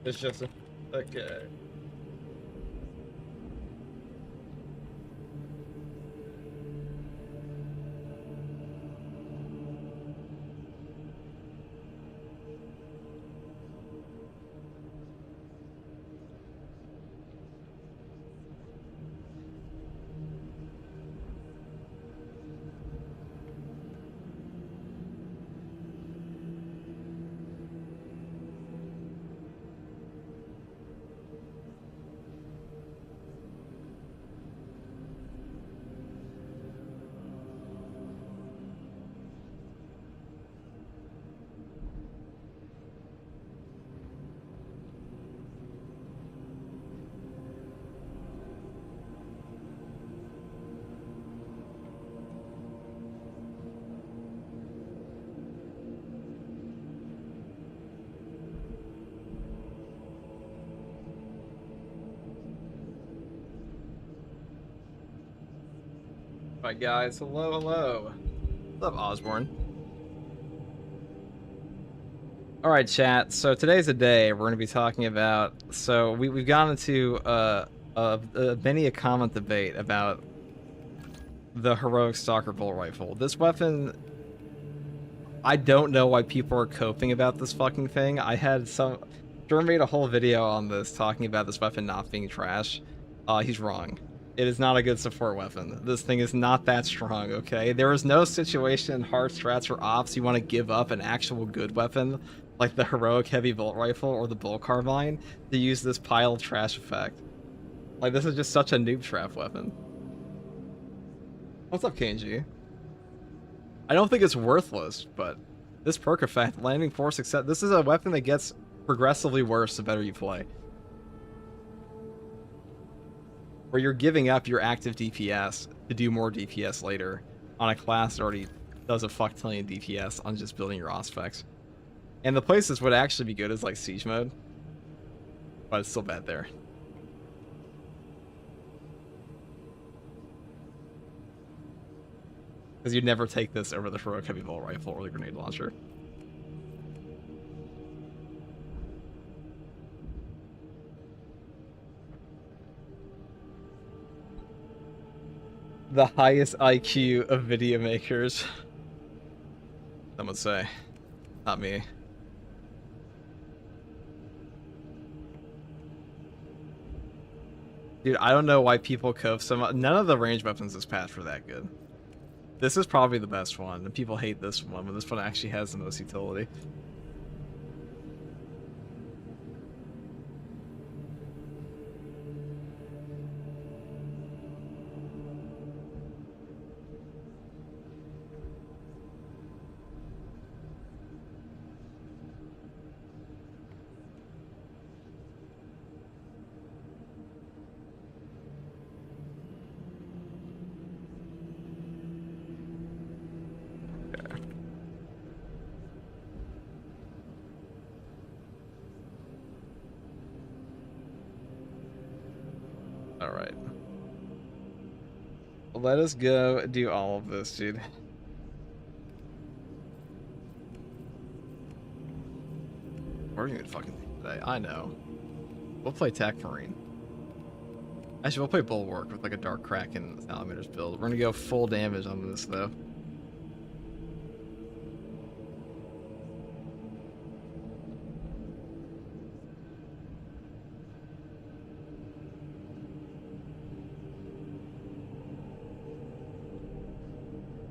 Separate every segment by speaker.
Speaker 1: It's just okay. Alright guys, hello. What's up, Osborne? Alright chat, so today's the day we're going to be talking about, so we've gone into many a comment debate about the heroic stalker bolt rifle. This weapon, I don't know why people are coping about this fucking thing. Jordan made a whole video on this talking about this weapon not being trash. He's wrong. It is not a good support weapon. This thing is not that strong, okay? There is no situation in hard strats or ops you want to give up an actual good weapon, like the heroic heavy bolt rifle or the bolt carbine, to use this pile of trash effect. Like, this is just such a noob trap weapon. What's up, KNG? I don't think it's worthless, but this perk effect, landing force, except this is a weapon that gets progressively worse the better you play. Where you're giving up your active DPS to do more DPS later on a class that already does a fuck-tillion DPS on just building your aspects. And the places would actually be good is like siege mode, but it's still bad there. Because you'd never take this over the heroic heavy bolt rifle or the grenade launcher. The highest IQ of video makers. Some would say. Not me. Dude, I don't know why people cope so much. None of the range weapons this patch were that good. This is probably the best one, and people hate this one, but this one actually has the most utility. Alright. Let us go do all of this, dude. We're gonna fucking today. I know. We'll play Tech Marine. Actually, we'll play Bulwark with like a Dark Kraken Salamanders build. We're gonna go full damage on this though.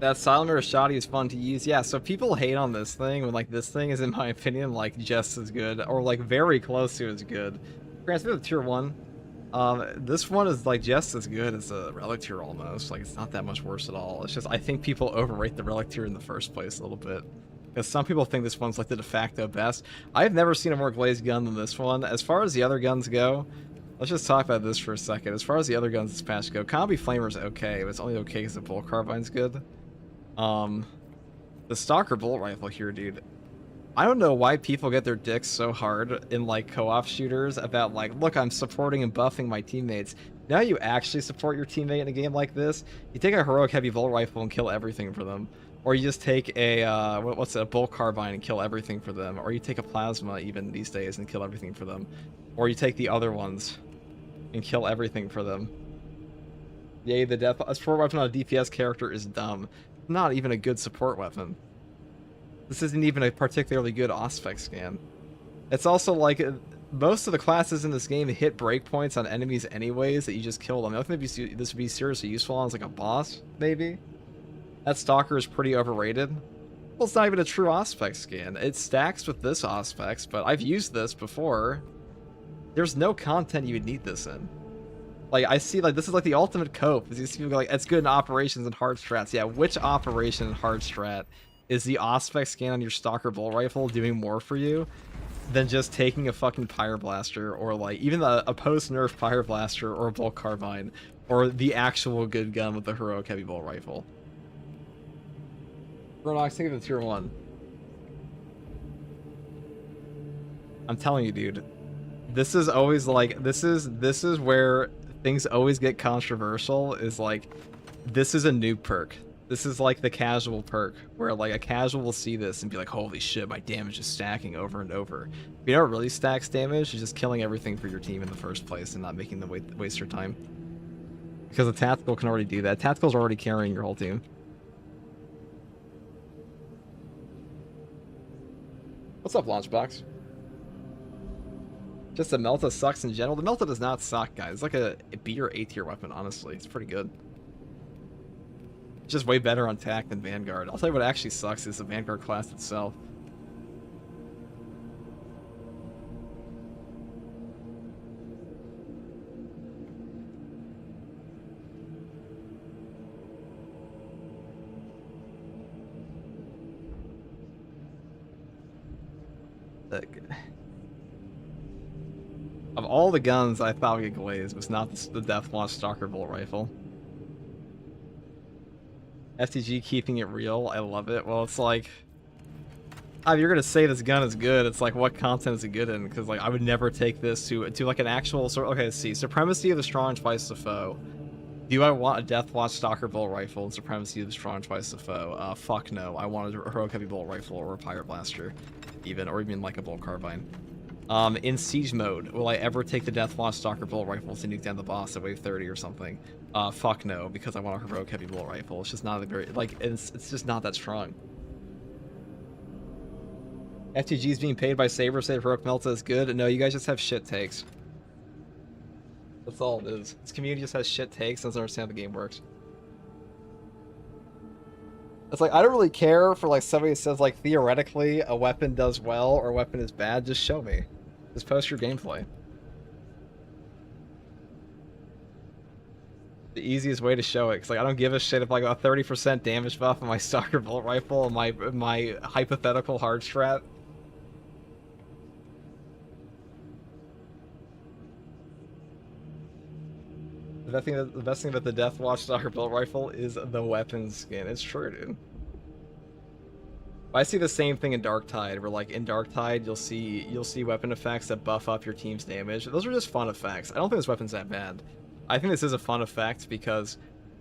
Speaker 1: That Salamander Shoddy is fun to use. Yeah, so people hate on this thing when, like, this thing is, in my opinion, like, just as good, or, like, very close to as good. Granted, with Tier 1, this one is, like, just as good as a Relic Tier almost. Like, it's not that much worse at all. It's just, I think people overrate the Relic Tier in the first place a little bit. Because some people think this one's, like, the de facto best. I've never seen a more glazed gun than this one. As far as the other guns go, let's just talk about this for a second. As far as the other guns this patch go, Combi Flamer's okay, but it's only okay because the Bolt Carbine's good. The Stalker Bolt Rifle here, dude. I don't know why people get their dicks so hard in, like, co-op shooters about, like, look, I'm supporting and buffing my teammates. Now you actually support your teammate in a game like this, you take a heroic heavy bolt rifle and kill everything for them. Or you just take a, what's it, a bolt carbine and kill everything for them. Or you take a plasma even these days and kill everything for them. Or you take the other ones and kill everything for them. Yay, the death a support weapon on a DPS character is dumb. Not even a good support weapon. This isn't even a particularly good Auspex scan. It's also like, most of the classes in this game hit breakpoints on enemies anyways that you just kill them. I don't think this would be seriously useful on as like a boss, maybe? That Stalker is pretty overrated. Well, it's not even a true Auspex scan. It stacks with this Auspex, but I've used this before. There's no content you would need this in. Like, I see, like, this is like the ultimate cope. These people go like, it's good in operations and hard strats. Yeah, which operation and hard strat is the Auspex scan on your Stalker Bolt Rifle doing more for you than just taking a fucking Pyreblaster, or like, even a post-nerf Pyreblaster or a Bolt Carbine, or the actual good gun with the Heroic Heavy Bolt Rifle? Ronox, think of the tier 1. I'm telling you, dude. This is always like, this is where things always get controversial, is like, this is a noob perk. This is like the casual perk, where like a casual will see this and be like, holy shit, my damage is stacking over and over. But you know what really stacks damage? Is just killing everything for your team in the first place and not making them waste your time. Because a tactical can already do that. Tactical's already carrying your whole team. What's up, Launchbox? Just the Melta sucks in general. The Melta does not suck, guys. It's like a B or A tier weapon, honestly. It's pretty good. It's just way better on TAC than Vanguard. I'll tell you what actually sucks is the Vanguard class itself. Of all the guns I thought we could glaze, was not the Deathwatch Stalker Bolt Rifle. FTG keeping it real, I love it. Well, it's like, if you're gonna say this gun is good, it's like, what content is it good in? Because like, I would never take this to like an actual sort. Okay, let's see. Supremacy of the Strong twice the foe. Do I want a Deathwatch Stalker Bolt Rifle and Supremacy of the Strong twice the foe? Fuck no. I want a Heroic Heavy Bolt Rifle or a Pirate Blaster, or even like a Bolt Carbine. In siege mode, will I ever take the Deathwatch Stalker Bolt Rifle to nuke down the boss at wave 30 or something? Fuck no, because I want a Heroic Heavy Bolt Rifle. It's just not a very, like, it's just not that strong. FTG's being paid by Saber, say Heroic Melta is good. No, you guys just have shit takes. That's all it is. This community just has shit takes, doesn't understand how the game works. It's like, I don't really care for like somebody who says like, theoretically, a weapon does well or a weapon is bad. Just show me. Just post your gameplay. The easiest way to show it, because like, I don't give a shit if like a 30% damage buff on my Stalker Bolt Rifle and my hypothetical hard strat. The best thing about the Deathwatch Stalker Bolt Rifle is the weapons skin. It's true, dude. I see the same thing in Darktide, where like in Darktide you'll see weapon effects that buff up your team's damage. Those are just fun effects. I don't think this weapon's that bad. I think this is a fun effect because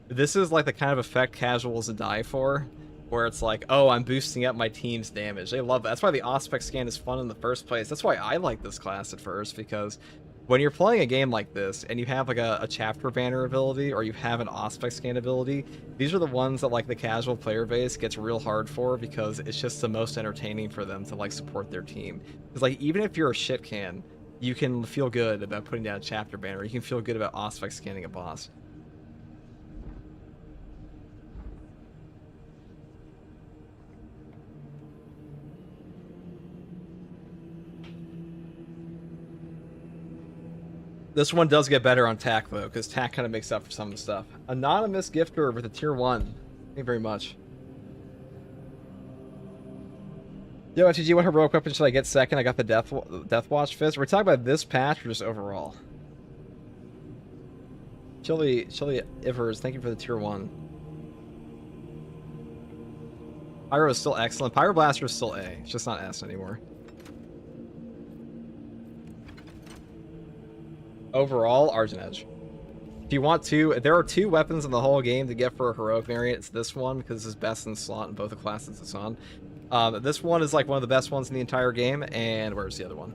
Speaker 1: this is like the kind of effect casuals die for, where it's like, oh, I'm boosting up my team's damage. They love that. That's why the Auspex scan is fun in the first place. That's why I like this class at first, because when you're playing a game like this and you have like a chapter banner ability or you have an Auspex scan ability, these are the ones that like the casual player base gets real hard for, because it's just the most entertaining for them to like support their team. Because like, even if you're a shit can, you can feel good about putting down a chapter banner. You can feel good about Auspex scanning a boss. This one does get better on TAC, though, because TAC kind of makes up for some of the stuff. Anonymous gifter with a tier 1. Thank you very much. Yo, HG, what heroic weapon should I get second? I got the Deathwatch Fist. We're talking about this patch or just overall? Chili Ivers, thank you for the tier 1. Pyro is still excellent. Pyroblaster is still A. It's just not S anymore. Overall, Argent Edge. If you want to, there are 2 weapons in the whole game to get for a heroic variant. It's this one, because it's best in slot in both the classes it's on. This one is like one of the best ones in the entire game, and where's the other one?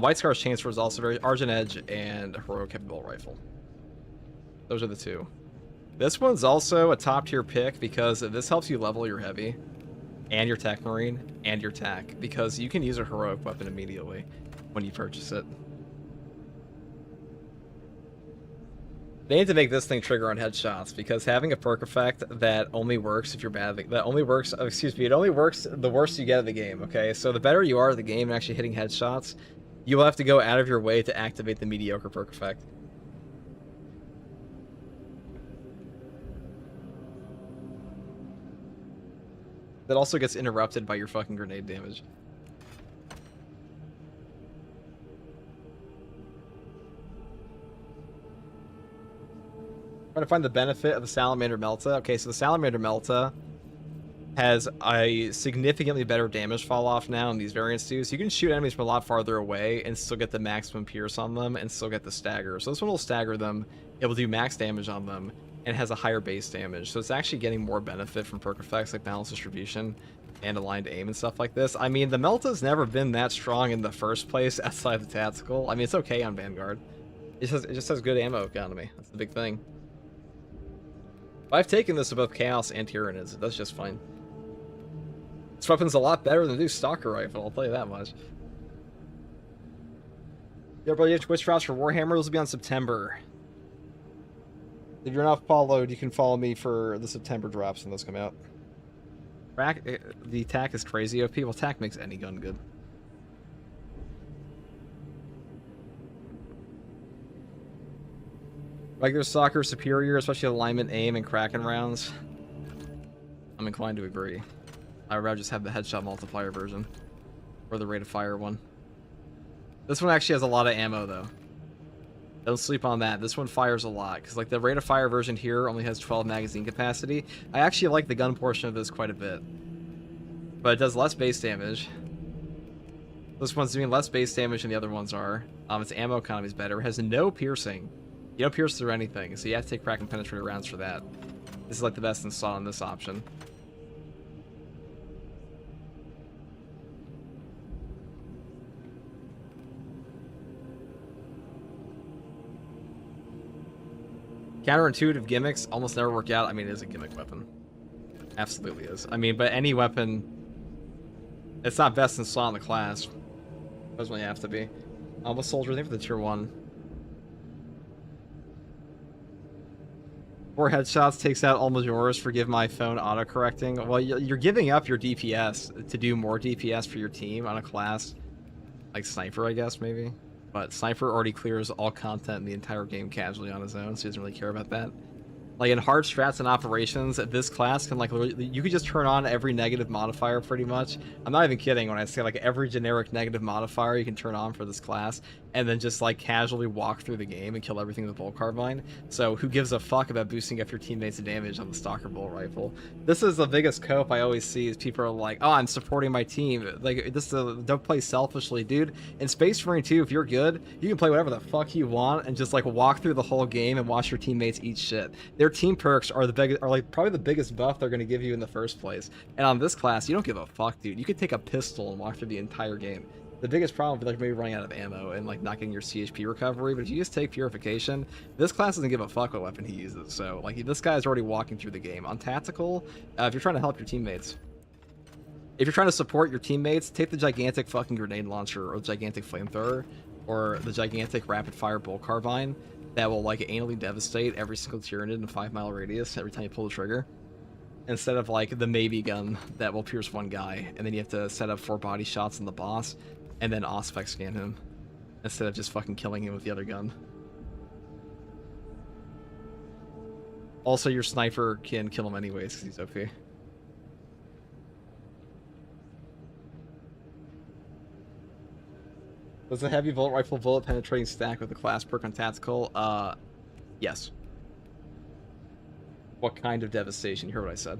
Speaker 1: White Scar's Chainsword is also very Argent Edge and Heroic Heavy Bolt Rifle. Those are the 2. This one's also a top tier pick because this helps you level your heavy, and your Tech Marine, and your TAC, because you can use a heroic weapon immediately when you purchase it. They need to make this thing trigger on headshots, because having a perk effect that only works if you're bad, that only works, excuse me, it only works the worse you get at the game, okay? So the better you are at the game and actually hitting headshots, you will have to go out of your way to activate the mediocre perk effect. That also gets interrupted by your fucking grenade damage. Trying to find the benefit of the Salamander Melta. Okay, so the Salamander Melta has a significantly better damage fall off now in these variants too. So you can shoot enemies from a lot farther away and still get the maximum pierce on them and still get the stagger. So this one will stagger them, it will do max damage on them, and has a higher base damage. So it's actually getting more benefit from perk effects like balanced distribution and aligned aim and stuff like this. I mean, the Melta's never been that strong in the first place outside the tactical. I mean, it's okay on Vanguard. It just has good ammo economy. That's the big thing. But I've taken this to both Chaos and Tyranids. It does just fine. This weapon's a lot better than the new Stalker Rifle, I'll tell you that much. Yeah, bro, you have Twitch drops for Warhammer. Those will be on September. If you're not followed, you can follow me for the September drops when those come out. The TAC is crazy OP. Well, TAC makes any gun good. Regular soccer superior, especially alignment, aim, and Kraken rounds. I'm inclined to agree. I'd rather just have the headshot multiplier version. Or the rate of fire one. This one actually has a lot of ammo, though. Don't sleep on that. This one fires a lot, because like the rate of fire version here only has 12 magazine capacity. I actually like the gun portion of this quite a bit. But it does less base damage. This one's doing less base damage than the other ones are. Its ammo economy is better. It has no piercing. You don't pierce through anything, so you have to take Kraken penetrator rounds for that. This is like the best install on this option. Counterintuitive gimmicks almost never work out. I mean, it is a gimmick weapon. Absolutely is. I mean, but any weapon, it's not best in slot in the class. Doesn't really have to be. What soldier? I think for the tier 1. 4 headshots takes out all Majora's. Forgive my phone autocorrecting. Well, you're giving up your DPS to do more DPS for your team on a class like Sniper, I guess, maybe. But Sniper already clears all content in the entire game casually on his own, so he doesn't really care about that. Like in hard strats and operations, this class can like you could just turn on every negative modifier pretty much. I'm not even kidding when I say like every generic negative modifier you can turn on for this class, and then just like casually walk through the game and kill everything with Bolt Carbine. So who gives a fuck about boosting up your teammates' damage on the Stalker Bolt Rifle? This is the biggest cope I always see is people are like, oh, I'm supporting my team. Like this don't play selfishly, dude. In Space Marine 2, if you're good, you can play whatever the fuck you want and just like walk through the whole game and watch your teammates eat shit. Their team perks are like probably the biggest buff they're gonna give you in the first place. And on this class, you don't give a fuck, dude. You could take a pistol and walk through the entire game. The biggest problem would be like maybe running out of ammo and like not getting your CHP recovery, but if you just take purification, this class doesn't give a fuck what weapon he uses. So like this guy's already walking through the game. On tactical, if you're trying to help your teammates, if you're trying to support your teammates, take the gigantic fucking grenade launcher or the gigantic flamethrower or the gigantic rapid fire bolt carbine that will like anally devastate every single Tyranid in a 5-mile radius every time you pull the trigger. Instead of like the maybe gun that will pierce one guy and then you have to set up 4 body shots on the boss and then Auspex scan him instead of just fucking killing him with the other gun. Also, your sniper can kill him anyways because he's OP. Does the heavy bolt rifle bullet penetrating stack with the class perk on tactical? Yes. What kind of devastation? You heard what I said.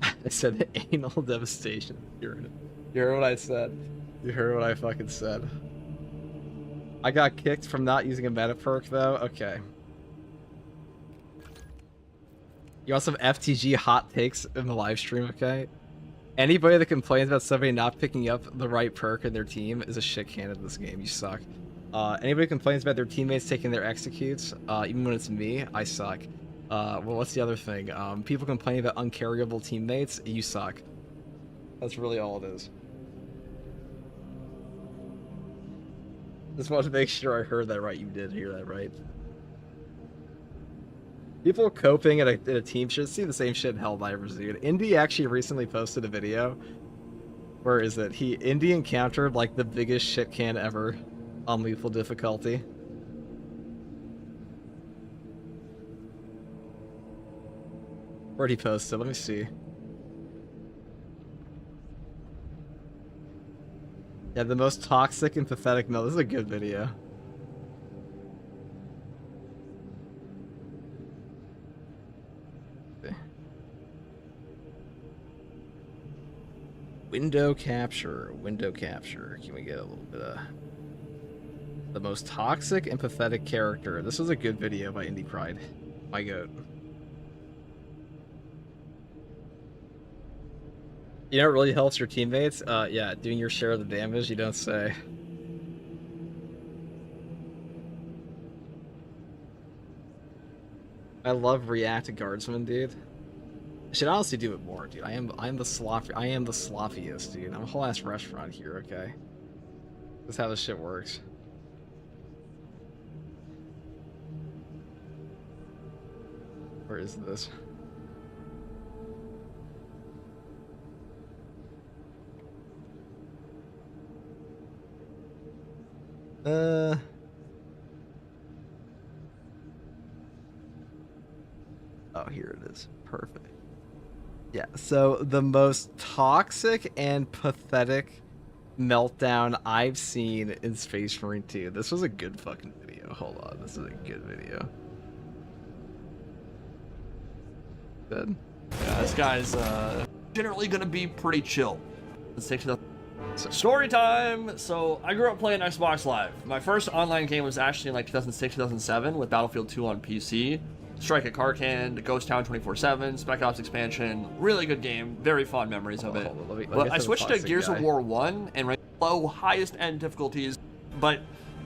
Speaker 1: I said anal devastation. You heard what I said. You heard what I fucking said. I got kicked from not using a meta perk though. Okay. You want some FTG hot takes in the live stream, okay? Anybody that complains about somebody not picking up the right perk in their team is a shit can in this game. You suck. Anybody complains about their teammates taking their executes, even when it's me, I suck. Well, what's the other thing? People complaining about uncarryable teammates, you suck. That's really all it is. Just wanted to make sure I heard that right. You did hear that right. People coping at a team should see the same shit in Helldivers, dude. Indy actually recently posted a video. Where is it? Indy encountered like the biggest shit can ever on lethal difficulty. Where'd he post it? Let me see. Yeah, the most toxic and pathetic melt. This is a good video. Window capture. Window capture. Can we get a little bit of the most toxic and pathetic character? This was a good video by Indie Pride. My goat. You know what really helps your teammates? Yeah, doing your share of the damage, you don't say. I love React Guardsman, dude. I should honestly do it more, dude. I am the sloppiest, dude. I'm a whole ass restaurant here, okay? That's how this shit works. Where is this? Oh, here it is. Perfect. Yeah, so the most toxic and pathetic meltdown I've seen in Space Marine 2. This was a good fucking video. Hold on, this is a good video. Good.
Speaker 2: Yeah, this guy's generally gonna be pretty chill. Let's take the story time. So I grew up playing Xbox Live. My first online game was actually in like 2006, 2007 with Battlefield 2 on PC. Strike at Karkand, Ghost Town 24/7, Spec Ops expansion, really good game, very fond memories of it. But I switched to Gears of War 1 and low, highest end difficulties, but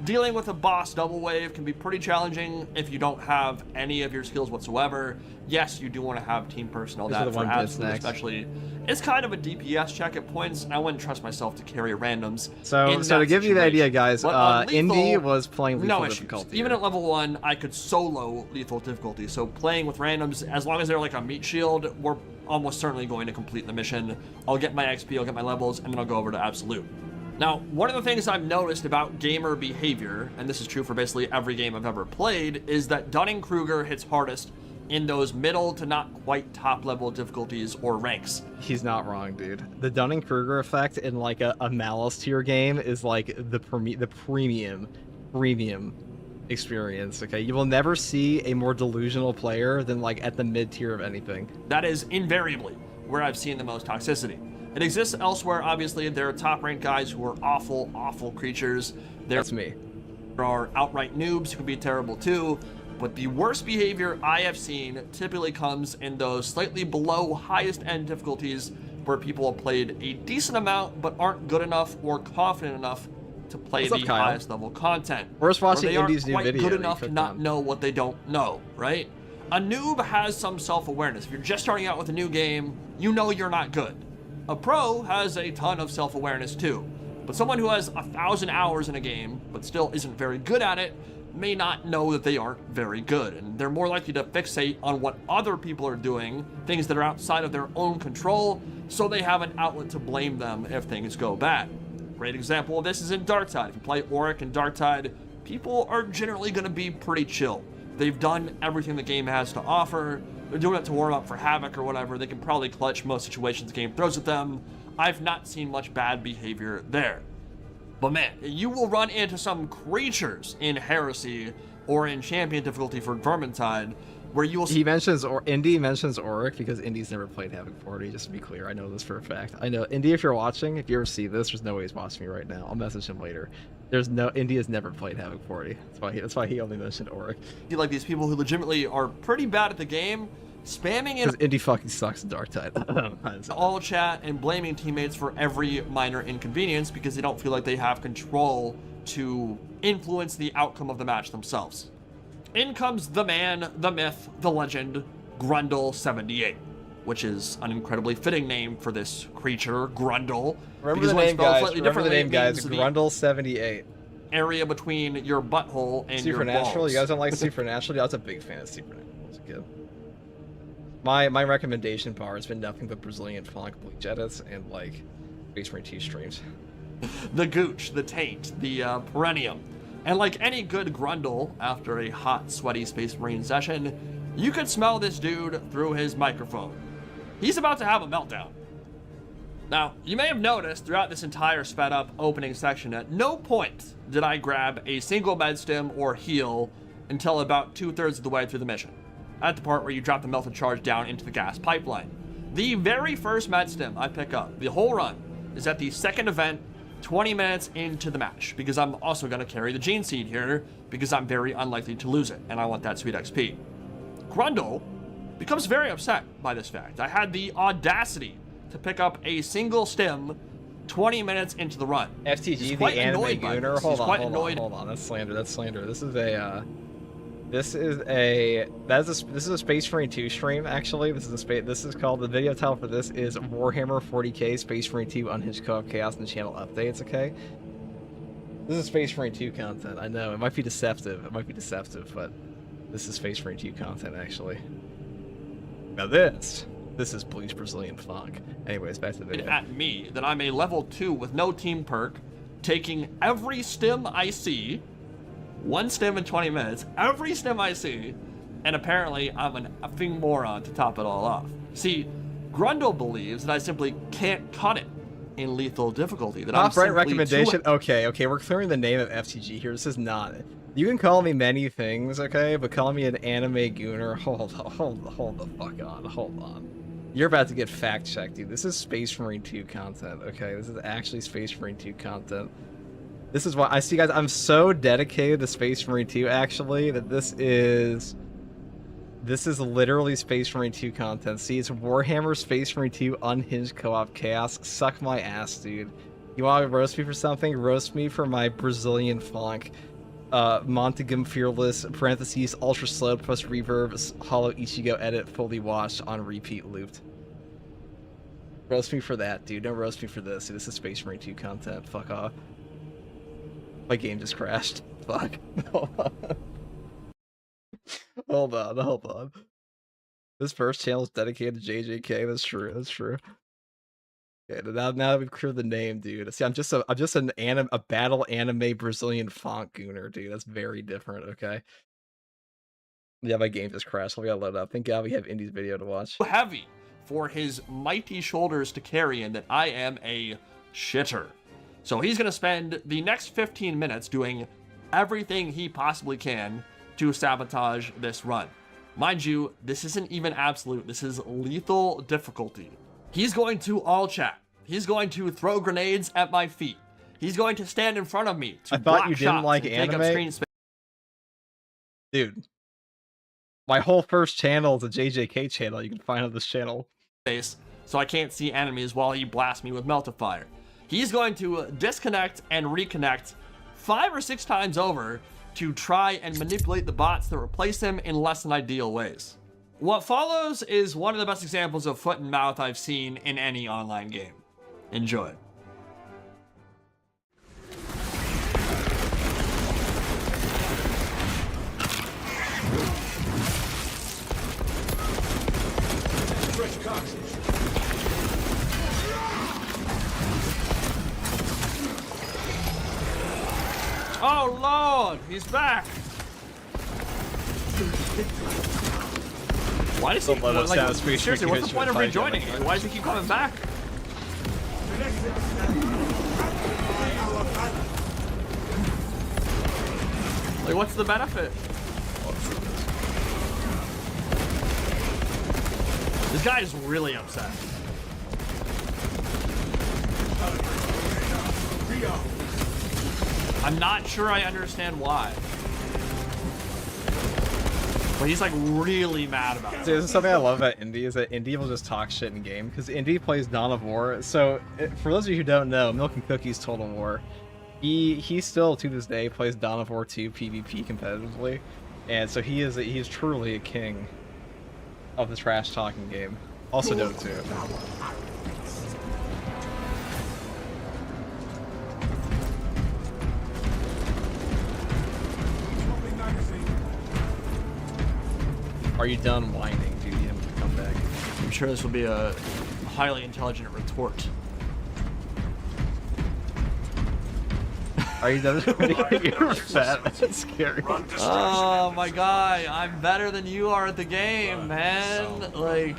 Speaker 2: dealing with a boss double wave can be pretty challenging if you don't have any of your skills whatsoever. Yes, you do want to have team personnel that for absolute, especially. It's kind of a DPS check at points, and I wouldn't trust myself to carry randoms.
Speaker 1: So to give you the idea, guys, Indy was playing lethal difficulty.
Speaker 2: Even at level 1, I could solo lethal difficulty. So playing with randoms, as long as they're like a meat shield, we're almost certainly going to complete the mission. I'll get my XP, I'll get my levels, and then I'll go over to absolute. Now, one of the things I've noticed about gamer behavior, and this is true for basically every game I've ever played, is that Dunning-Kruger hits hardest in those middle to not quite top level difficulties or ranks.
Speaker 1: He's not wrong, dude. The Dunning-Kruger effect in like a Malice tier game is like the premium experience, okay? You will never see a more delusional player than like at the mid tier of anything.
Speaker 2: That is invariably where I've seen the most toxicity. It exists elsewhere, obviously. There are top-ranked guys who are awful, awful creatures.
Speaker 1: That's me.
Speaker 2: There are outright noobs who can be terrible too, but the worst behavior I have seen typically comes in those slightly below highest-end difficulties where people have played a decent amount but aren't good enough or confident enough to play the highest level content.
Speaker 1: We're just watching Indy's new video.
Speaker 2: Good enough to not know what they don't know, right? A noob has some self-awareness. If you're just starting out with a new game, you know you're not good. A pro has a ton of self-awareness too, but someone who has 1,000 hours in a game but still isn't very good at it may not know that they aren't very good, and they're more likely to fixate on what other people are doing, things that are outside of their own control, so they have an outlet to blame them if things go bad. Great example of this is in Darktide. If you play Auric and Darktide, people are generally going to be pretty chill. They've done everything the game has to offer. They're doing it to warm up for Havoc or whatever. They can probably clutch most situations the game throws at them. I've not seen much bad behavior there. But man, you will run into some creatures in Heresy or in Champion difficulty for Vermintide where you will
Speaker 1: He mentions, or Indy mentions Auric because Indy's never played Havoc 40, just to be clear. I know this for a fact. I know, Indy, if you're watching, if you ever see this, there's no way he's watching me right now. I'll message him later. Indy has never played Havoc 40. That's why he only mentioned Auric.
Speaker 2: like these people who legitimately are pretty bad at the game, spamming in
Speaker 1: Because Indy fucking sucks in Dark Tide.
Speaker 2: all chat and blaming teammates for every minor inconvenience because they don't feel like they have control to influence the outcome of the match themselves. In comes the man, the myth, the legend, Grundle78, which is an incredibly fitting name for this creature, Grundle.
Speaker 1: Remember the name, guys. Remember the name, guys. Grundle78.
Speaker 2: Area between your butthole and your balls.
Speaker 1: Supernatural? You guys don't like Supernatural? Yeah, I was a big fan of Supernatural as a kid. My recommendation bar has been nothing but Brazilian funk bleach edits and like Space Marine 2 streams.
Speaker 2: The Gooch, the Taint, the Perennium. And like any good Grundle, after a hot, sweaty Space Marine session, you could smell this dude through his microphone. He's about to have a meltdown. Now, you may have noticed throughout this entire sped up opening section, at no point did I grab a single med stim or heal until about 2/3 of the way through the mission, at the part where you drop the melted charge down into the gas pipeline. The very first med stim I pick up, the whole run, is at the second event, 20 minutes into the match, because I'm also going to carry the Gene Seed here, because I'm very unlikely to lose it, and I want that sweet XP. Grundle becomes very upset by this fact. I had the audacity to pick up a single stim 20 minutes into the run.
Speaker 1: FTG, the anime gooner. Hold on. That's slander. This is a Space Marine 2 stream, actually. This is called, the video title for this is Warhammer 40k Space Marine 2 Unhinged Co-op Chaos and Channel Updates, okay? This is Space Marine 2 content. I know, it might be deceptive. But this is Space Marine 2 content, actually. Now this is Bleach Brazilian funk. Anyways, back to the video.
Speaker 2: At me, that I'm a level 2 with no team perk, taking every stim I see, one stim in 20 minutes, every stim I see, and apparently I'm an effing moron to top it all off. See, Grundle believes that I simply can't cut it in lethal difficulty. That I'm
Speaker 1: simply recommendation. Okay, we're clearing the name of FTG here. This is not it. You can call me many things, okay, but calling me an anime gooner, hold the fuck on. You're about to get fact checked, dude. This is Space Marine 2 content, okay? This is actually Space Marine 2 content. This is why I see, guys. I'm so dedicated to Space Marine 2, actually, that this is literally Space Marine 2 content. See, it's Warhammer Space Marine 2 Unhinged Co-op Chaos. Suck my ass, dude. You want to roast me for something? Roast me for my Brazilian funk. Montegum Fearless, parentheses, ultra slow plus reverb, hollow Ichigo edit, fully watched, on repeat looped. Roast me for that, dude. Don't roast me for this. Dude, this is Space Marine 2 content. Fuck off. My game just crashed. Fuck. Hold on. This first channel is dedicated to JJK. That's true. Okay, now that we've cleared the name, dude. See, I'm just a battle anime Brazilian font gooner, dude. That's very different, okay? Yeah, my game just crashed. We gotta load up. Thank God we have Indy's video to watch.
Speaker 2: Heavy for his mighty shoulders to carry, and that I am a shitter. So he's gonna spend the next 15 minutes doing everything he possibly can to sabotage this run. Mind you, this isn't even absolute. This is lethal difficulty. He's going to all chat. He's going to throw grenades at my feet. He's going to stand in front of me to block shots and take up screen space.
Speaker 1: Dude, my whole first channel is a JJK channel. You can find on this channel.
Speaker 2: So I can't see enemies while he blasts me with Meltifire. He's going to disconnect and reconnect 5 or 6 times over to try and manipulate the bots that replace him in less than ideal ways. What follows is one of the best examples of foot and mouth I've seen in any online game. Enjoy. Oh Lord, he's back. Why does he, seriously, what's the point of rejoining it? Why does he keep coming back? Like, what's the benefit? This guy is really upset. I'm not sure I understand why. But he's like really mad about it.
Speaker 1: Dude, this is something I love about Indy, is that Indy will just talk shit in game, because Indy plays Dawn of War. So, for those of you who don't know, Milk and Cookies Total War, he still, to this day, plays Dawn of War 2 PvP competitively. And so he is truly a king of the trash talking game. Also dope too. Are you done whining? Do you need him to come back?
Speaker 2: I'm sure this will be a highly intelligent retort.
Speaker 1: Are you done? You're fat. That's scary.
Speaker 2: Oh my guy, I'm better than you are at the game, man. Like,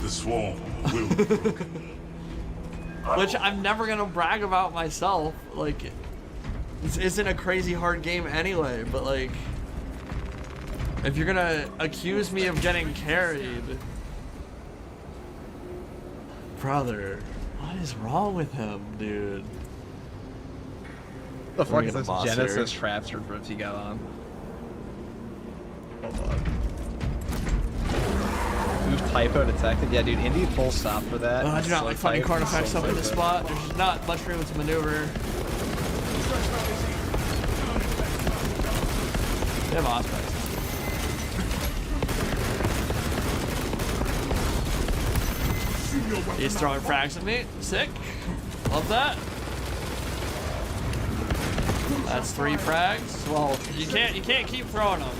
Speaker 3: the swarm will be broken.
Speaker 2: which I'm never gonna brag about myself. Like, this isn't a crazy hard game anyway. But like, if you're gonna accuse me of getting carried, brother, what is wrong with him, dude?
Speaker 1: The fuck is
Speaker 2: We're
Speaker 1: this
Speaker 2: gonna boss
Speaker 1: Genesis
Speaker 2: here.
Speaker 1: Trapster rips you got on? Hold on. Who's typo detected? Yeah, dude, Indy full stop for that.
Speaker 2: I do not like finding
Speaker 1: Type,
Speaker 2: artifacts
Speaker 1: so
Speaker 2: up in this
Speaker 1: typo.
Speaker 2: spot. There's just not much room to maneuver. They have aspects. He's throwing frags at me. Sick. Love that. That's 3 frags. Well, you can't keep throwing them.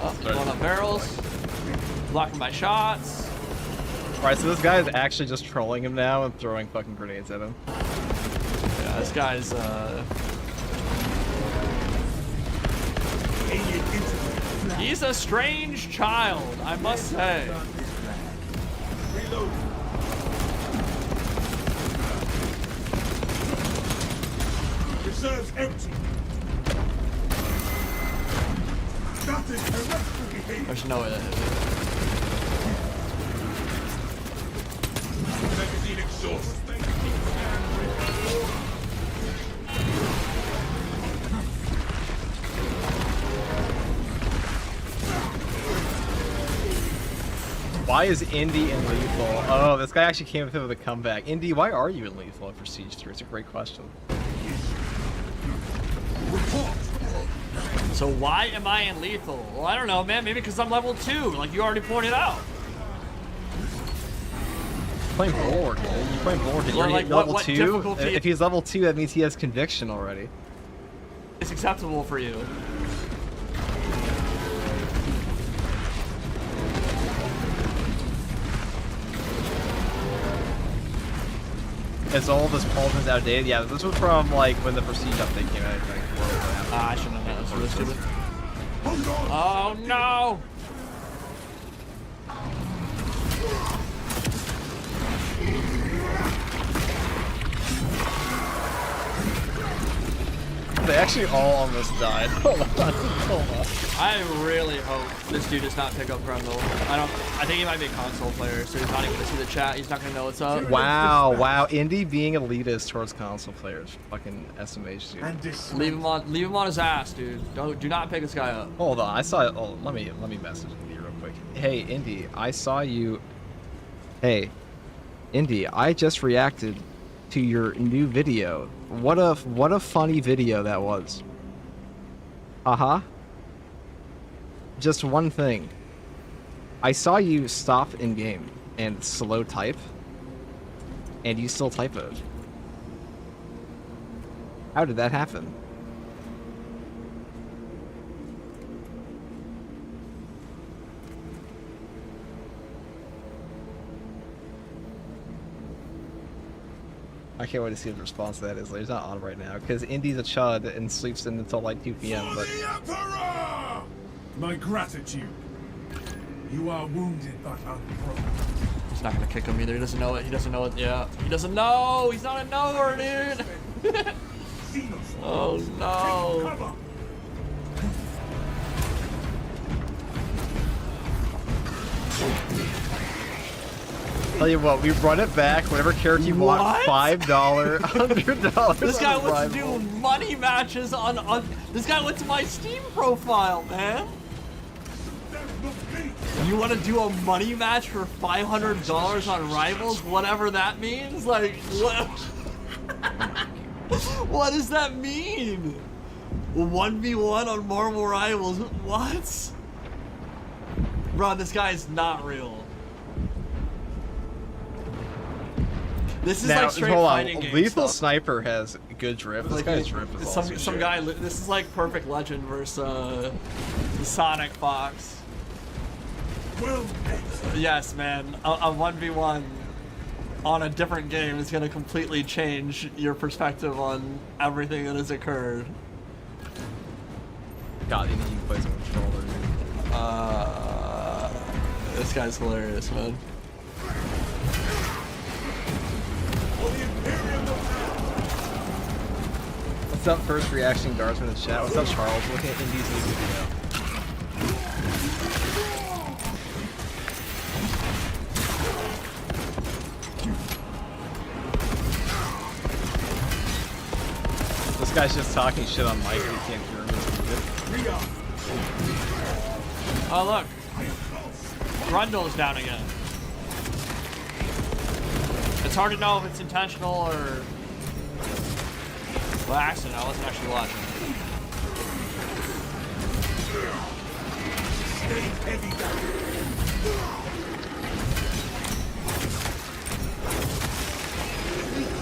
Speaker 2: Oh, blowing up barrels. Blocking my shots.
Speaker 1: Alright, so this guy is actually just trolling him now and throwing fucking grenades at him.
Speaker 2: Yeah, this guy's he's a strange child, I must say.
Speaker 3: Reserves empty. That is heretical behavior.
Speaker 2: There's no way that hit me.
Speaker 3: Magazine exhaust.
Speaker 1: Why is Indy in lethal? Oh, this guy actually came with him with a comeback. Indy, why are you in lethal for Siege 3? It's a great question.
Speaker 2: So why am I in lethal? Well, I don't know, man. Maybe because I'm level 2, like you already pointed out.
Speaker 1: Playing Bulwark, dude. You playing Bulwark. You're
Speaker 2: Well, like,
Speaker 1: level
Speaker 2: what
Speaker 1: 2?
Speaker 2: difficulty-
Speaker 1: If he's level 2, that means he has conviction already.
Speaker 2: It's acceptable for you.
Speaker 1: Is all this Pauldron's outdated? Yeah, this was from like when the Prestige update came out, I think.
Speaker 2: Ah, I shouldn't have done that. That's really stupid. Oh no!
Speaker 1: They actually all almost died. Hold on, hold on.
Speaker 2: I really hope this dude does not pick up Grundle. I think he might be a console player, so he's not even gonna see the chat. He's not gonna know what's up.
Speaker 1: Wow, wow. Indy being elitist towards console players. Fucking SMH, dude.
Speaker 3: And this
Speaker 2: Leave him on his ass, dude. Do not pick this guy up.
Speaker 1: Hold on, I saw. Oh, let me message Indy real quick. Hey, Indy, I saw you. Hey, Indy, I just reacted to your new video. What a funny video that was. Just one thing. I saw you stop in game and slow type, and you still typoed. How did that happen? I can't wait to see what the response to that is. Like, he's not on right now because Indy's a chud and sleeps in until like 2 p.m.
Speaker 3: For
Speaker 1: But
Speaker 3: the Emperor! My gratitude. You are wounded but unbroken.
Speaker 2: He's not gonna kick him either. He doesn't know it. He doesn't know it. Yeah. He doesn't know. He's not a knower, dude. Oh no.
Speaker 3: Cover.
Speaker 1: Tell you what, we run it back whenever character you want.
Speaker 2: What?
Speaker 1: $5, $100.
Speaker 2: This guy
Speaker 1: on
Speaker 2: wants to
Speaker 1: Rival.
Speaker 2: do money matches on. This guy went to my Steam profile, man. You want to do a money match for $500 on Rivals, whatever that means? Like, what? What does that mean? 1v1 on Marvel Rivals? What? Bro, this guy is not real. This is
Speaker 1: Now,
Speaker 2: like straight
Speaker 1: hold on.
Speaker 2: fighting game
Speaker 1: Lethal
Speaker 2: stuff.
Speaker 1: Sniper has good drift. This
Speaker 2: Like,
Speaker 1: guy's drift is also
Speaker 2: some
Speaker 1: shit.
Speaker 2: guy. This is like Perfect Legend versus Sonic Fox.
Speaker 3: Well met.
Speaker 2: Yes, man. A 1v1 on a different game is gonna completely change your perspective on everything that has occurred.
Speaker 1: God, he plays a controller, dude.
Speaker 2: This guy's hilarious, man.
Speaker 1: What's up, first reaction guardsman in the chat? What's up, Charles? Looking at Indy's new video. This guy's just talking shit on mic and he can't hear him. It's muted.
Speaker 2: Oh look, Grundle's down again. It's hard to know if it's intentional or by accident. I wasn't actually watching.
Speaker 3: Stay heavy down.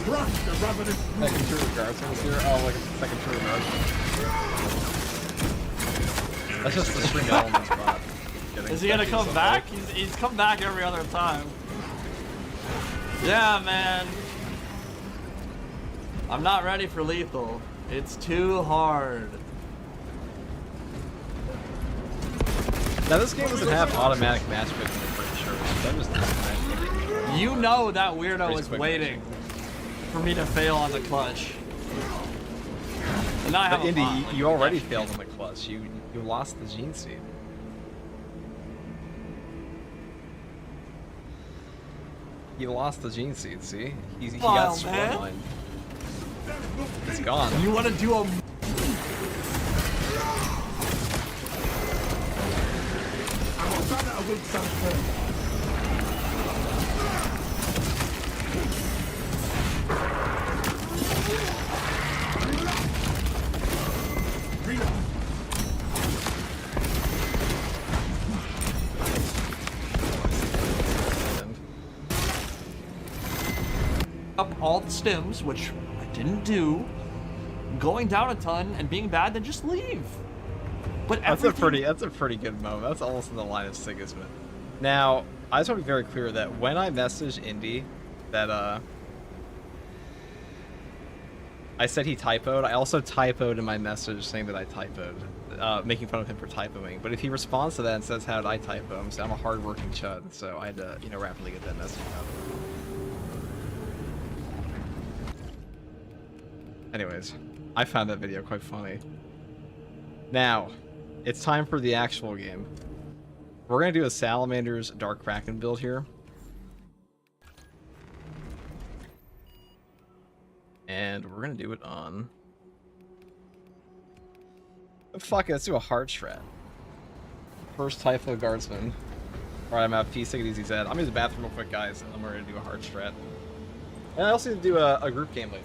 Speaker 3: Crush the ravenous
Speaker 1: Second true guardsman's here. Oh, like a second true guardsman. That's just the string element spot.
Speaker 2: Is he gonna come back? He's come back every other time. Yeah, man. I'm not ready for lethal. It's too hard.
Speaker 1: Now this game doesn't have automatic matchmaking, I'm pretty sure. That was matchmaking.
Speaker 2: You know that weirdo
Speaker 1: Pretty
Speaker 2: is
Speaker 1: quick
Speaker 2: waiting for me to fail on the clutch. And now I have
Speaker 1: But
Speaker 2: a
Speaker 1: Indy,
Speaker 2: bot, like,
Speaker 1: you already
Speaker 2: actually.
Speaker 1: failed on the clutch. You lost the gene seed. You lost the gene seed. See, he
Speaker 2: Wow,
Speaker 1: got
Speaker 2: man.
Speaker 1: swarmline. It's gone.
Speaker 2: You want to do a?
Speaker 3: I will transfer.
Speaker 2: Up all the stims, which I didn't do. Going down a ton and being bad, then just leave. But
Speaker 1: That's a
Speaker 2: everything-
Speaker 1: pretty good moment. That's almost in the line of Sigismund. Now, I just want to be very clear that when I messaged Indy that I said he typoed, I also typoed in my message saying that I typoed, making fun of him for typoing. But if he responds to that and says, "How did I typo?" I'm a hardworking chud, so I had to, rapidly get that message out. Anyways, I found that video quite funny. Now, it's time for the actual game. We're gonna do a Salamander's Dark Kraken build here. And we're gonna do it on... Fuck it, let's do a hard strat. First Typho Guardsman. Alright, I'm out. Peace, take it easy, Zed. I'm gonna use the bathroom real quick, guys, and then we're gonna do a hard strat. And I also need to do a group game later.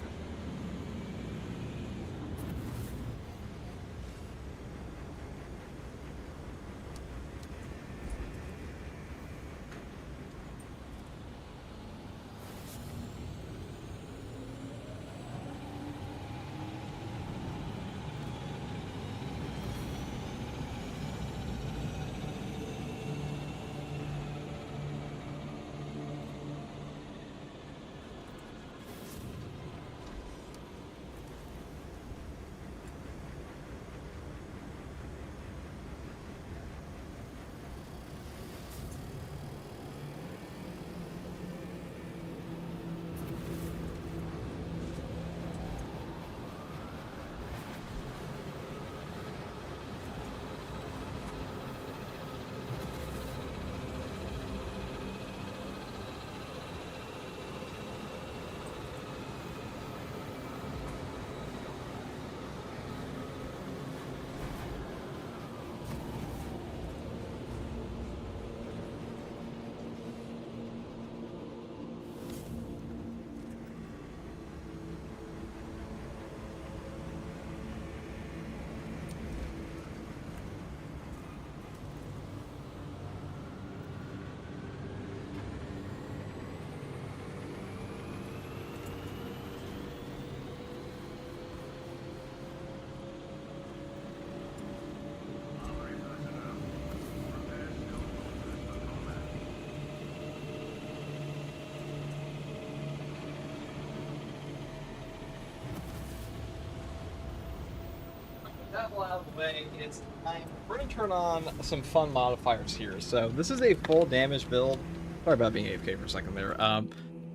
Speaker 1: all out of the way, it's time. We're gonna turn on some fun modifiers here. So this is a full damage build. Sorry about being AFK for a second there.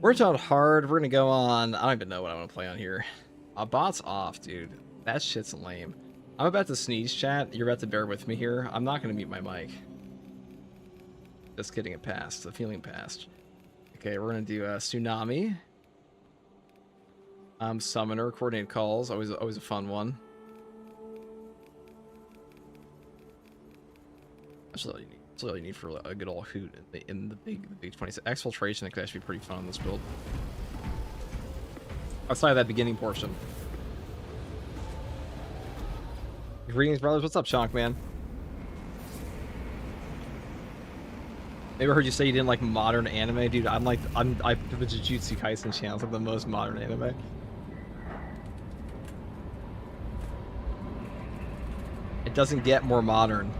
Speaker 1: We're gonna on hard. We're gonna go on. I don't even know what I want to play on here. Bot's off, dude. That shit's lame. I'm about to sneeze, chat. You're about to bear with me here. I'm not gonna mute my mic. Just kidding. It passed. The feeling passed. Okay, we're gonna do tsunami. Summoner, coordinated calls. Always a fun one. That's all you need. That's all you need for a good old hoot in the big 20. Exfiltration could actually be pretty fun on this build. Outside of that beginning portion. Greetings, brothers. What's up, Chonk man? Maybe I heard you say you didn't like modern anime, dude. I the Jujutsu Kaisen channel. It's like the most modern anime. It doesn't get more modern.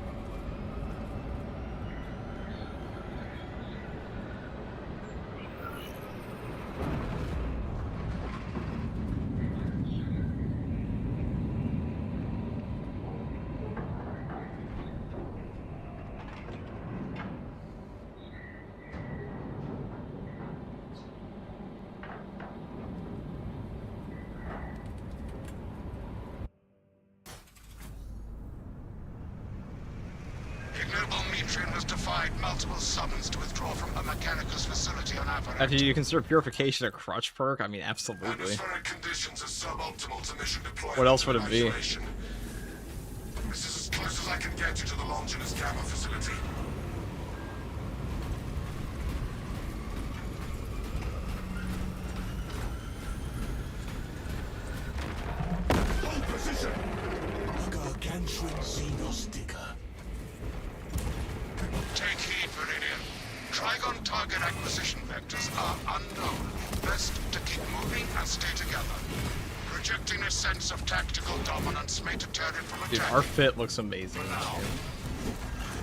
Speaker 1: After you consider purification a crutch perk, I mean, absolutely. What else would it be?
Speaker 4: This is as close as I can get you to the Longinus Gamma facility. Hold position! Gargantuan Xenos Digger. Take heed, Viridian. Trigon target acquisition vectors are unknown. Best to keep moving and stay together. Projecting a sense of tactical dominance may deter it from
Speaker 1: Dude,
Speaker 4: attacking.
Speaker 1: our fit looks amazing.
Speaker 4: Now,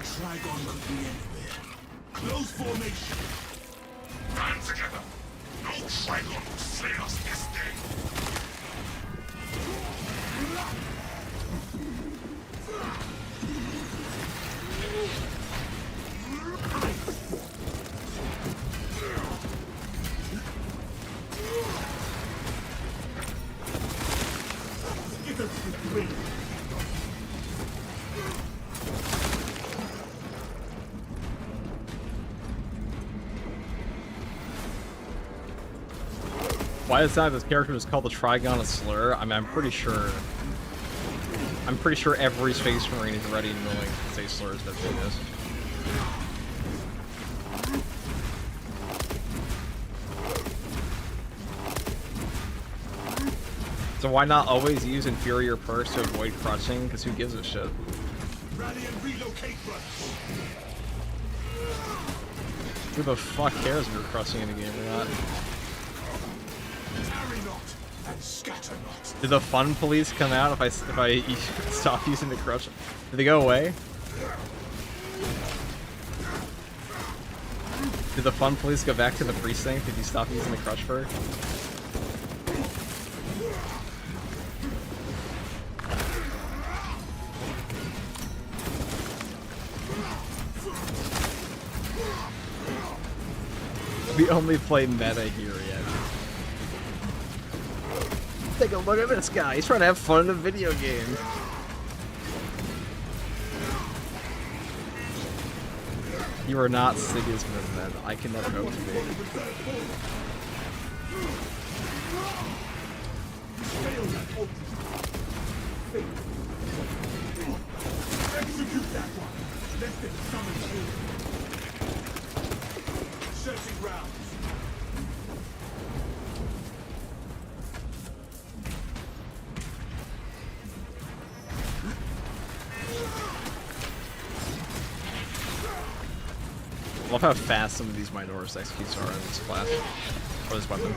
Speaker 4: Trigon could be anywhere. Close formation. Band together. No Trigon will slay us this day.
Speaker 1: Why is that this character is called the Trigon a slur? I mean, I'm pretty sure every Space Marine is ready and willing to say slurs that they this. So why not always use inferior perks to avoid crutching? Because who gives a shit?
Speaker 4: Rally and relocate,
Speaker 1: Who the fuck cares if you're crutching in a game or not?
Speaker 4: Tarry not and scatter not.
Speaker 1: Did the fun police come out if I stop using the crutch? Did they go away? Did the fun police go back to the precinct if you stop using the crutch perk? We only play meta here yet. Take a look at this guy. He's trying to have fun in a video game. You are not Sigismund, then. I can never hope to be.
Speaker 4: Execute that one. Let them summon you. Searching rounds.
Speaker 1: I love how fast some of these Minotaurus executes are in this class. Or this weapon.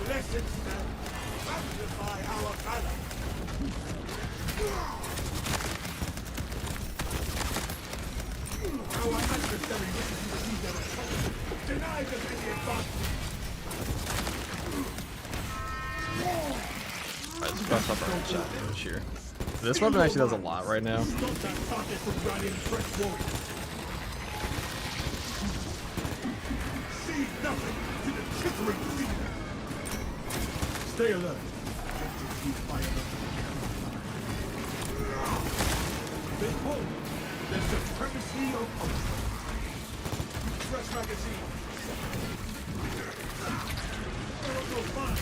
Speaker 4: Blessed stand. Magnify our valor. Our adversary wishes to receive their assault. Deny them any advantage.
Speaker 1: Alright, let's buff up our headshot damage here. This weapon actually does a lot right now.
Speaker 3: Stop that target from rallying fresh warriors. See nothing to the chittering sea. Stay alert. Objectives you fire up. Behold, the supremacy of Ultra. Fresh magazine. Oh, fine.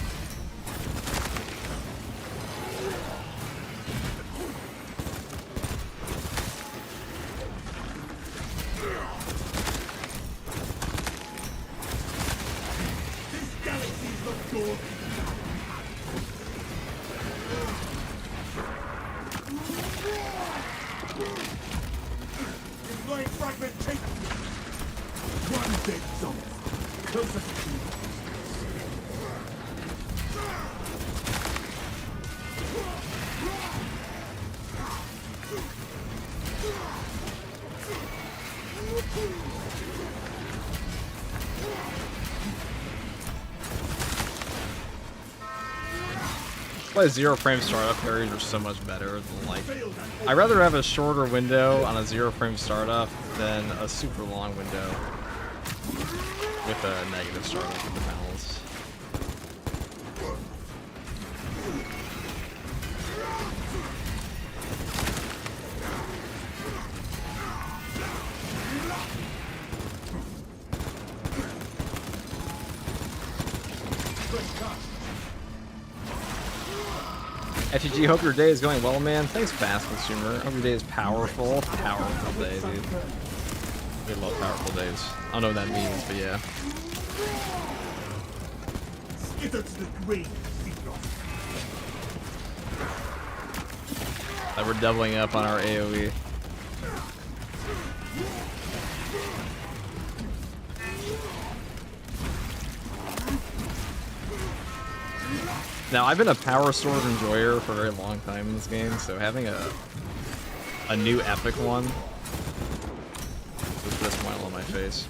Speaker 3: This galaxy's not yours. Flying fragment take one dead zone. Closer to you.
Speaker 1: Why 0 frame startup parries are so much better than like. I'd rather have a shorter window on a 0 frame startup than a super long window with a negative startup in the panels. FTG, hope your day is going well, man. Thanks, Fast Consumer. Hope your day is powerful. Powerful day, dude. We love powerful days. I don't know what that means, but yeah.
Speaker 3: Skitter to the grave,
Speaker 1: We're doubling up on our AoE. Now, I've been a power sword enjoyer for a very long time in this game, so having a new epic one puts this smile on my face.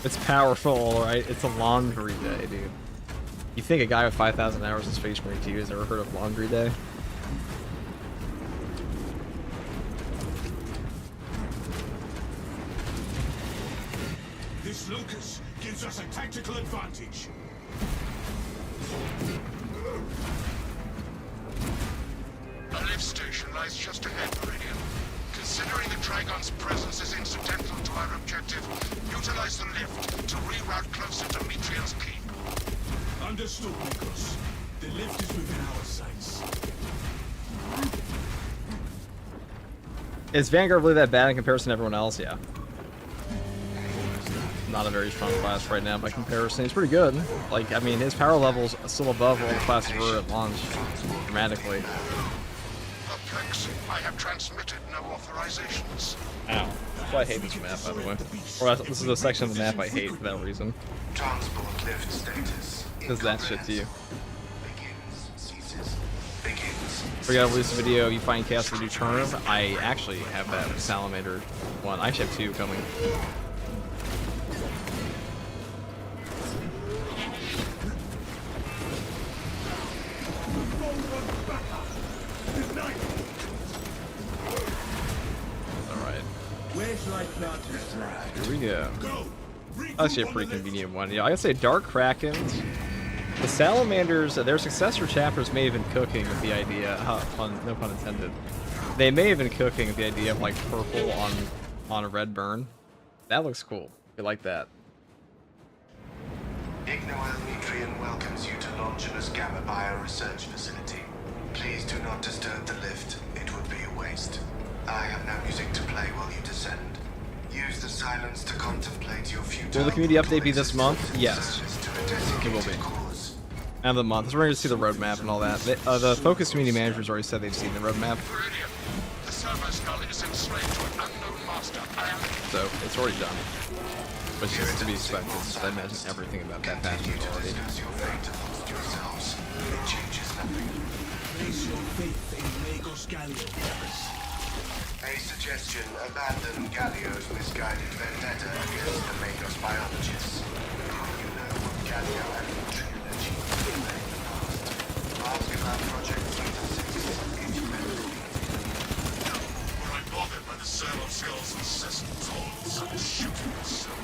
Speaker 1: It's powerful, alright? It's a laundry day, dude. You think a guy with 5,000 hours in Space Marine 2 has ever heard of laundry day?
Speaker 3: This locus gives us a tactical advantage.
Speaker 4: A lift station lies just ahead, Meridian. Considering the Trigon's presence is incidental to our objective, utilize the lift to reroute closer to Metrian's keep.
Speaker 3: Understood, Nikos. The lift is within our sights.
Speaker 1: Is Vanguard really that bad in comparison to everyone else? Yeah. Not a very strong class right now by comparison. He's pretty good. Like, I mean, his power level's still above all the classes were at launch, dramatically.
Speaker 4: Perplexing. I have transmitted no authorizations.
Speaker 1: Ow. That's why I hate this map, by the way. Or this is a section of the map I hate for that reason.
Speaker 5: Transport lift status.
Speaker 1: Does that shit to you.
Speaker 5: Begins, ceases, begins.
Speaker 1: We gotta release a video, you find chaos for new term. I actually have that Salamander one. I actually have 2 coming. Here we go. Actually a pretty convenient one. Yeah, I gotta say Dark Krakens. The Salamanders, their successor chapters may have been cooking with the idea, no pun intended. They may have been cooking with the idea of like purple on a red burn. That looks cool. I like that.
Speaker 5: Ignoel Metrian welcomes you to Longinus Gamma Bio Research Facility. Please do not disturb the lift. It would be a waste. I have no music to play while you descend. Use the silence to contemplate your future.
Speaker 1: Will the community update be this month? Yes. It will be. End of the month. So we're going to see the roadmap and all that. The Focus community managers already said they've seen the roadmap.
Speaker 4: Meridian, the server skull is enslaved to an unknown master.
Speaker 1: So it's already done. Which is to be expected, since I imagine everything about that patch is already.
Speaker 5: Discuss your fate amongst yourselves. It changes nothing.
Speaker 3: Place your faith in Magos Gallion.
Speaker 5: A suggestion, abandon Gallio's misguided vendetta against the Magos biologists. You know what Gallio and Neutrion achieved in the past. Ask about Project Zeta 6 if you ever defeated.
Speaker 4: Were I bothered by the servo skills incessant taunts and shooting myself?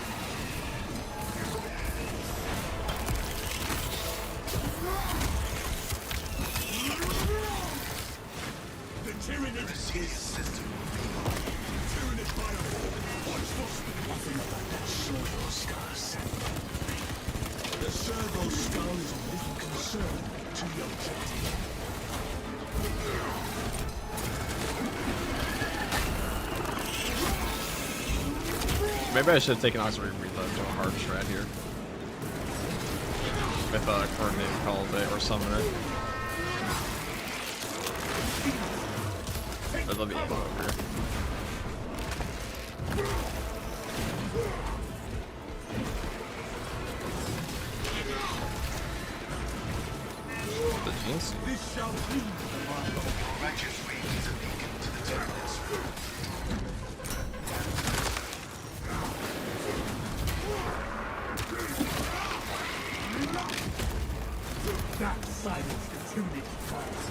Speaker 3: The Tyranid
Speaker 5: The Sirius system.
Speaker 3: Tyranid Bioform. Watch what's nothing about that servo scar sample. The servo skull is of little concern to the objective.
Speaker 1: Maybe I should have taken auxiliary reload to a hard strat here. With a coordinated call or summoner. But let me go over here. The Jinx.
Speaker 3: This shall be the mark of
Speaker 5: Righteous Reach is a beacon to the Tyranids.
Speaker 3: that silence the Tyranid files.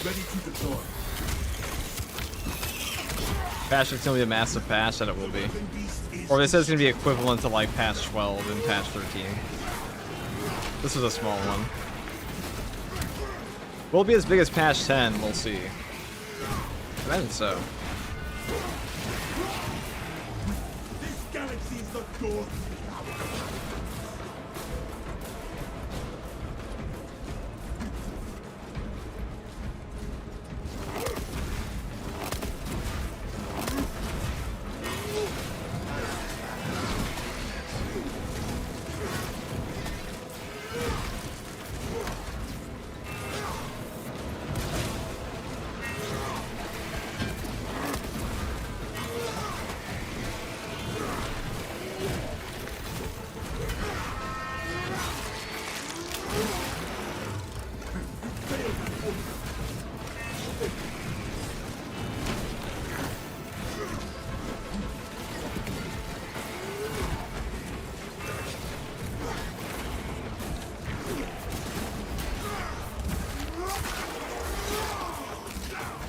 Speaker 3: Ready to deploy.
Speaker 1: Patch is gonna be a massive patch that it will be. Or they said it's gonna be equivalent to like patch 12 and patch 13. This is a small one. Will it be as big as patch 10? We'll see. I think so.
Speaker 3: This galaxy is the door.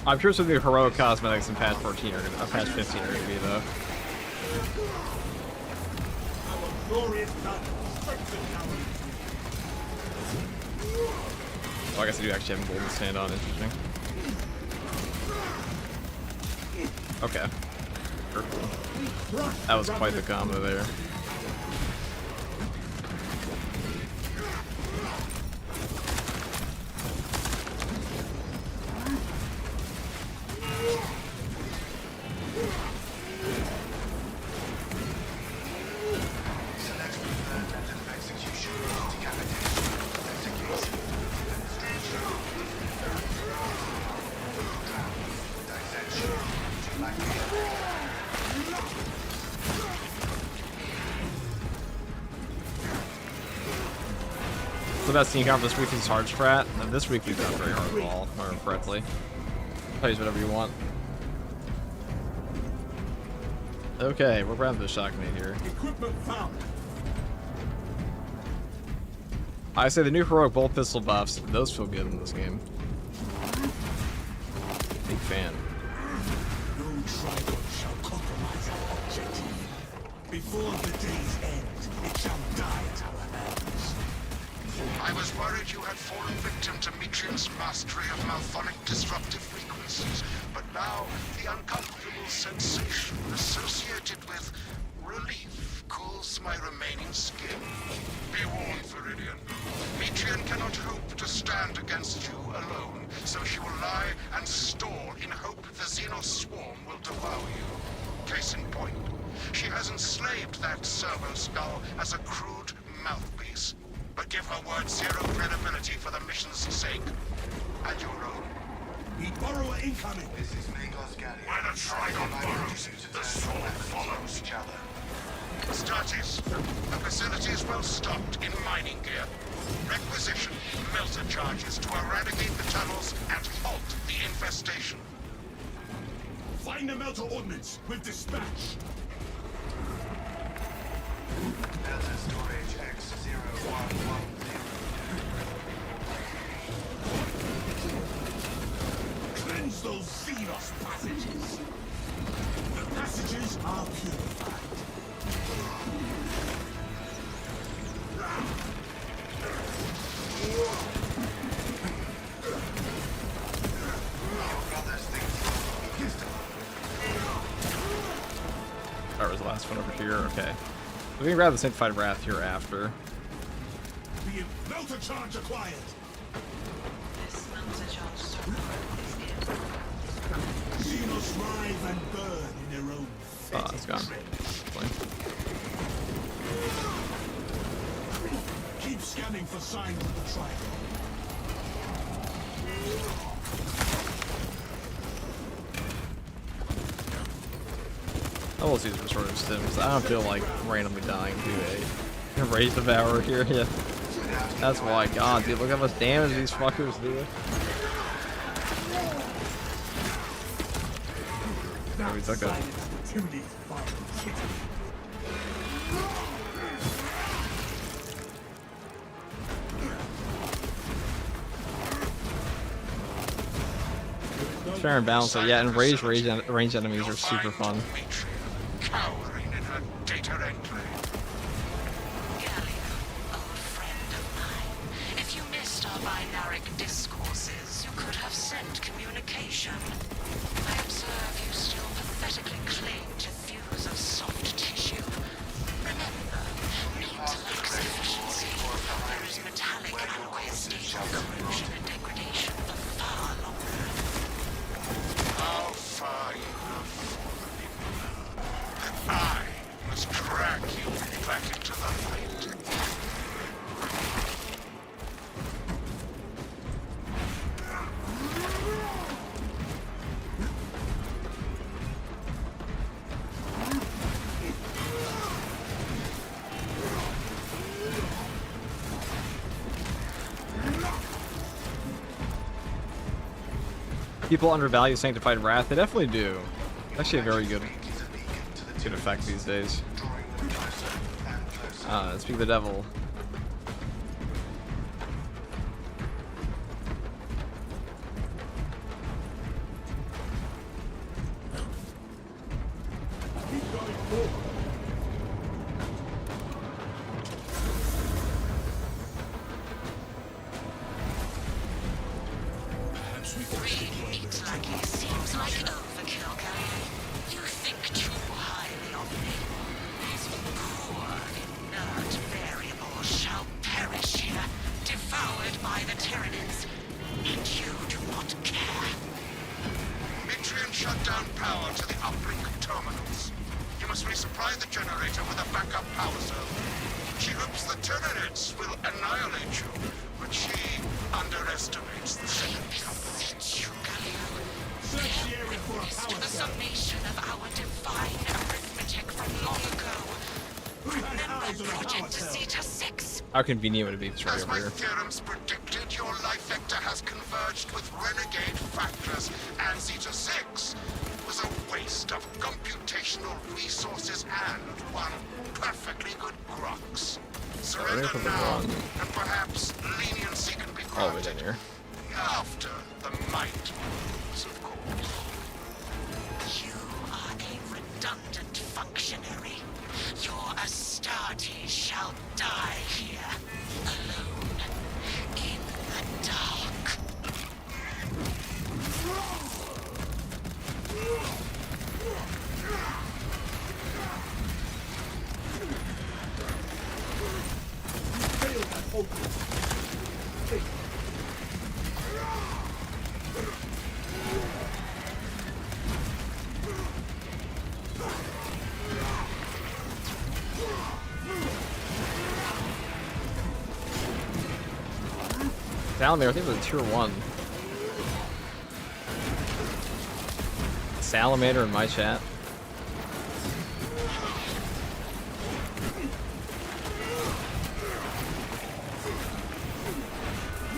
Speaker 1: I'm curious what the heroic cosmetics in patch 14 are gonna, patch 15 are gonna be though.
Speaker 3: Our glorious blood strengthens our
Speaker 1: Oh, I guess I do actually have a golden stand on. Interesting. Okay. Cool. That was quite the combo there. The best thing you got this week is hard strat. And this week we've done very hard ball, or correctly. Plays whatever you want. Okay, we're grabbing the Shockmate here.
Speaker 3: equipment found.
Speaker 1: I say the new heroic bolt pistol buffs, those feel good in this game. Big fan.
Speaker 3: No Trigon shall compromise our objective. Before the day's end, it shall die at our hands.
Speaker 4: I was worried you had fallen victim to Metrium's mastery of malphonic disruptive frequencies, but now the uncomfortable sensation associated with Relief cools my remaining skin. Be warned, Viridian. Metrian cannot hope to stand against you alone, so she will lie and stall in hope the Xenos swarm will devour you. Case in point, she has enslaved that servo skull as a crude mouthpiece. But give her word zero credibility for the mission's sake. And your own.
Speaker 3: Need borrower incoming.
Speaker 5: This is Magos Gallium.
Speaker 4: Where the Trigon burrows, the sword follows.
Speaker 5: Each other.
Speaker 4: Status. The facility is well stocked in mining gear. Requisition melter charges to eradicate the tunnels and halt the infestation.
Speaker 3: Find the melter ordnance with dispatch.
Speaker 5: Delta storage X0110.
Speaker 3: Cleanse those Xenos passages. The passages are purified.
Speaker 5: Your brothers think so.
Speaker 1: That was the last one over here. Okay. We can grab the Sanctified Wrath here after.
Speaker 3: The melter charge acquired.
Speaker 6: This melter charge stockpile is near.
Speaker 3: Xenos writhe and burn in their own
Speaker 1: Oh, it's gone.
Speaker 3: Keep scanning for signs of the Trigon.
Speaker 1: I will use restorative stims. I don't feel like randomly dying to a Rage Devourer here. Yeah. That's why. God, dude, look how much damage these fuckers do. Oh, we took a... Fair and balanced, so yeah, and range enemies are super fun.
Speaker 4: Cowering in her data enclave.
Speaker 6: Gallia, old friend of mine. If you missed our binaric discourses, you could have sent communication. I observe you still pathetically cling to views of soft tissue. Remember, meat-like sufficiency. There is metallic alloy state of corrosion and degradation for far longer.
Speaker 4: How far you have fallen. I must drag you back into the light.
Speaker 1: People undervalue Sanctified Wrath. They definitely do. Actually, a very good effect these days. Speak of the devil.
Speaker 6: Meat-like seems like overkill, Gallia. You think too highly of me. These poor, inert variables shall perish here, devoured by the Tyranids. And you do not care.
Speaker 4: Mitrian shut down power to the uplink terminals. You must resupply the generator with a backup power zone. She hopes the Tyranids will annihilate you, but she underestimates the second coming.
Speaker 3: Search the area for a
Speaker 6: To
Speaker 3: power
Speaker 6: the
Speaker 3: cell.
Speaker 6: summation of our divine arithmetic from long ago.
Speaker 3: Who had
Speaker 6: Remember
Speaker 3: eyes on a power
Speaker 6: Project
Speaker 3: cell?
Speaker 6: Zeta 6?
Speaker 1: How convenient would it be to try
Speaker 4: As
Speaker 1: over
Speaker 4: my
Speaker 1: here?
Speaker 4: theorems predicted, your life vector has converged with renegade factors, and Zeta 6 was a waste of computational resources and one perfectly good Grox. Surrender
Speaker 1: put the
Speaker 4: now,
Speaker 1: wrong-
Speaker 4: and perhaps leniency can be
Speaker 1: All the way
Speaker 4: granted.
Speaker 1: down here.
Speaker 4: After the might rules, of course.
Speaker 6: You are a redundant functionary. Your Astartes shall die here, alone, in the dark.
Speaker 1: Salamander, I think it was a tier 1. Salamander in my chat.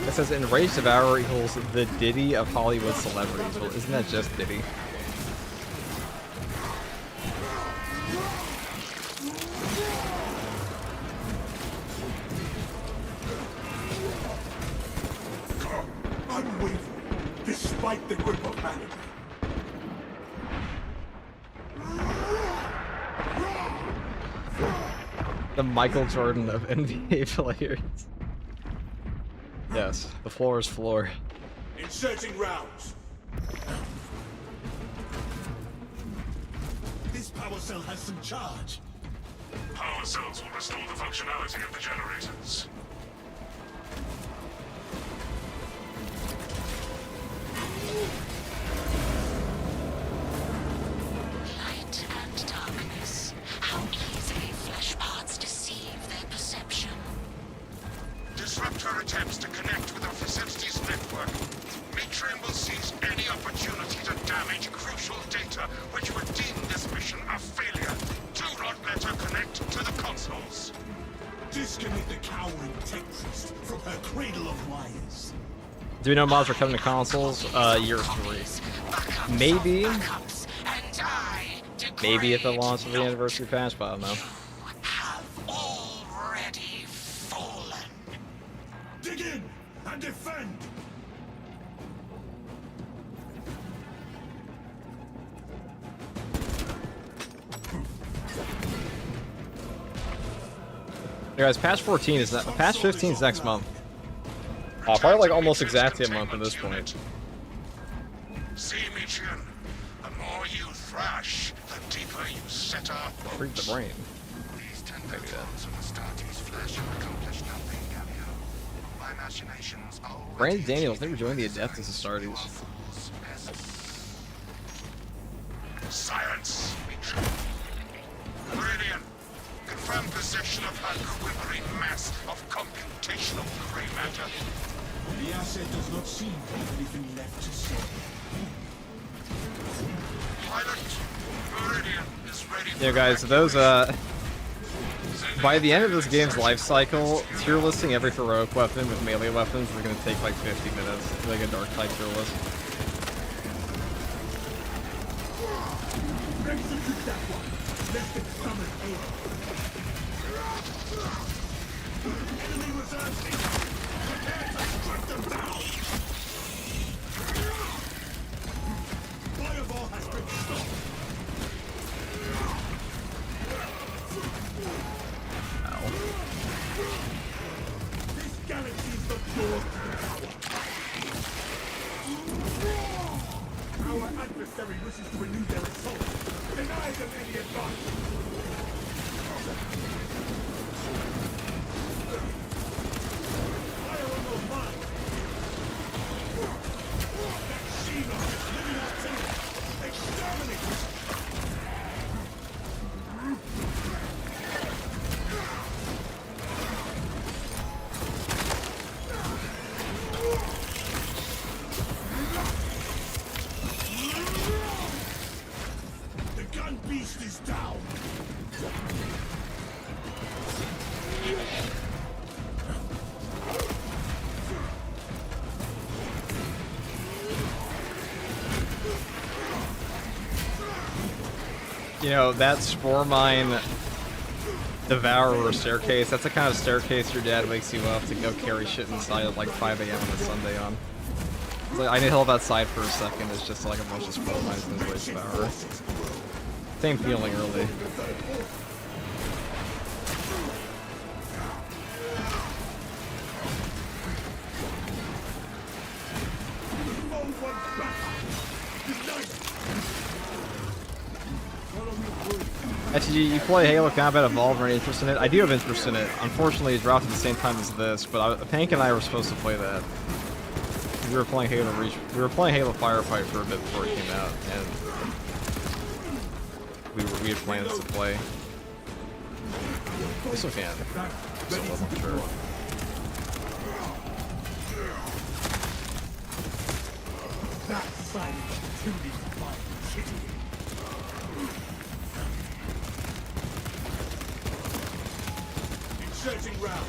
Speaker 1: It says Enraged Devourer equals the Diddy of Hollywood celebrities. Well, isn't that just Diddy?
Speaker 3: Unwavering, despite the grip of vanity.
Speaker 1: The Michael Jordan of NBA players. Yes, the floor is floor.
Speaker 3: Inserting rounds. This power cell has some charge.
Speaker 4: Power cells will restore the functionality of the generators.
Speaker 6: Light and darkness. How easily flesh parts deceive their perception.
Speaker 4: Disrupt her attempts to connect with our facility's network. Matrium will seize any opportunity to damage crucial data, which would deem this mission a failure. Do not let her connect to the consoles.
Speaker 3: Disconnect the cowering Tetris from her cradle of wires.
Speaker 1: Do we know mods are coming to consoles? Year 3. Maybe. Maybe at the launch of the anniversary patch, but I don't know.
Speaker 6: Have already fallen.
Speaker 3: Dig in and defend.
Speaker 1: Hey guys, patch 14 is that patch 15 is next month. Probably like almost exactly a month at this point.
Speaker 4: See, Michian, the more you thrash, the deeper you set up.
Speaker 1: Freak the brain.
Speaker 5: These 10 petals of Astartes' flesh have accomplished nothing, Galio. My machinations always
Speaker 1: Brandon Daniels, they were joining the Adeptus Astartes.
Speaker 5: fools, peasants.
Speaker 4: Silence, Michian. Meridian, confirm possession of her quivering mass of computational gray matter.
Speaker 3: The asset does not seem to have anything left to say.
Speaker 4: Pilot, Meridian is ready.
Speaker 1: Yeah, guys, those by the end of this game's life cycle, tier listing every heroic weapon with melee weapons is gonna take like 50 minutes, like a dark type tier list.
Speaker 3: Execute that one, lest it summon air. Enemy reserves. Prepare to strike them down. Fireball has been stopped. This galaxy's the floor. Our adversary wishes to renew their assault. Deny them any advantage. Fire on your mind. That Shiva is living artillery. Exterminate. The gun beast is down.
Speaker 1: You know, that Spore Mine Devourer staircase, that's the kind of staircase your dad wakes you up to go carry shit inside at like 5 AM on a Sunday on. It's like, I need help outside for a second, it's just like a bunch of Spore Mines in the Waste Devourer. Same feeling, really. Actually, you play Halo Combat Evolved or any interest in it? I do have interest in it. Unfortunately, it dropped at the same time as this, but Pank and I were supposed to play that. We were playing Halo Reach. We were playing Halo Firefight for a bit before it came out, and we had plans to play. We still can. Still, I'm sure.
Speaker 3: Kill these fine kitty. Inserting rounds.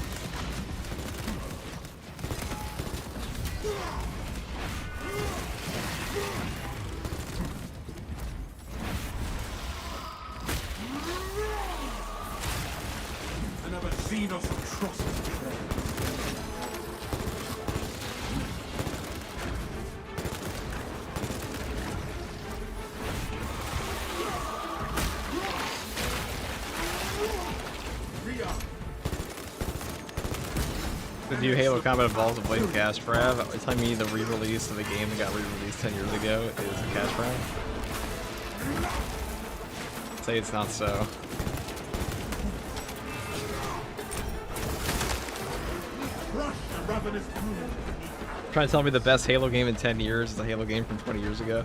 Speaker 3: Another Xenos atrocity.
Speaker 1: The new Halo combat involves a blade of cash grab. Are you telling me the re-release of the game that got re-released 10 years ago is a cash grab? Say it's not so. Trying to tell me the best Halo game in 10 years is a Halo game from 20 years ago?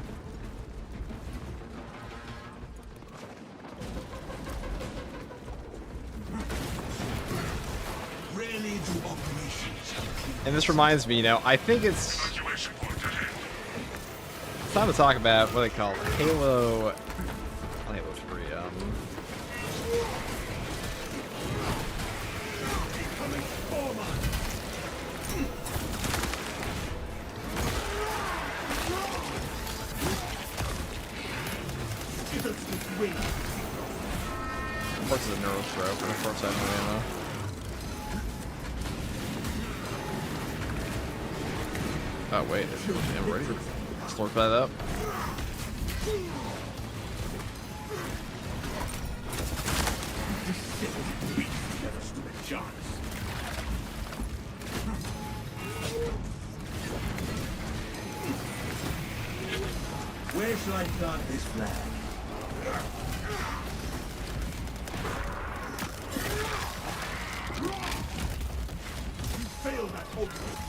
Speaker 1: And this reminds me, you know, I think it's time to talk about what they call Halo. Not Halo 3. Parts of the neurostroke, and of course I have no ammo. Oh wait, I'm ready to slurp that up.
Speaker 3: Where shall I plant this flag? You failed that ultimate.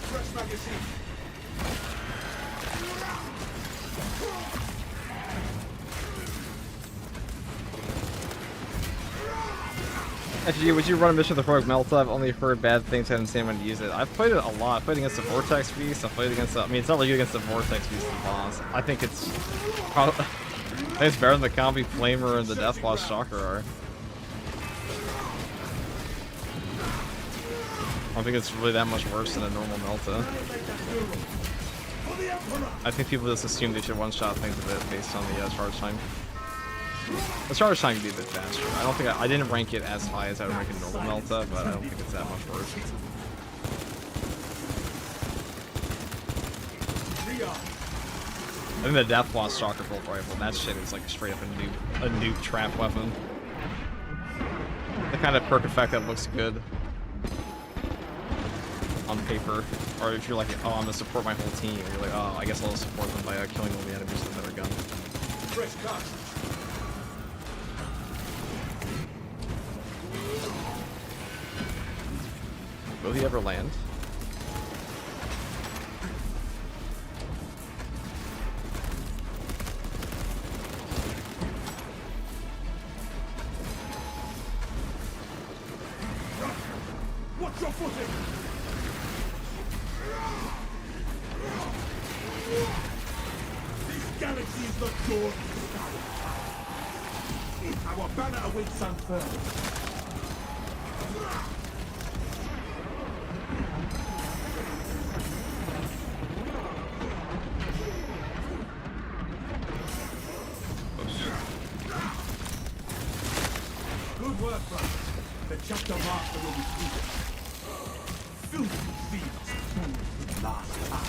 Speaker 3: Fresh magazine.
Speaker 1: Actually, would you run a mission with the Rogue Melta? I've only heard bad things, haven't seen anyone use it. I've played it a lot. I've played against the Vortex Beast, I've played against the, I mean, it's not like you against the Vortex Beast the boss. I think it's probably, I think it's better than the Combi Flamer and the Deathwatch Stalker are. I don't think it's really that much worse than a normal Melta. I think people just assume they should one-shot things a bit based on the charge time. The charge time can be a bit faster. I don't think I didn't rank it as high as I would rank a normal Melta, but I don't think it's that much worse. I think the Deathwatch Stalker bolt rifle, that shit is like straight up a nuke trap weapon. The kind of perk effect that looks good on paper, or if you're like, oh, I'm gonna support my whole team, or you're like, oh, I guess I'll support them by killing all the enemies with a better gun.
Speaker 3: Fresh cut.
Speaker 1: Will he ever land?
Speaker 3: Watch your footing. This galaxy is not yours. Our banner awaits unfurled. Good work, brother. The chapter master will be treated. Filthy thieves fool the last hour.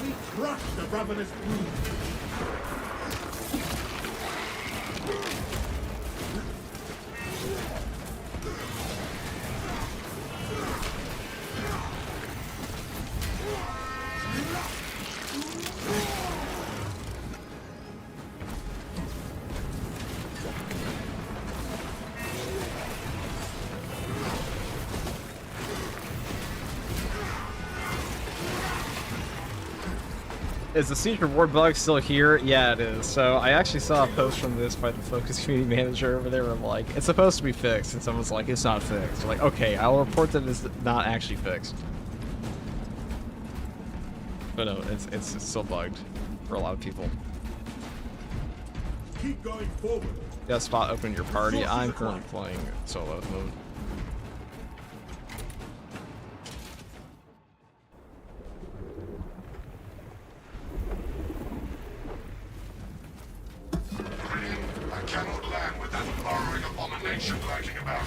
Speaker 3: We crush the ravenous brood.
Speaker 1: Is the siege reward bug still here? Yeah, it is. So I actually saw a post from this by the Focus community manager where they were like, it's supposed to be fixed, and someone's like, it's not fixed. They're like, okay, I'll report that it's not actually fixed. But no, it's still bugged for a lot of people.
Speaker 3: Keep going forward.
Speaker 1: You got a spot open in your party. I'm currently playing solo at the moment.
Speaker 4: I cannot land with that burrowing abomination lurking about.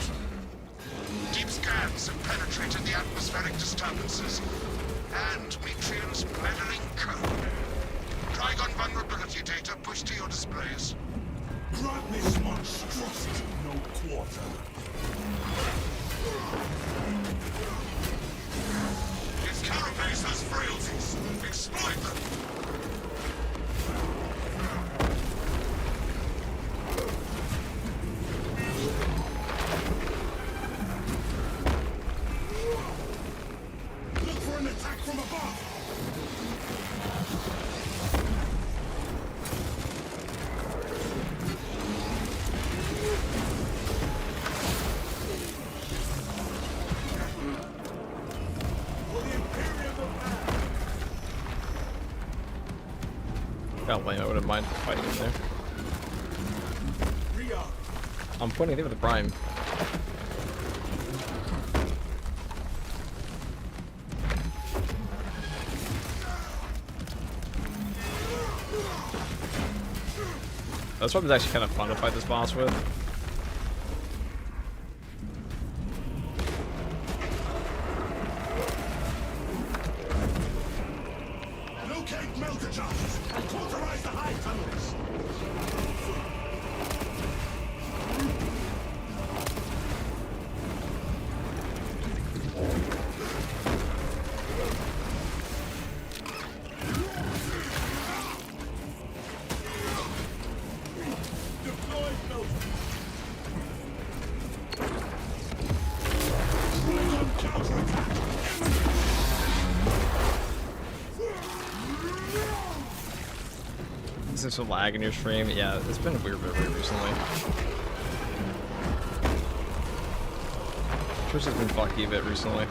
Speaker 4: Deep scans have penetrated the atmospheric disturbances and Metrian's meddling code. Trigon vulnerability data pushed to your displays.
Speaker 3: Grant this monstrosity no quarter.
Speaker 4: Its carapace has frailties. Exploit them.
Speaker 3: Look for an attack from above.
Speaker 1: Got lame, I wouldn't mind fighting in there. I'm pointing it with the prime. This weapon's actually kind of fun to fight this boss with.
Speaker 3: Locate melter charges and cauterize the high tunnels. Deploy melter. Trigon counterattack.
Speaker 1: Is there some lag in your stream? Yeah, it's been a weird bit recently. Twitch has been fucky a bit recently.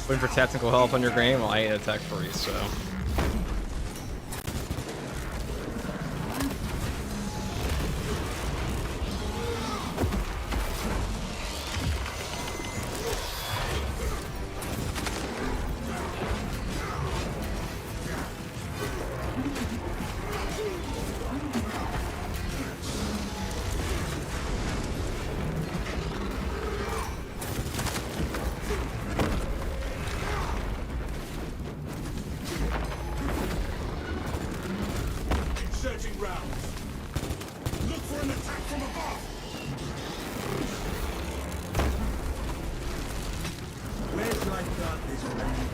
Speaker 1: Waiting for technical help on your game? Well, I ain't a tech free, so.
Speaker 3: Inserting rounds. Look for an attack from above. Where shall I start this raid?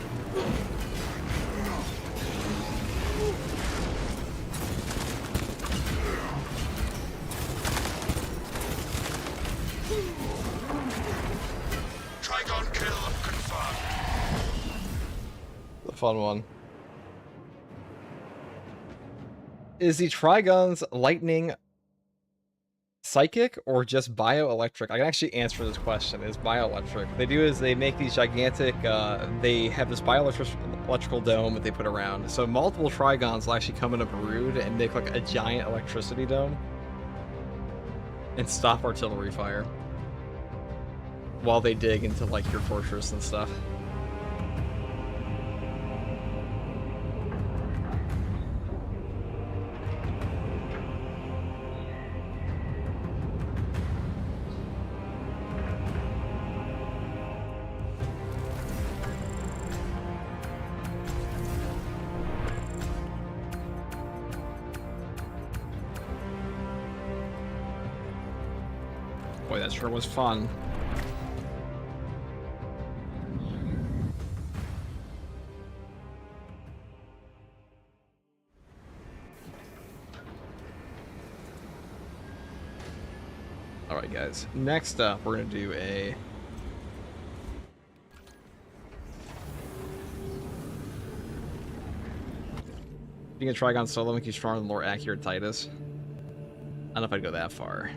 Speaker 4: Trigon kill confirmed.
Speaker 1: The fun one. Is the Trigon's lightning psychic or just bioelectric? I can actually answer this question. It's bioelectric. What they do is they make these gigantic, they have this bioelectrical dome that they put around. So multiple Trigons will actually come in a brood and make like a giant electricity dome and stop artillery fire while they dig into like your fortress and stuff. Boy, that sure was fun. Alright, guys. Next up, we're gonna do a. Being a Trigon solo make you stronger than more accurate Titus. I don't know if I'd go that far.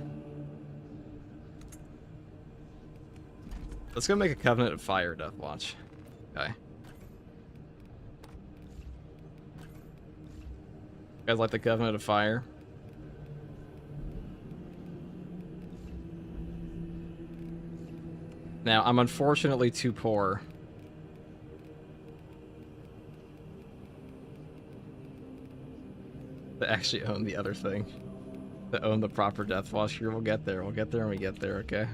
Speaker 1: Let's go make a Covenant of Fire Death Watch. Okay. You guys like the Covenant of Fire? Now, I'm unfortunately too poor to actually own the other thing. To own the proper Death Watch here. We'll get there. We'll get there when we get there, okay?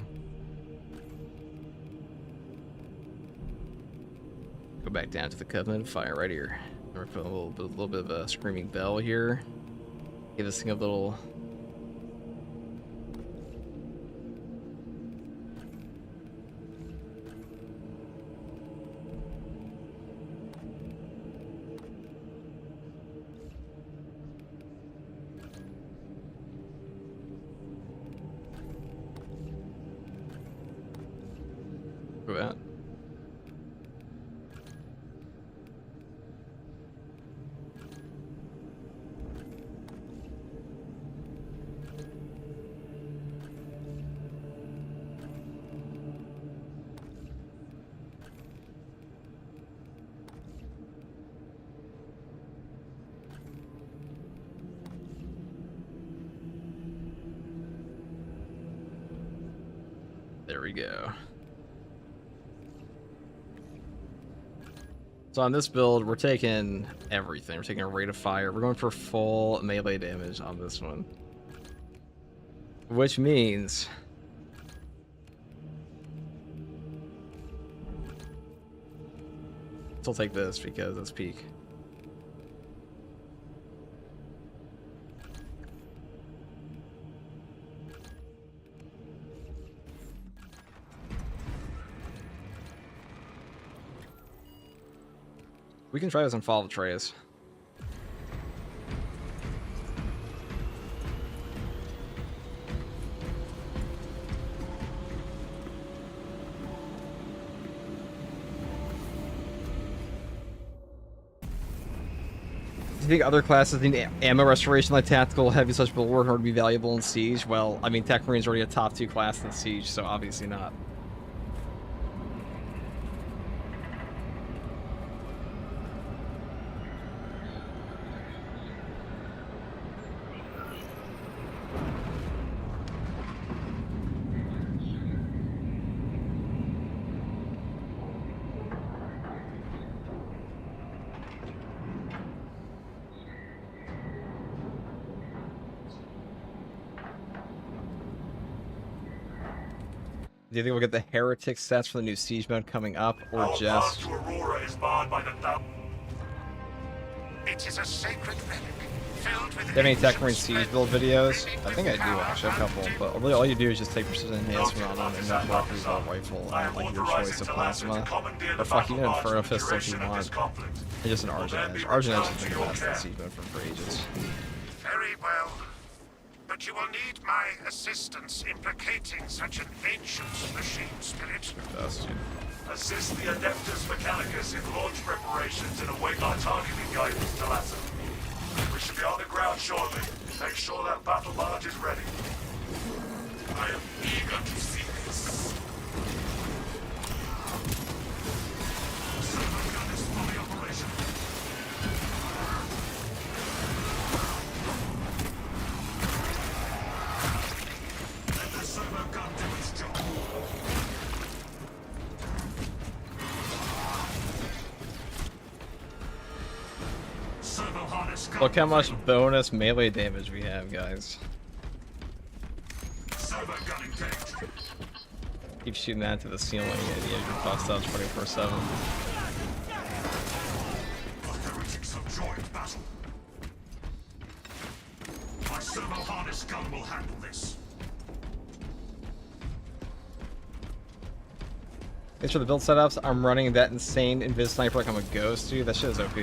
Speaker 1: Go back down to the Covenant of Fire right here. We're putting a little bit of a Screaming Bell here. Give this thing a little... Go out. There we go. So on this build, we're taking everything. We're taking a rate of fire. We're going for full melee damage on this one. Which means... I'll take this because it's peak. We can try this on Fall of Atreus. Do you think other classes need ammo restoration like tactical, heavy, such bulwark in order to be valuable in Siege? Well, I mean, Tech Marine's already a top 2 class in Siege, so obviously not. Do you think we'll get the Heretic sets for the new Siege mode coming up, or just...
Speaker 3: To Aurora is barred by the
Speaker 4: It is a sacred relic filled with...
Speaker 1: Do you have any Tech Marine Siege build videos? I think I do, actually, a couple, but really all you do is just take Precision Enhancement on them and not rock your rifle and like your choice of plasma. Or fuck, even Inferno Pistol if you want. And just an Argent Edge. Argent Edge has been the best in Siege mode for ages.
Speaker 4: Very well. But you will need my assistance implicating such an ancient machine spirit.
Speaker 1: Best, dude.
Speaker 3: Assist the Adeptus Mechanicus in launch preparations and await our targeting guidance to Lasso. We should be on the ground shortly. Make sure that battle barge is ready. I am eager to see this. Servo gun is fully operational. Let the servo gun do its job.
Speaker 1: Look how much bonus melee damage we have, guys. Keep shooting that to the ceiling, and yeah, your buff stops 24/7.
Speaker 3: My servo harness gun will handle this.
Speaker 1: Thanks for the build setups. I'm running that insane Invis Sniper like I'm a ghost, dude. That shit is OP.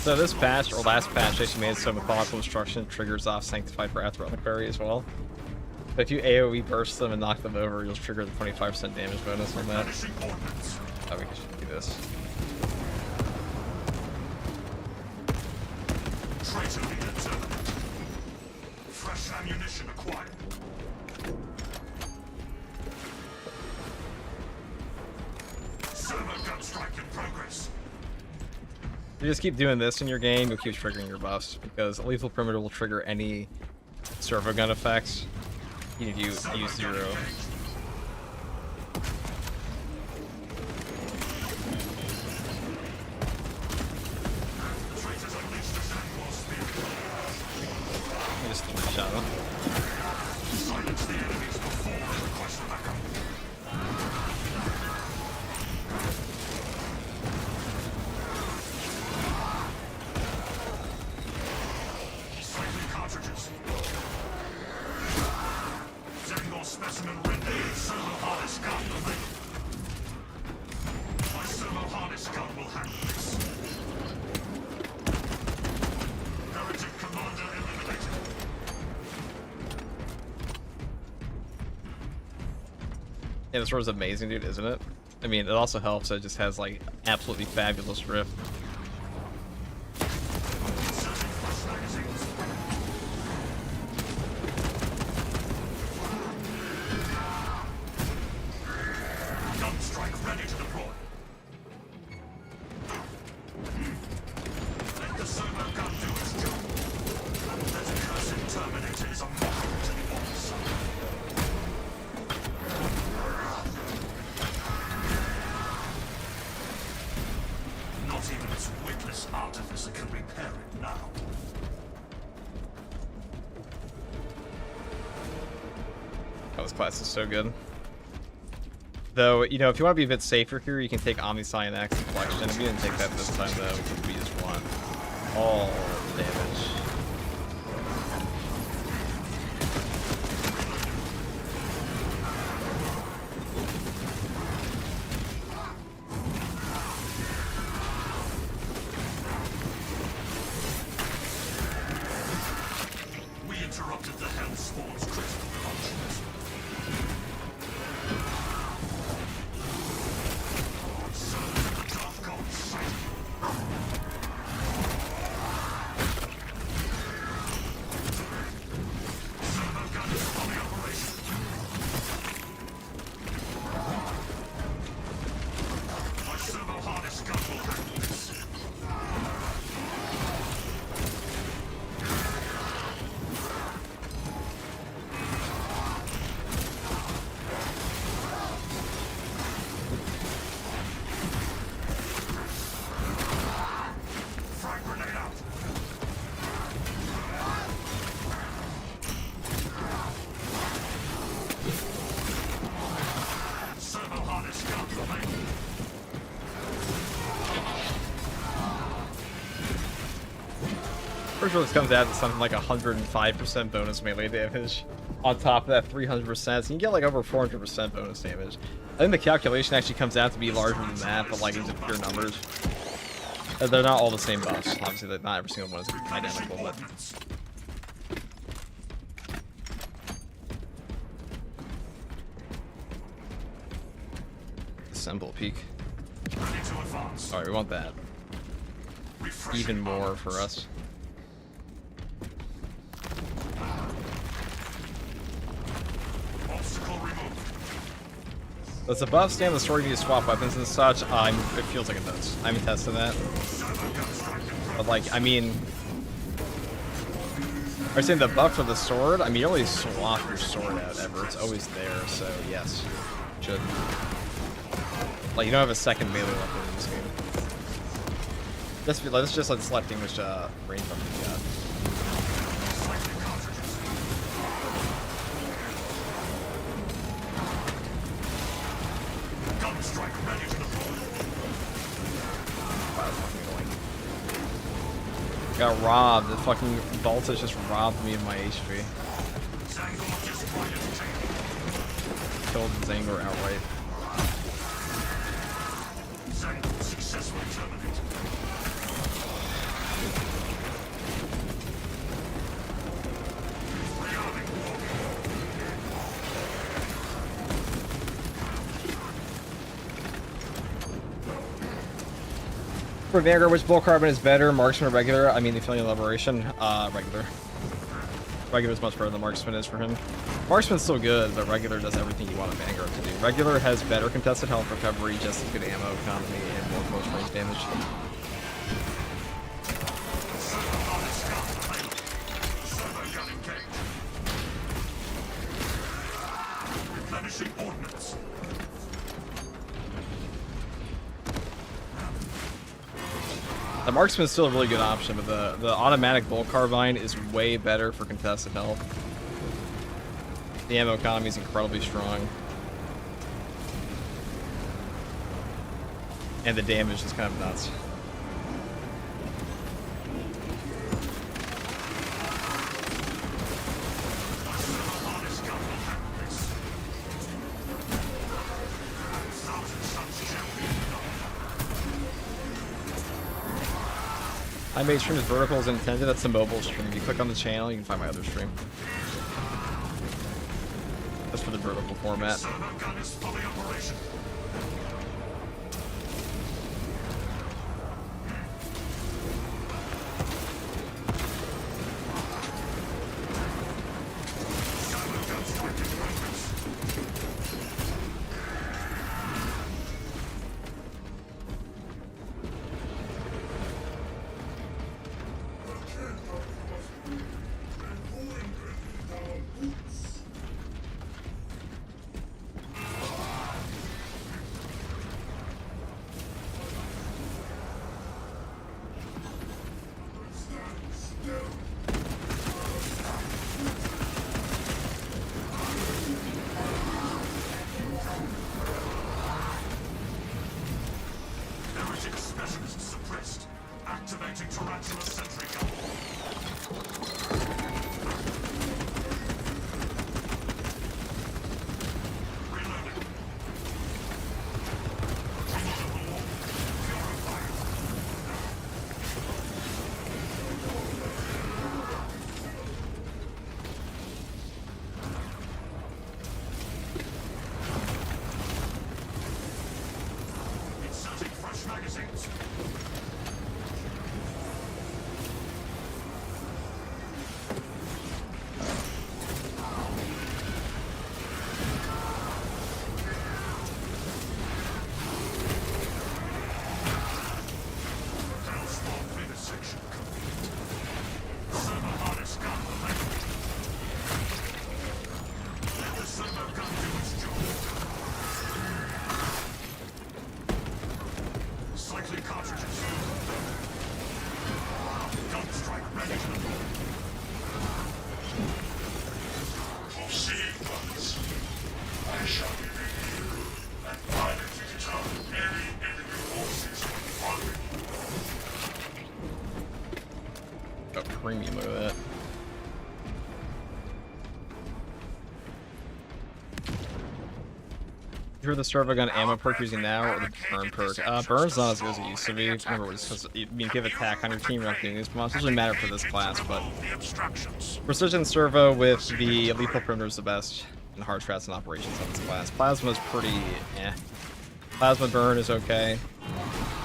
Speaker 1: So this patch, or last patch, actually made it so methodical destruction triggers off Sanctified Wrath Reliquary as well. But if you AoE burst them and knock them over, you'll trigger the 25% damage bonus on that. Oh, we should do this.
Speaker 3: Traitor leader terminated. Fresh ammunition acquired. Servo gun strike in progress.
Speaker 1: You just keep doing this in your game, you'll keep triggering your buffs, because a lethal perimeter will trigger any servo gun effects. You need to use 0. Just shot him.
Speaker 3: Silence the enemies before I request a backup. Cycling cartridges. Zangor specimen ready. Servo harness gun available. My servo harness gun will handle this. Heretic commander eliminated.
Speaker 1: Yeah, this sword's amazing, dude, isn't it? I mean, it also helps that it just has, like, absolutely fabulous drift.
Speaker 3: Gun strike ready to deploy. Let the servo gun do its job. That cursed Terminator is a mockery to the officer. Not even its witless artificer can repair it now.
Speaker 1: Oh, this class is so good. Though, you know, if you want to be a bit safer here, you can take Omniscient Axe Deflection. We didn't take that this time, though, because we just want all the damage.
Speaker 3: We interrupted the Hellspawn's critical functions. Serve the Dark God's sight. Servo gun is fully operational. My servo harness gun will handle this. Frag grenade out. Servo harness gun available.
Speaker 1: Pretty sure this comes out to something like 105% bonus melee damage. On top of that 300%, so you can get like over 400% bonus damage. I think the calculation actually comes out to be larger than that, but like in just pure numbers. They're not all the same buffs. Obviously, not every single one is identical, but
Speaker 3: Ordnance.
Speaker 1: assemble peak.
Speaker 3: Ready to advance.
Speaker 1: Alright, we want that.
Speaker 3: Refreshing
Speaker 1: Even more
Speaker 3: armaments.
Speaker 1: for us.
Speaker 3: Obstacle removed.
Speaker 1: Does the buff stand the story need to swap weapons and such? It feels like it does. I haven't tested that.
Speaker 3: Servo gun strike in progress.
Speaker 1: But like, I mean... Are you saying the buff for the sword? I mean, you only swap your sword out ever. It's always there, so yes. Should. Like, you don't have a second melee weapon in this game. Let's just like selecting which range weapon you got.
Speaker 3: Cycling cartridges. Gun strike ready to deploy.
Speaker 1: Wow, that's fucking annoying. Got robbed. The fucking Voltage just robbed me of my HP.
Speaker 3: Zangor destroyed its tail.
Speaker 1: Killed Zangor outright.
Speaker 3: Zangor successfully terminated.
Speaker 1: For Vanguard, which bull carbon is better, marksman or regular? I mean, the feeling of liberation, regular. Regular is much better than marksman is for him. Marksman's still good, but regular does everything you want a Vanguard to do. Regular has better contested health recovery, just as good ammo economy, and more close range damage.
Speaker 3: Ordnance.
Speaker 1: The marksman is still a really good option, but the automatic bolt carbine is way better for contested health. The ammo economy is incredibly strong. And the damage is kind of nuts. I made stream as vertical as intended. That's the mobile stream. If you click on the channel, you can find my other stream. That's for the vertical format.
Speaker 3: Servo gun is fully operational.
Speaker 1: Premium, look at that. You hear the servo gun ammo perk using now or the burn perk? Burn's not as good as it used to be. Remember, because you give attack on your team, you're not doing this much. It doesn't matter for this class, but precision servo with the lethal perimeter is the best in hard strats and operations on this class. Plasma's pretty eh. Plasma burn is okay.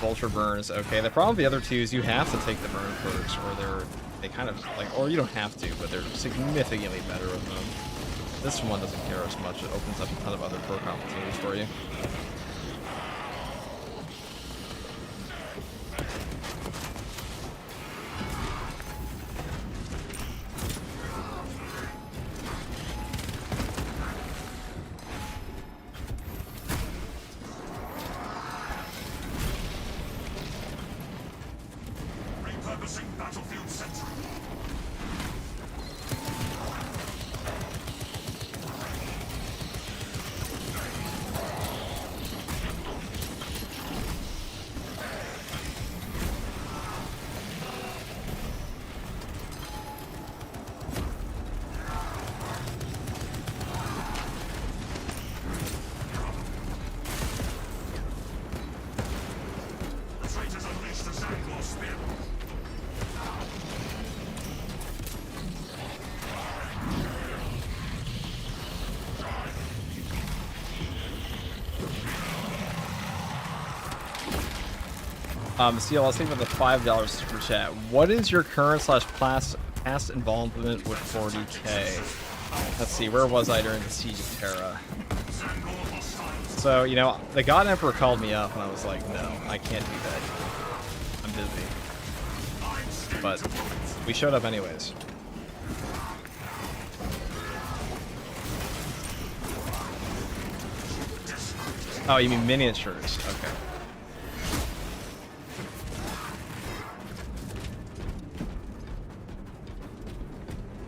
Speaker 1: Vulture burn is okay. The problem with the other two is you have to take the burn perks, or they kind of like, or you don't have to, but they're significantly better with them. This one doesn't care as much. It opens up a ton of other perk opportunities for you. Steele, I'll take with the $5 super chat. What is your current / past involvement with 40K? Let's see, where was I during the Siege of Terra? So, you know, the God Emperor called me up and I was like, no, I can't do that. I'm busy. But we showed up anyways. Oh, you mean miniatures? Okay.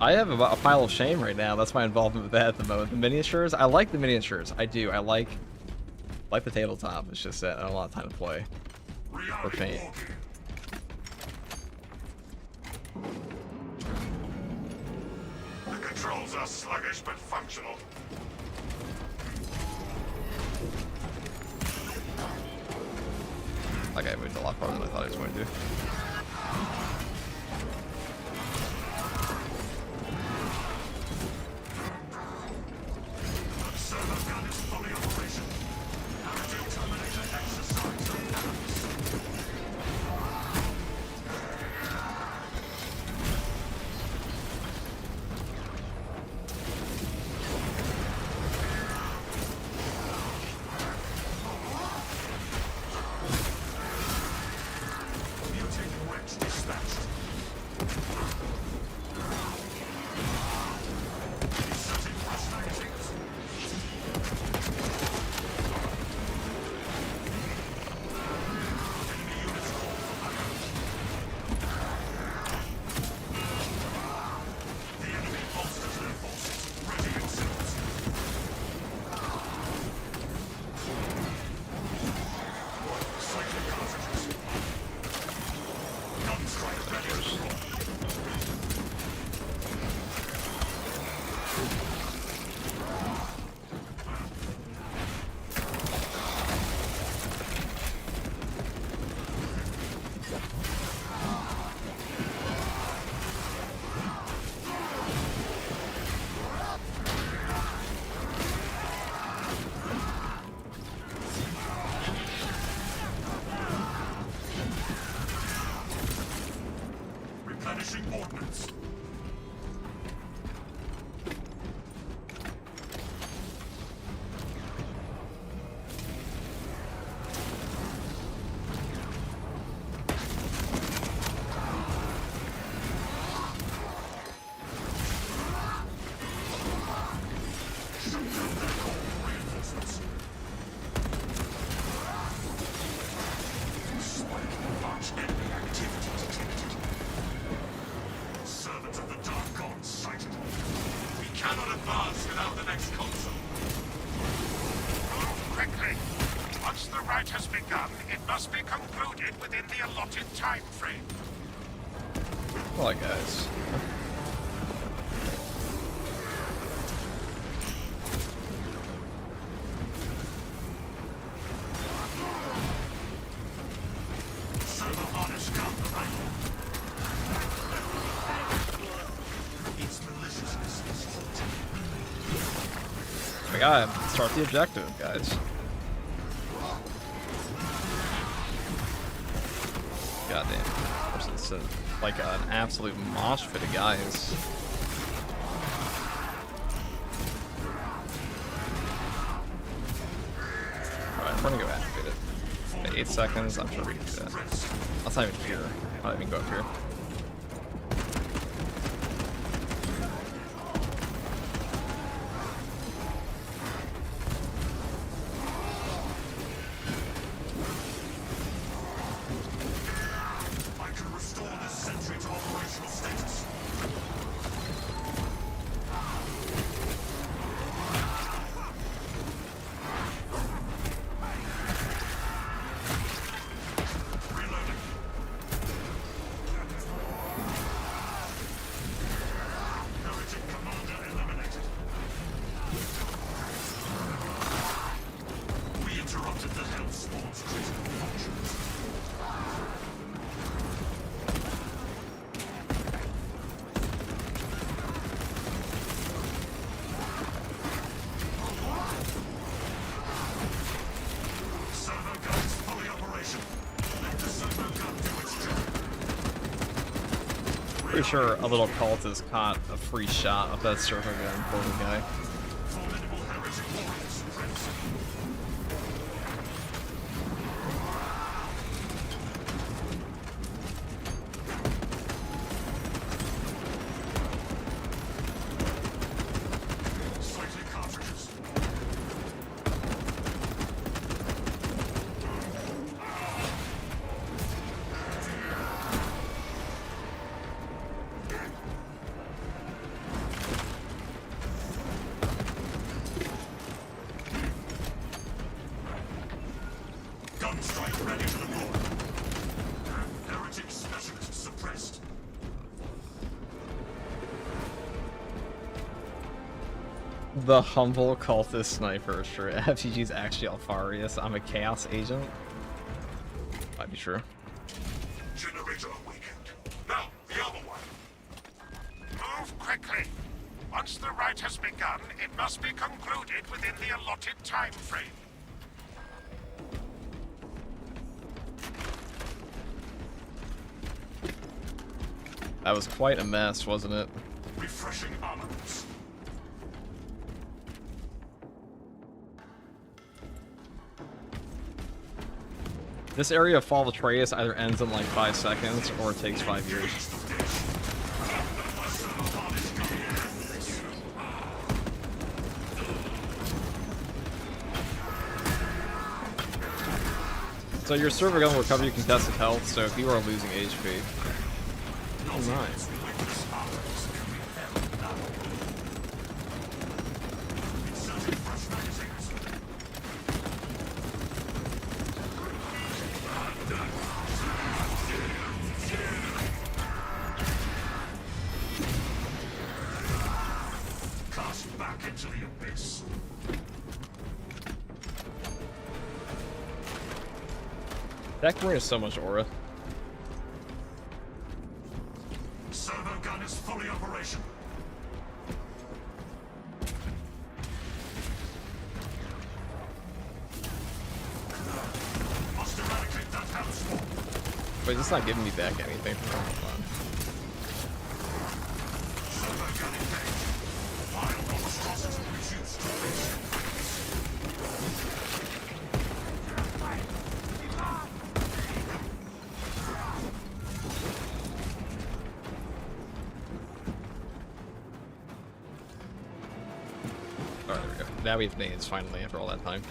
Speaker 1: I have a pile of shame right now. That's my involvement with that at the moment. The miniatures, I like the miniatures. I do. I like the tabletop. It's just that I don't have a lot of time to play or paint.
Speaker 3: The controls are sluggish but functional.
Speaker 1: That guy moved a lot farther than I thought he was going to. Well, guys. We gotta start the objective, guys. Goddamn. It's like an absolute mosh pit of guys. Alright, we're gonna go activate it. Okay, 8 seconds, I'm sure we can do that. That's not even fear. I don't even go up here. pretty sure a little cultist caught a free shot of that server gun, poor guy. The humble cultist sniper, sure. FGG's actually Alfarius. I'm a chaos agent. Might be true.
Speaker 3: Generator awakened. Now, the other one.
Speaker 4: Move quickly. Once the rite has begun, it must be concluded within the allotted time frame.
Speaker 1: That was quite a mess, wasn't it?
Speaker 3: Refreshing armaments.
Speaker 1: This area of Fall of Atreus either ends in like 5 seconds or it takes 5 years. So your server gun will recover your contested health, so if you are losing HP. Oh nice.
Speaker 3: Cast back into the abyss.
Speaker 1: That marine is so much aura.
Speaker 3: Servo gun is fully operational. Must eradicate that house wall.
Speaker 1: Wait, it's not giving me back anything from that one.
Speaker 3: Servo gun engaged. Vile monstrosity reduced to basic.
Speaker 1: Alright, there we go. Now we have nades finally after all that time.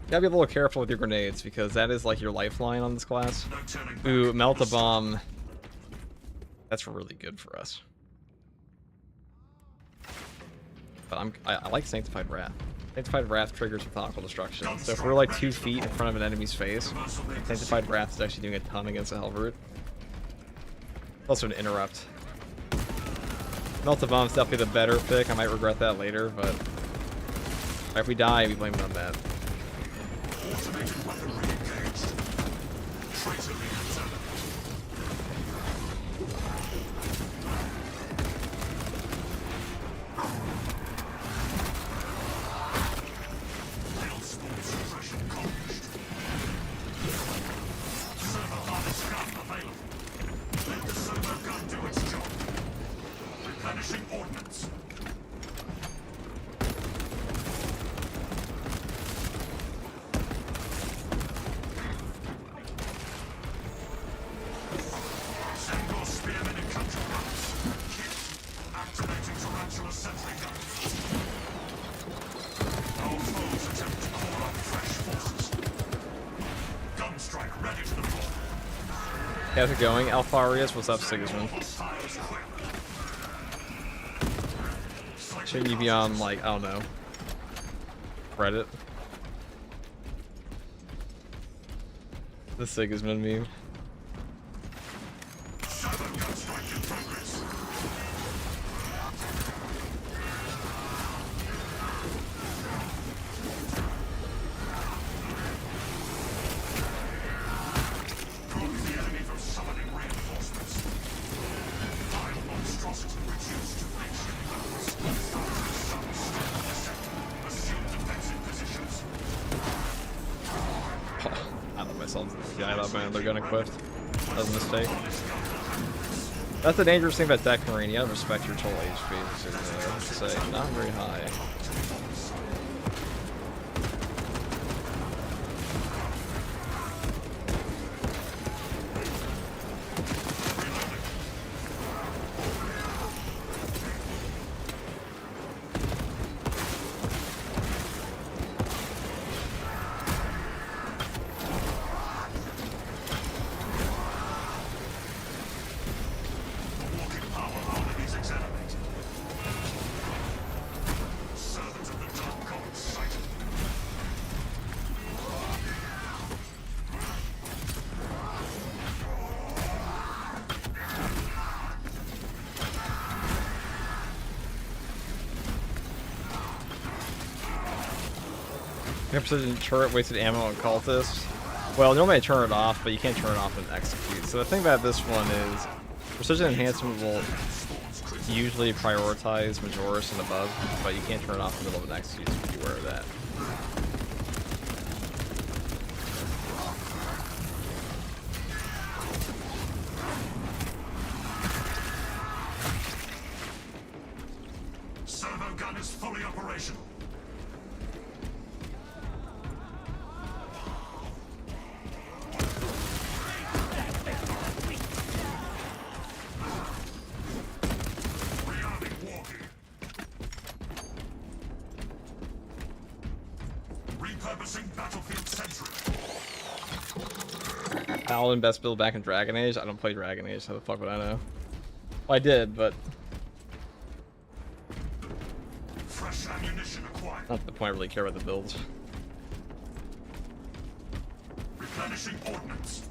Speaker 1: Gotta be a little careful with your grenades because that is like your lifeline on this class.
Speaker 3: No turning back.
Speaker 1: Ooh, melt a bomb. That's really good for us. But I like Sanctified Wrath. Sanctified Wrath triggers methodical destruction. So if we're like 2 feet in front of an enemy's face, Sanctified Wrath is actually doing a ton against the Hellbrute. Also an interrupt. Melt a bomb is definitely the better pick. I might regret that later, but if we die, we blame it on that.
Speaker 3: Automated weaponry engaged. Traitor leaders element. Hailstorm suppression accomplished. Servo harness gun available. Let the servo gun do its job. Replenishing ordnance. Sangor spearmen and country guns. Kit. Activating tarantula sentry guns. All foes attempt to call up fresh forces. Gun strike ready to deploy.
Speaker 1: How's it going? Alfarius, what's up, Sigismund?
Speaker 3: Hostiles equipped.
Speaker 1: Shouldn't you be on, like, I don't know, Reddit? The Sigismund meme.
Speaker 3: Servo gun strike in progress. Block the enemy from summoning reinforcements. Vile monstrosity reduced to basic levels. Some step descent. Assume defensive positions.
Speaker 1: I let myself die that man, they're gonna quit. That was a mistake. That's the dangerous thing about Deck Marine. You gotta respect your total HP. I have to say, not very high. Precision turret wasted ammo on cultists. Well, normally I turn it off, but you can't turn it off and execute. So the thing about this one is precision enhancement will usually prioritize Majoris and above, but you can't turn it off in the middle of an execute, so be aware of that.
Speaker 3: Servo gun is fully operational.
Speaker 1: Paladin best build back in Dragon Age? I don't play Dragon Age, how the fuck would I know? Well, I did, but
Speaker 3: Fresh ammunition acquired.
Speaker 1: not to the point I really care about the builds.
Speaker 3: Replenishing ordnance.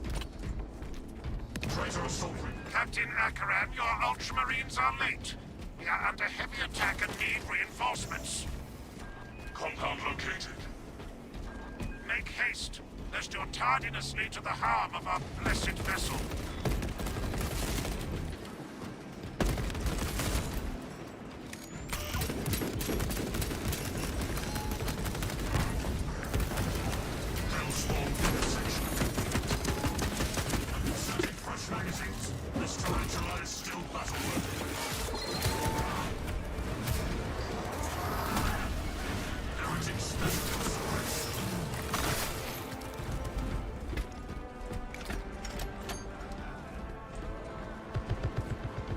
Speaker 3: Traitor assault ring.
Speaker 4: Captain Akaran, your Ultramarines are late. We are under heavy attack and need reinforcements.
Speaker 3: Compound located.
Speaker 4: Make haste, lest your tardiness lead to the harm of our blessed vessel.
Speaker 3: Hellspawn intersection. Inserting fresh magazines. This tarantula is still battle-worthy. Heritage special suppressed.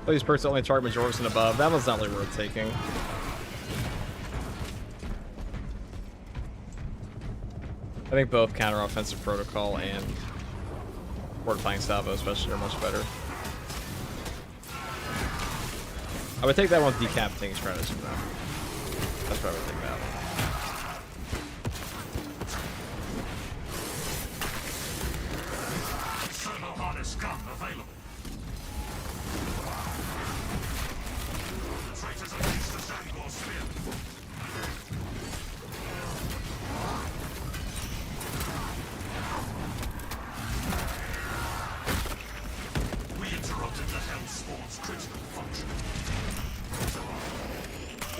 Speaker 1: These perks only target Majoris and above. That one's not really worth taking. I think both counter-offensive protocol and fortifying salvo especially are much better. I would take that one with decapitating strategy though. That's what I would take that one.
Speaker 3: Servo harness gun available. The traitors unleashed the Zangor spear. We interrupted the Hellspawn's critical function.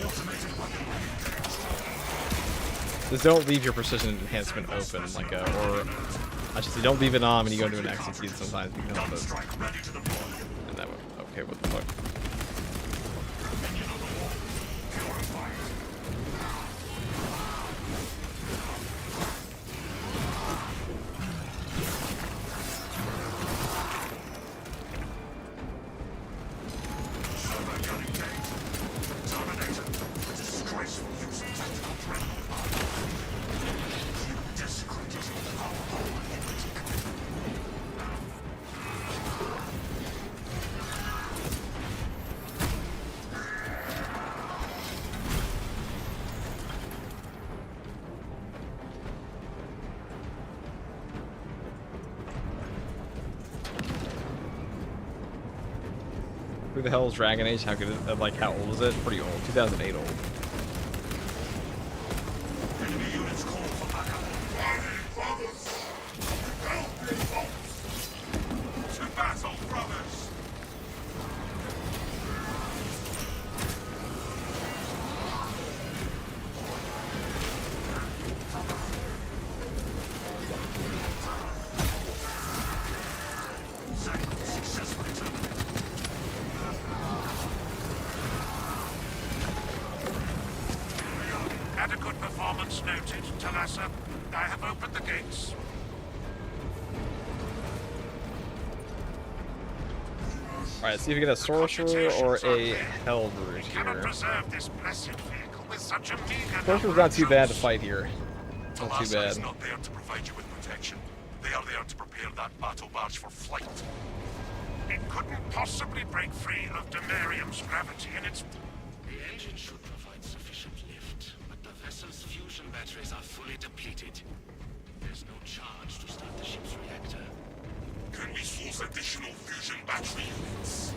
Speaker 3: Automated weaponry engaged.
Speaker 1: Just don't leave your precision enhancement open, like or I should say, don't leave it on when you go into an execute. Sometimes you can help it.
Speaker 3: Strike ready to deploy.
Speaker 1: And that would, okay, what the fuck?
Speaker 3: Minion of the wall. Purified. Servo gun engaged. Terminator. Disgraceful use of tactical dreadnought. You desecrated our whole heretic.
Speaker 1: Who the hell is Dragon Age? How good? Like, how old is it? Pretty old. 2008 old.
Speaker 3: Enemy units call for backup. To battle, brothers! Zangor successfully terminated. Adequate performance noted, Talassa. I have opened the gates.
Speaker 1: Alright, see if we get a sorcerer or a hell root
Speaker 3: Cannot
Speaker 1: here.
Speaker 3: preserve this blessed vehicle with such a meager
Speaker 1: Sorcerer's not too bad to fight here. Not too
Speaker 3: Talassa
Speaker 1: bad.
Speaker 3: is not there to provide you with protection. They are there to prepare that battle barge for flight. It couldn't possibly break free of Demarium's gravity, and its...
Speaker 7: The engine should provide sufficient lift, but the vessel's fusion batteries are fully depleted. There's no charge to start the ship's reactor.
Speaker 3: Can we source additional fusion battery units?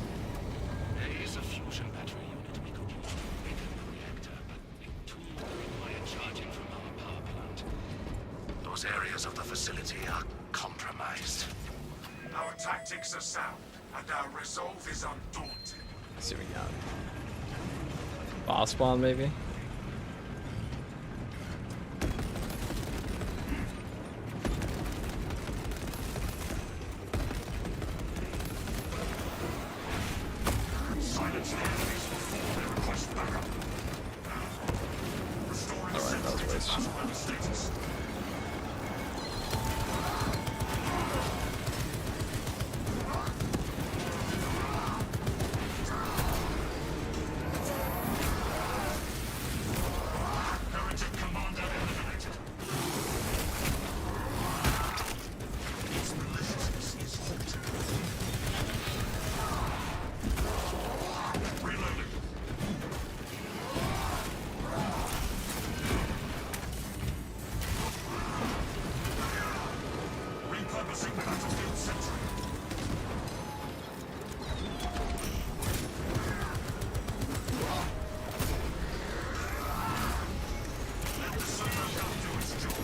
Speaker 7: There is a fusion battery unit we could use to awaken the reactor, but it too will require charging from our power plant. Those areas of the facility are compromised.
Speaker 3: Our tactics are sound, and our resolve is undaunted.
Speaker 1: Let's see what we got. Boss spawn, maybe?
Speaker 3: Silence the enemies before they request backup. Restoring
Speaker 1: Alright, that was a waste.
Speaker 3: battle level status. Heretic commander eliminated. Its maliciousness is halted. Reloading. Repurposing battlefield sentry. Let the sonar gun do its job.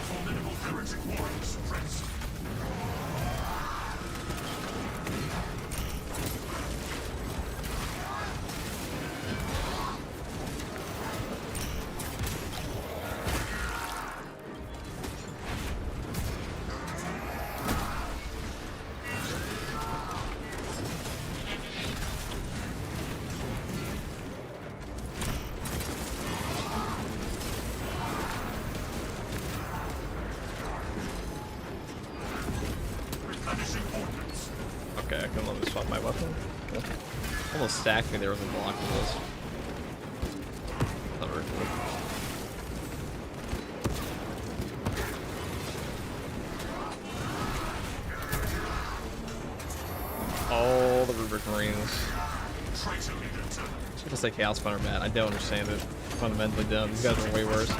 Speaker 3: Formidable heretic warriors suppressed. Replenishing ordnance.
Speaker 1: Okay, I can let me swap my weapon. Cool. Almost stacked me there with a block of this. Not very cool. All the rubric marines.
Speaker 3: Traitor leader terminated.
Speaker 1: Should just say Chaos Spawner man. I don't understand it. Fundamentally dumb. These guys are way worse.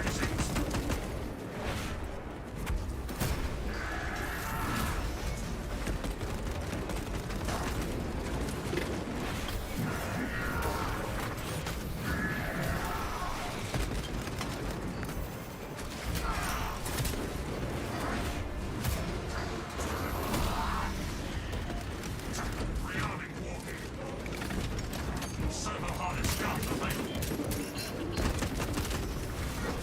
Speaker 3: Rearming walking. Servo harness gun available.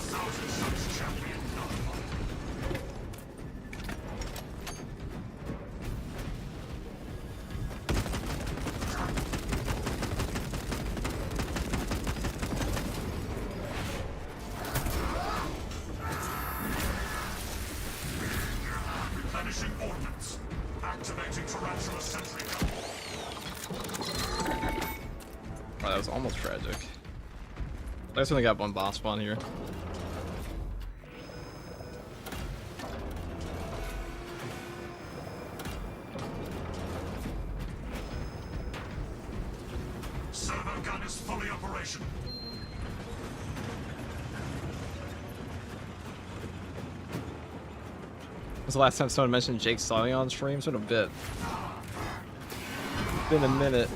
Speaker 3: Thousand Suns champion notified. Replenishing ordnance. Activating tarantula sentry gun.
Speaker 1: Oh, that was almost tragic. I just only got one boss spawn here.
Speaker 3: Servo gun is fully operational.
Speaker 1: When's the last time someone mentioned Jake Sully on stream? It's been a bit. Been a minute.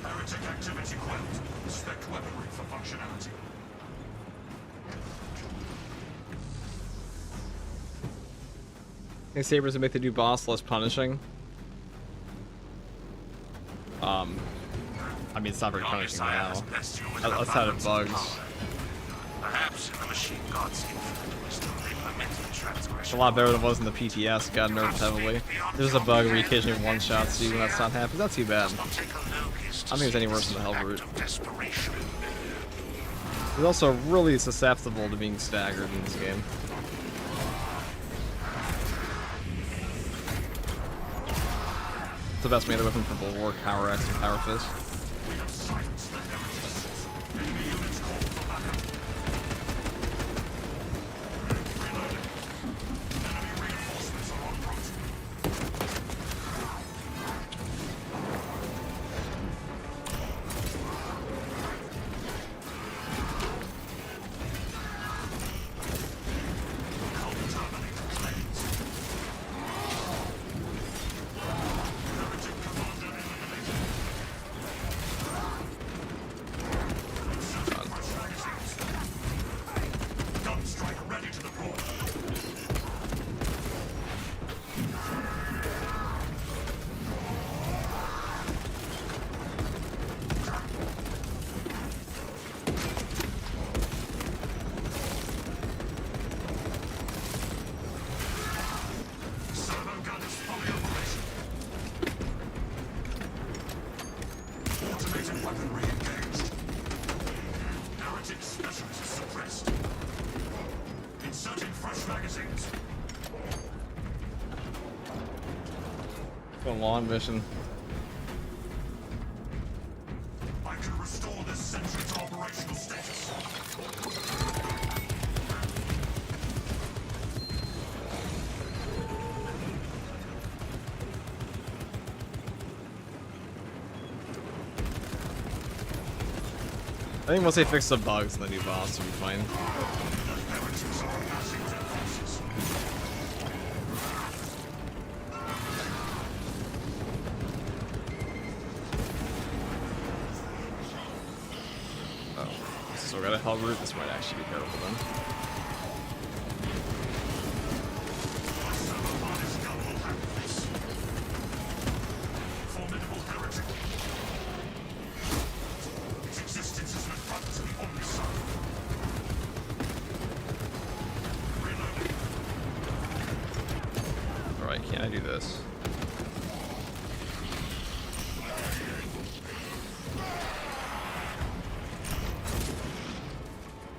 Speaker 3: Heretic activity quelled. Inspect weaponry for functionality.
Speaker 1: Think sabers would make the new boss less punishing? I mean, it's not very punishing now. That's how it bugs.
Speaker 7: Perhaps in the machine god's infinite wisdom they permit the transgression.
Speaker 1: a lot better than it was in the PTS. Got nerfed heavily. There's a bug where you occasionally one-shot you when that's not happening. Not too bad. I don't think it's any worse than the Hell Root. It's also really susceptible to being staggered in this game. It's the best melee weapon for Bulwark, Power Axe, and Power Fist. A long mission.
Speaker 3: I can restore this sentry to operational status.
Speaker 1: I think once they fix the bugs in the new boss, it'll be fine. So we got a Hell Root. This might actually be terrible then. Alright, can I do this?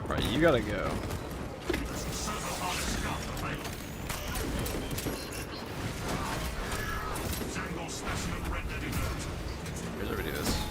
Speaker 1: Alright, you gotta go. Here's how we do this.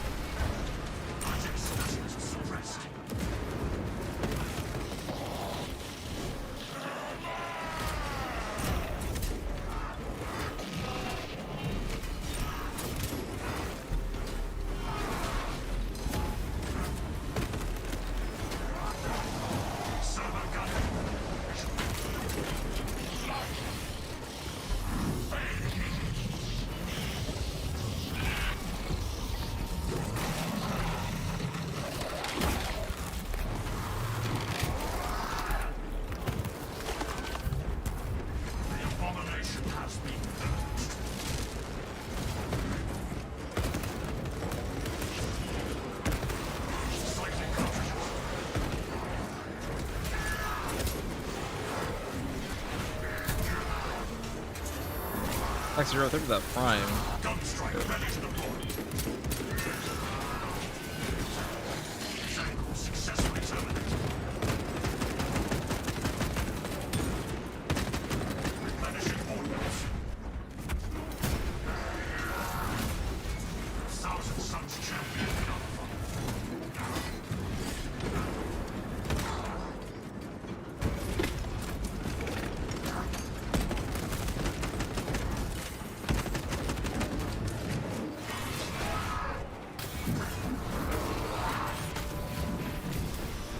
Speaker 1: X0, think of that Prime.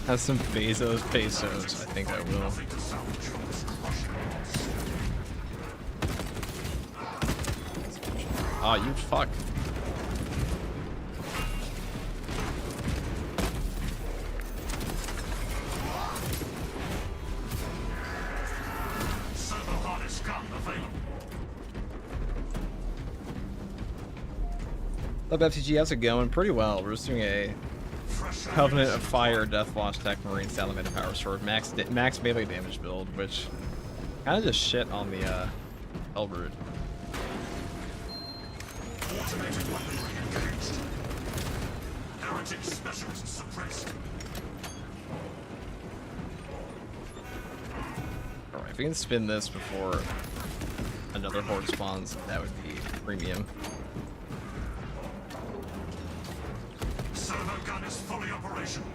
Speaker 1: Has some pesos. I think I will. Ah, you fuck. Up FTG, how's it going? Pretty well. We're just doing a Covenant of Fire, Deathwatch, Tech Marine, Salamander Power Sword, max melee damage build, which Kind of just shit on the Hellbrute.
Speaker 3: Automated weaponry engaged. Heritage specialists suppressed.
Speaker 1: Alright, if we can spin this before another horde spawns, that would be premium.
Speaker 3: Servo gun is fully operational.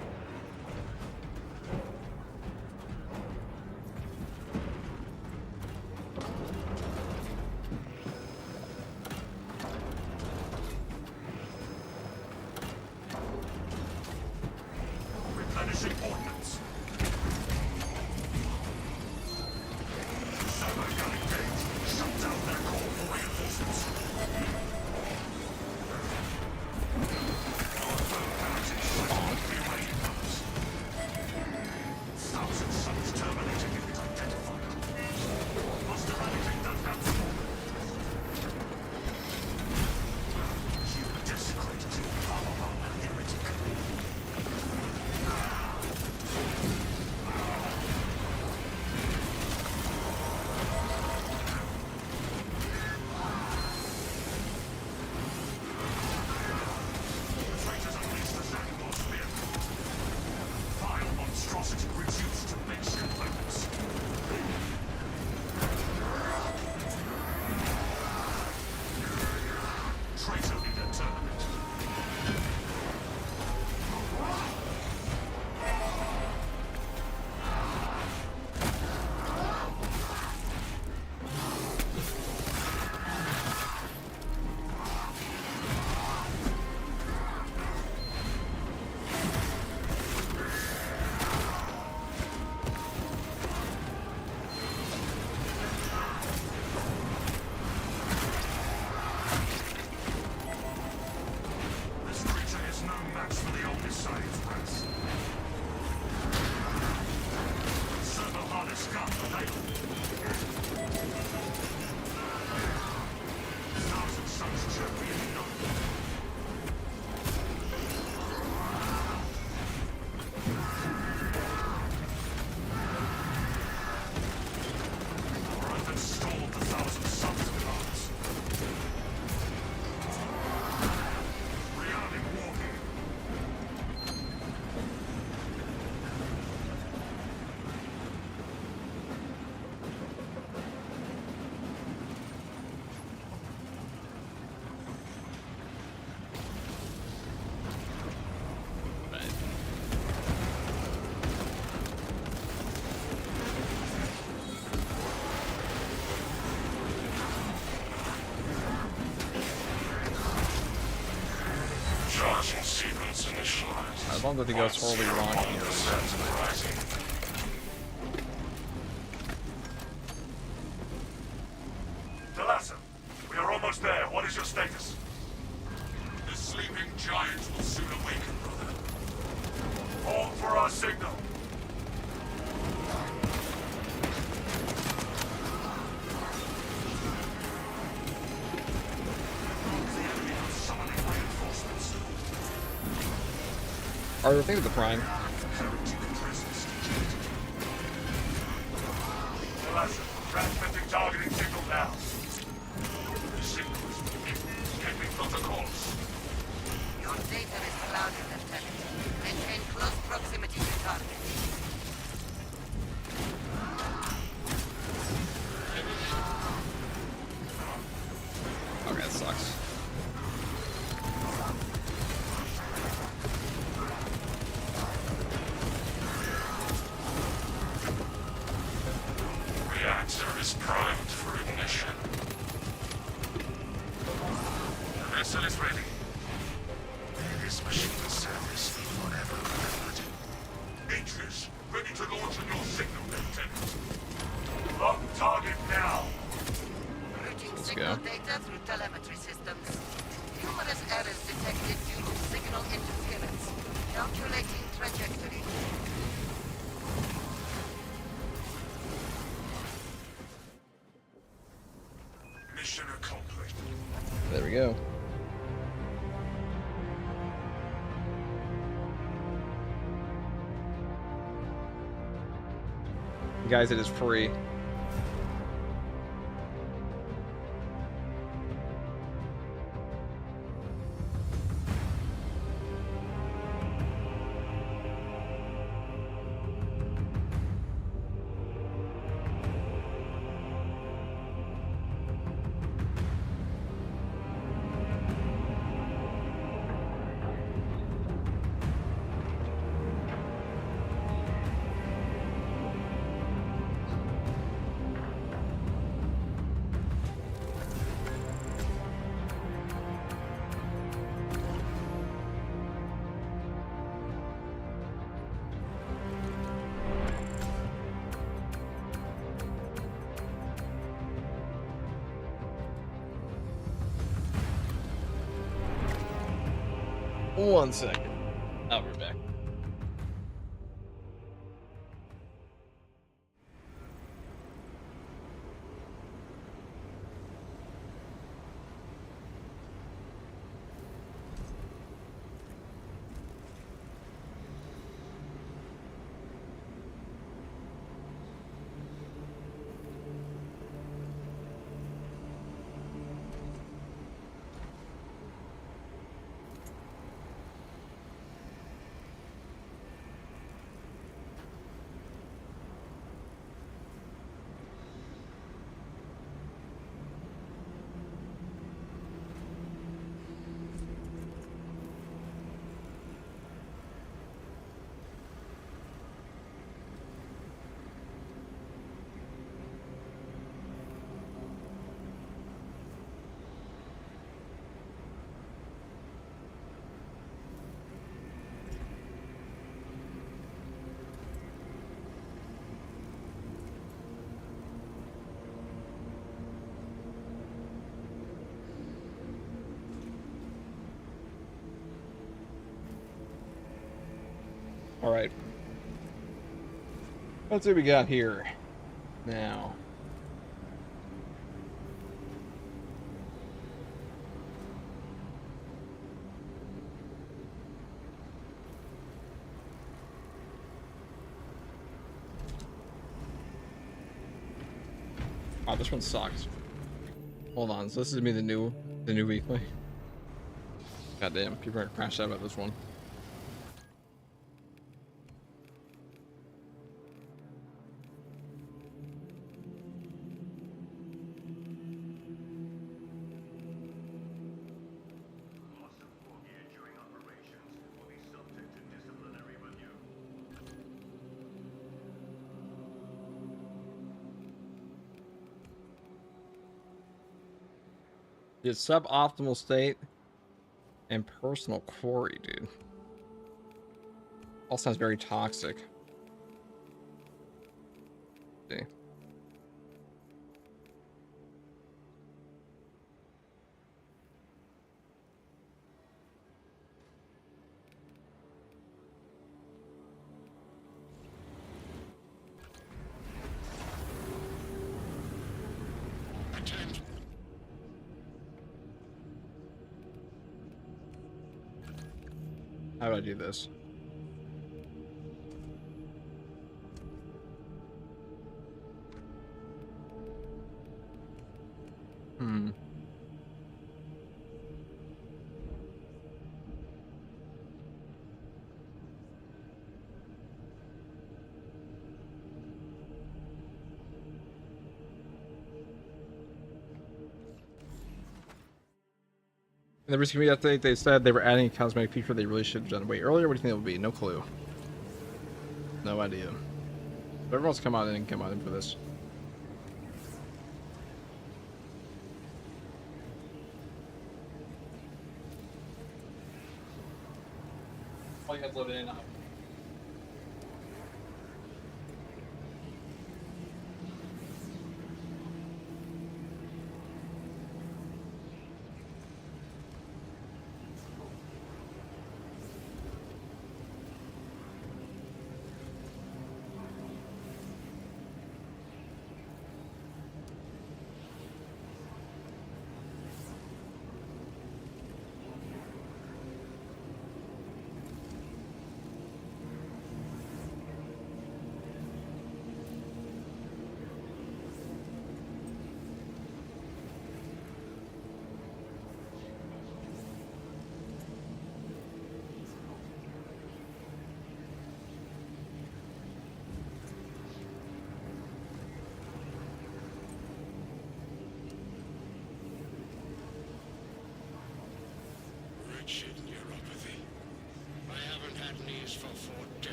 Speaker 3: Replenishing ordnance. Servo gun engaged. Shut down their core for reinforcements. Thousand suns terminating unit identified. Must eradicate that absolute. You desecrated your power of our heretic. Traitors unleashed the Dragonborn spear. Vile monstrosity reduced to makeshift weapons. Traitor leader tournament. This creature is no match for the oldest science press. Servo harness gun available. Thousand Suns champion known. I've installed the Thousand Suns commands. Rearming wargame.
Speaker 1: Right.
Speaker 3: Charging sequence initialized.
Speaker 1: As long as it goes fully launch here.
Speaker 3: Rising. Delassa, we are almost there. What is your status?
Speaker 4: The sleeping giant will soon awaken, brother.
Speaker 3: Hold for our signal. The enemy is summoning reinforcements.
Speaker 1: Alright, we're thinking of the Prime.
Speaker 3: Heretic presence detected. Delassa, transmitting targeting signal now. The signal is weak. Escaping protocols.
Speaker 8: Your data is clouded, Lieutenant. Maintain close proximity to target.
Speaker 1: Okay, that sucks.
Speaker 3: Reactor is primed for ignition. The vessel is ready. This machine will serve this fleet forever, remembered. Atreus, ready to launch on your signal, Lieutenant. Lock target now.
Speaker 8: Routing signal data through telemetry systems. Numerous errors detected due to signal interference. Calculating trajectory.
Speaker 3: Mission accomplished.
Speaker 1: There we go. Guys, it is free. 1 second. I'll be back. All right. Let's see what we got here now. Oh, this one sucks. Hold on, so this is gonna be the new weekly. God damn, people are gonna crash out about this one. It's suboptimal state and personal quarry, dude. All sounds very toxic. See. How do I do this? In the recent community update, they said they were adding a cosmetic feature they really should have done way earlier. What do you think it would be? No clue. No idea. But everyone's come on in and come on in for this. All you have to load it in.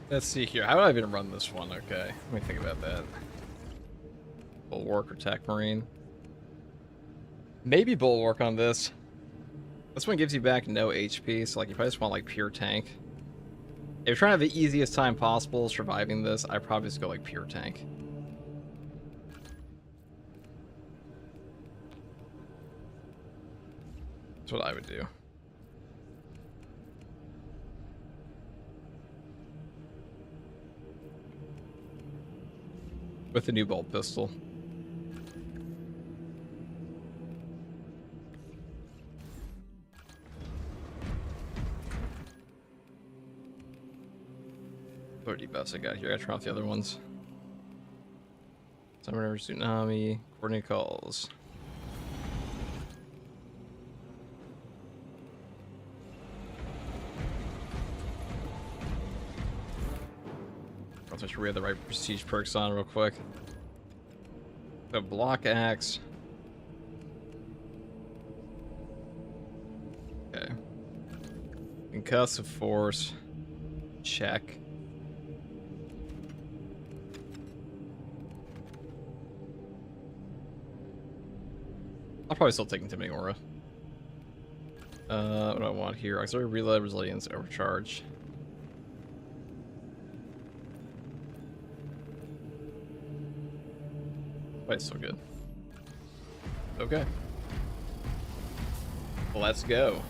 Speaker 1: Let's see here. How do I even run this one? Okay, let me think about that. Bulwark or Tech Marine. Maybe Bulwark on this. This one gives you back no HP, so like you probably just want like pure tank. If you're trying to have the easiest time possible surviving this, I'd probably just go like pure tank. That's what I would do. With the new bolt pistol. Best I got here. I try out the other ones. Summoner, Tsunami, coordinate calls. I'll make sure we have the right prestige perks on real quick. So block axe. Okay. Concussive force. Check. I'll probably still take Intimidating Aura. What do I want here? Auxiliary Reload, Resilience, Overcharge. Wait, so good. Okay. Let's go.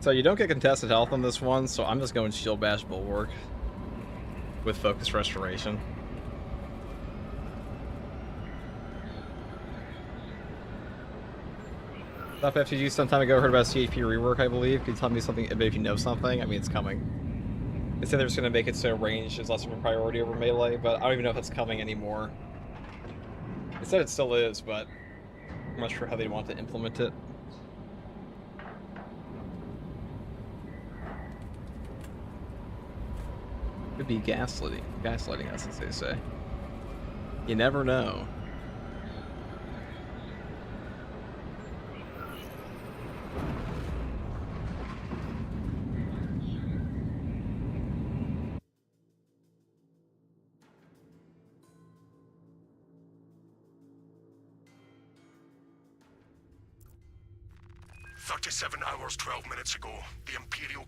Speaker 1: So you don't get contested health on this one, so I'm just going Shield Bash Bulwark with Focus Restoration. Stuff after you some time ago heard about CHP rework, I believe. Can you tell me something if you know something? I mean, it's coming. They said they're just going to make it so range is less of a priority over melee, but I don't even know if it's coming anymore. They said it still is, but I'm not sure how they want to implement it. Could be gaslighting, that's what they say. You never know.
Speaker 4: "37 hours, 12 minutes ago, the Imperial...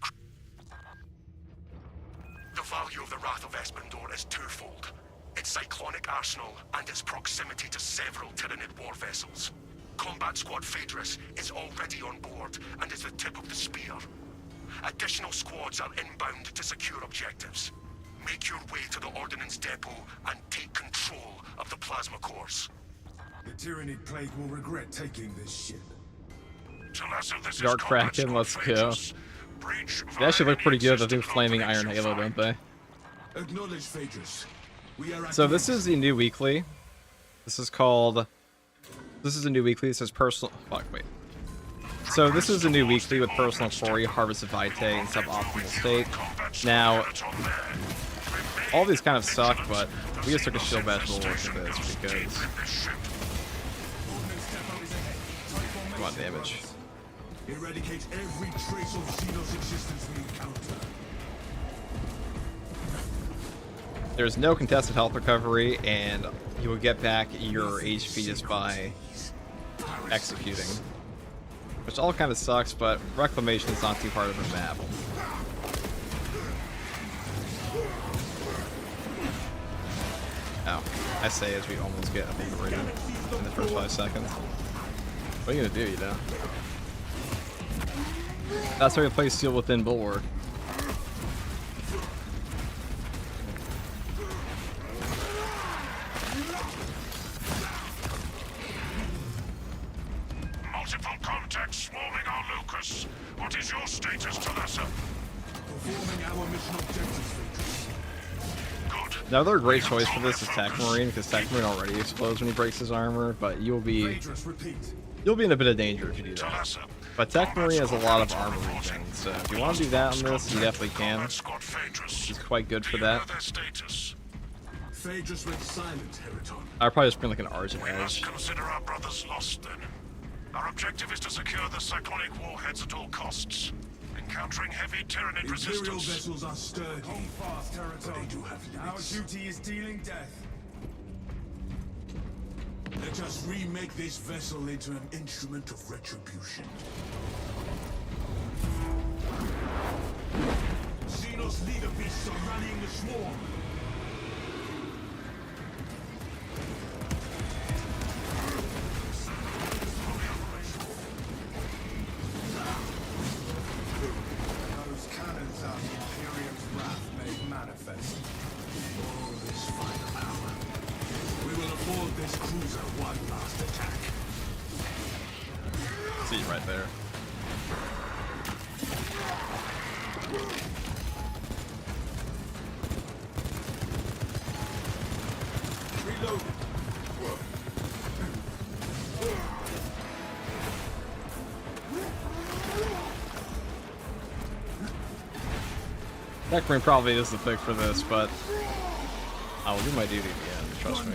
Speaker 4: The value of the Wrath of Espandor is twofold. Its cyclonic arsenal and its proximity to several Tyranid war vessels. Combat Squad Phaedrus is already on board and is the tip of the spear. Additional squads are inbound to secure objectives. Make your way to the Ordnance Depot and take control of the plasma cores."
Speaker 3: The Tyranid plague will regret taking this ship.
Speaker 1: Dark Kraken, let's go. They actually look pretty good with the Flaming Iron Halo, don't they?
Speaker 3: Acknowledge Phaedrus. We are
Speaker 1: So this is the new weekly. This is called... This is a new weekly. It says personal... Fuck, wait. So this is a new weekly with Personal Quarry, Harvest of Vitae, and Suboptimal State. Now, all these kind of suck, but we just took a Shield Bash Bulwark for this because... Come on, damage.
Speaker 3: Eradicate every trace of Xenos existence we encounter.
Speaker 1: There's no contested health recovery, and you will get back your HP just by executing. Which all kind of sucks, but Reclamation is not too hard of a map. Oh, I say as we almost get obliterated in the first 5 seconds. What are you gonna do, you know? That's why we play Steel Within Bulwark.
Speaker 4: Multiple contacts swarming our locus. What is your status, Talassa?
Speaker 3: Performing our mission objectives, Phaedrus.
Speaker 4: Good.
Speaker 1: Another great choice for this is Tech Marine, because Tech Marine already explodes when he breaks his armor, but you'll be
Speaker 3: Phaedrus, repeat.
Speaker 1: in a bit of danger if you do that.
Speaker 4: Talassa,
Speaker 1: But Tech Marine has a lot of armor regen, so if you want to do that on this, you definitely can. It's quite good for that.
Speaker 3: Phaedrus went silent, Heraton.
Speaker 1: I'd probably just bring like an Argent
Speaker 3: We must
Speaker 1: Edge.
Speaker 3: consider our brothers lost then. Our objective is to secure the cyclonic warheads at all costs. Encountering heavy Tyranid
Speaker 9: Imperial
Speaker 3: resistance.
Speaker 9: vessels are sturdy.
Speaker 10: Hold fast,
Speaker 9: But they
Speaker 10: Heraton.
Speaker 9: do have
Speaker 10: Our
Speaker 9: limits.
Speaker 10: duty is dealing death.
Speaker 9: Let us remake this vessel into an instrument of retribution. Xenos leader beasts are rallying the swarm.
Speaker 10: Those cannons are the Imperium's wrath made manifest.
Speaker 9: Oh, this final hour. We will afford this cruiser one last attack.
Speaker 1: See right there.
Speaker 10: Reload.
Speaker 1: Tech Marine probably is the pick for this, but I will do my duty again, trust me.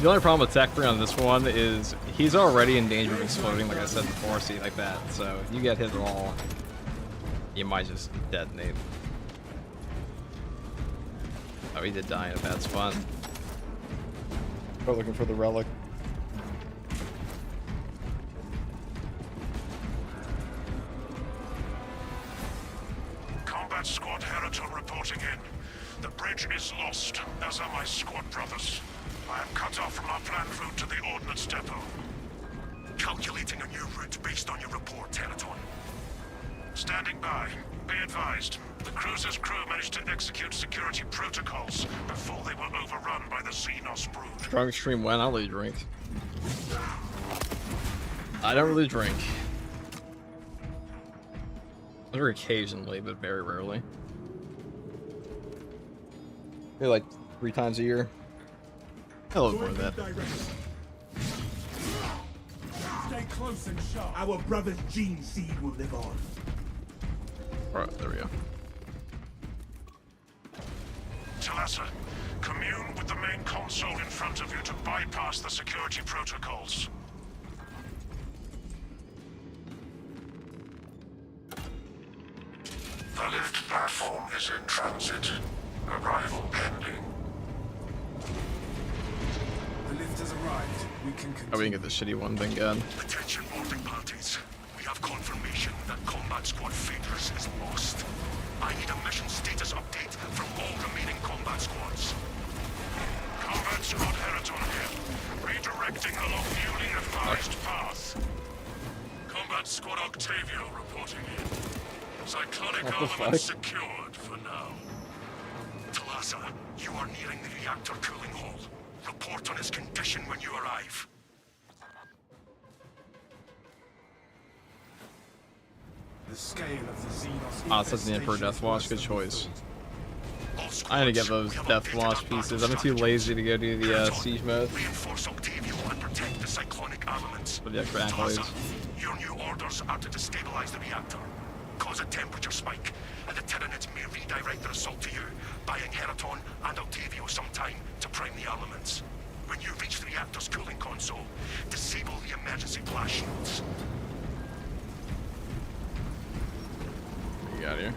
Speaker 1: The only problem with Tech Marine on this one is he's already in danger of exploding, like I said before, see, like that. So if you get hit at all, you might just detonate. Oh, he did die in a bad spot. We're looking for the relic.
Speaker 3: Combat Squad Heraton reporting in. The bridge is lost, as are my squad brothers. I am cut off from our planned route to the Ordnance Depot. Calculating a new route based on your report, Heraton. Standing by. Be advised. The cruiser's crew managed to execute security protocols before they were overrun by the Xenos brood.
Speaker 1: Strong extreme when I don't really drink. I don't really drink. I drink occasionally, but very rarely. Maybe like 3 times a year. I love more of that.
Speaker 10: Stay close and sharp.
Speaker 9: Our brother's gene seed will live on.
Speaker 1: Alright, there we go.
Speaker 3: Talassa, commune with the main console in front of you to bypass the security protocols. The lift platform is in transit. Arrival pending.
Speaker 10: The lift has arrived. We can continue.
Speaker 1: Oh, we didn't get the shitty one, thank God.
Speaker 3: Attention boarding parties. We have confirmation that Combat Squad Phaedrus is lost. I need a mission status update from all remaining combat squads. Combat Squad Heraton here. Redirecting along newly advised path. Combat Squad Octavio reporting in. Cyclonic
Speaker 1: What the
Speaker 3: elements
Speaker 1: fuck?
Speaker 3: secured for now. Talassa, you are nearing the reactor cooling hall. Report on its condition when you arrive.
Speaker 10: The scale of the Xenos
Speaker 1: Ah, it says the Emperor
Speaker 10: infestation
Speaker 1: Death Watch,
Speaker 10: is
Speaker 1: good
Speaker 10: worse than
Speaker 1: choice.
Speaker 3: All
Speaker 1: I need to get
Speaker 3: squads,
Speaker 1: those
Speaker 3: we have
Speaker 1: Death
Speaker 3: updated
Speaker 1: Watch
Speaker 3: our
Speaker 1: pieces.
Speaker 3: battle
Speaker 1: I'm too
Speaker 3: strategy.
Speaker 1: lazy to go do the
Speaker 3: Heraton,
Speaker 1: siege mode.
Speaker 3: Reinforce Octavio and protect the cyclonic armaments.
Speaker 1: For the extra
Speaker 3: Talassa,
Speaker 1: accolades.
Speaker 3: your new orders are to destabilize the reactor, cause a temperature spike, and the Tyranids may redirect their assault to you, buying Heraton and Octavio some time to prime the armaments. When you reach the reactor's cooling console, disable the emergency blast shields.
Speaker 1: Get out of here.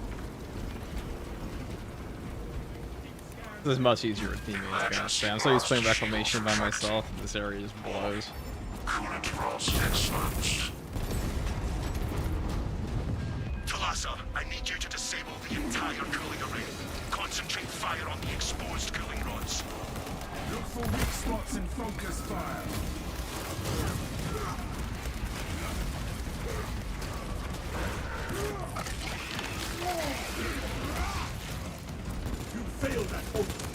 Speaker 1: This is much easier with teammates, I gotta say. I'm so used to playing Reclamation by myself, and this area just blows.
Speaker 3: Coolant rods exposed. Talassa, I need you to disable the entire cooling array. Concentrate fire on the exposed cooling rods.
Speaker 10: Look for weak spots and focus fire.
Speaker 9: You failed that oath.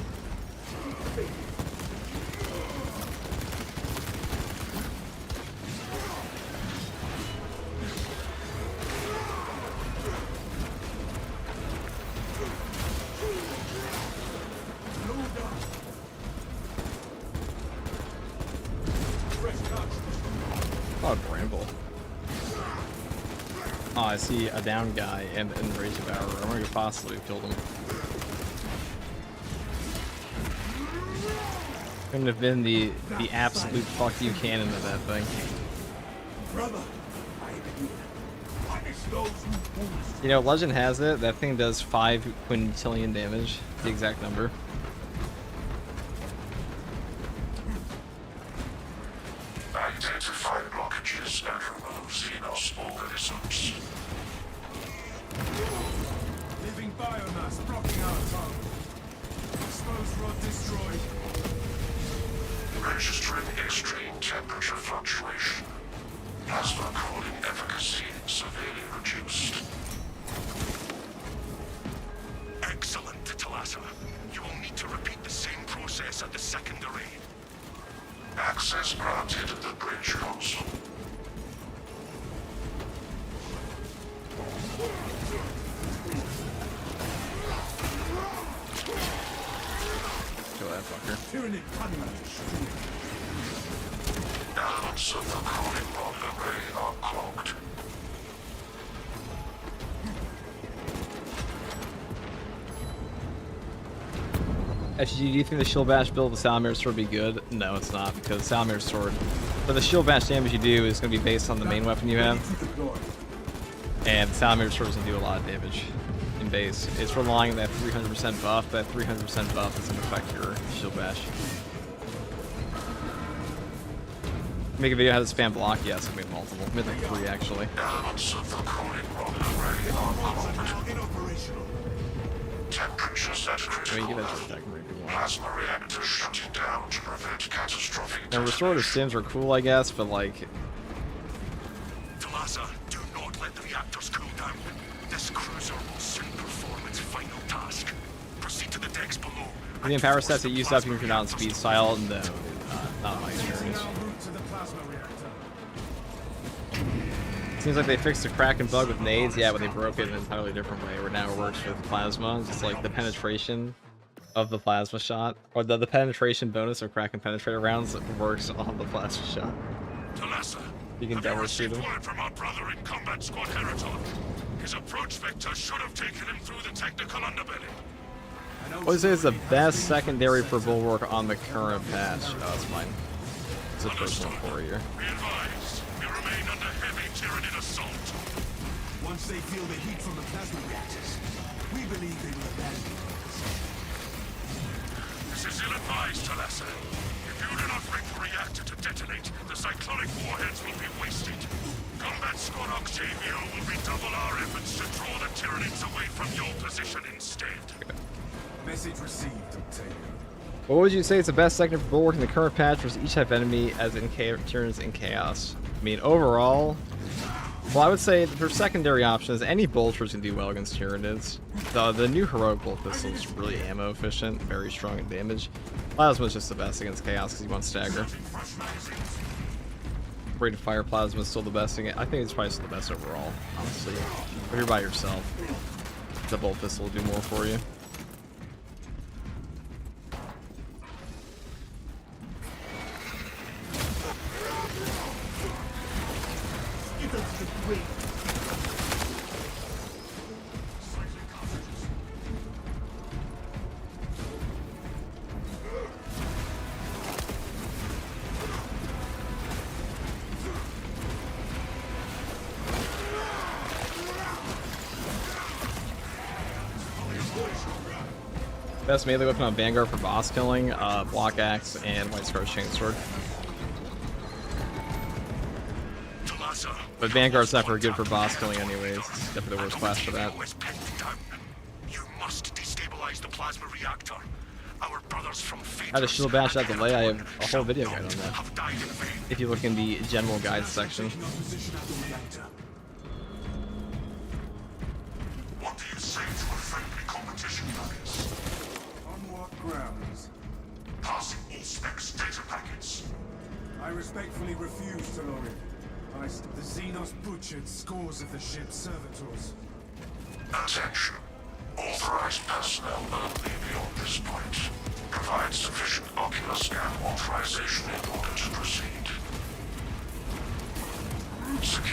Speaker 1: Oh, Bramble. Oh, I see a down guy and Rage Devourer. I'm gonna possibly kill him. Couldn't have been the absolute fuck you cannon of that thing.
Speaker 10: Brother, I am punish those who wounds.
Speaker 1: You know, legend has it, that thing does 5 quintillion damage, the exact number.
Speaker 3: Identify blockages and remove Xenos organisms.
Speaker 10: Living biomass blocking our tongue. Exposed rod destroyed.
Speaker 3: Registering extreme temperature fluctuation. Plasma cooling efficacy severely reduced.
Speaker 4: Excellent, Talassa. You will need to repeat the same process at the second array.
Speaker 3: Access granted at the bridge console.
Speaker 1: Kill that fucker.
Speaker 10: Tyranid punish.
Speaker 3: Elements of the cooling rod array are clogged.
Speaker 1: Actually, do you think the Shield Bash build of the Salamir's Sword would be good? No, it's not, because Salamir's Sword, but the Shield Bash damage you do is going to be based on the main weapon you have, and Salamir's Sword doesn't do a lot of damage in base. It's relying on that 300% buff, that 300% buff doesn't affect your Shield Bash. Make a video how to spam block? Yes, I made multiple. I made like 3 actually.
Speaker 3: Elements of the cooling rod array are clogged.
Speaker 10: Inoperational.
Speaker 3: Temperatures at
Speaker 1: I mean,
Speaker 3: critical
Speaker 1: give that to
Speaker 3: level.
Speaker 1: attack if you want.
Speaker 3: Plasma reactors shutting down to prevent catastrophic
Speaker 1: And restorative sims are cool, I guess, but like,
Speaker 4: Talassa, do not let the reactors cool down. This cruiser will soon perform its final task. Proceed to the decks below.
Speaker 1: the power sets that used up if you're not on speed style, no, not my experience.
Speaker 10: Now route to the plasma reactor.
Speaker 1: Seems like they fixed the Kraken bug with nades, yeah, but they broke it in an entirely different way, where now it works with plasma. Just like the penetration of the plasma shot, or the penetration bonus of Kraken penetrator rounds works on the plasma shot.
Speaker 4: Talassa,
Speaker 1: You can
Speaker 4: have
Speaker 1: double
Speaker 4: you
Speaker 1: shoot
Speaker 4: received
Speaker 1: him.
Speaker 4: word from our brother in combat squad Heraton? His approach vector should have taken him through the technical underbelly.
Speaker 1: I would say it's the best secondary for Bulwark on the current patch. Oh, it's mine. It's a personal warrior.
Speaker 4: Be advised, we remain under heavy Tyranid assault.
Speaker 10: Once they feel the heat from the plasma reactors, we believe they will abandon us.
Speaker 4: This is ill-advised, Talassa. If you do not bring the reactor to detonate, the cyclonic warheads will be wasted. Combat Squad Octavio will redouble our efforts to draw the Tyranids away from your position instead.
Speaker 10: Message received, Octavio.
Speaker 1: What would you say is the best secondary for Bulwark in the current patch versus each type of enemy as in turns in Chaos? I mean, overall, well, I would say for secondary options, any Bolters can do well against Tyranids. The new Heroic Bolt Pistol is really ammo efficient, very strong in damage. Plasma is just the best against Chaos because you want stagger. Rate of Fire Plasma is still the best against. I think it's probably still the best overall, honestly. If you're by yourself, the Bolt Pistol will do more for you. Best melee weapon on Vanguard for boss killing, Block Axe and White Scar's Chainsword.
Speaker 4: Talassa,
Speaker 1: But Vanguard's not very good for boss killing anyways. It's definitely the worst class for that.
Speaker 4: is pinned down. You must destabilize the plasma reactor. Our brothers from Phaedrus
Speaker 1: How to shield bash that
Speaker 4: and
Speaker 1: delay, I have
Speaker 4: Heraton
Speaker 1: a whole video guide on that.
Speaker 4: have died in vain.
Speaker 1: If you look in the general guide section.
Speaker 10: Taking our position at the reactor.
Speaker 3: What do you say to a friendly competition packets?
Speaker 10: On what grounds?
Speaker 3: Passing all specs data packets.
Speaker 10: I respectfully refuse, Talorid. The Xenos butchered scores of the ship's servitors.
Speaker 3: Attention. Authorized personnel only beyond this point. Provide sufficient ocular scan authorization in order to proceed.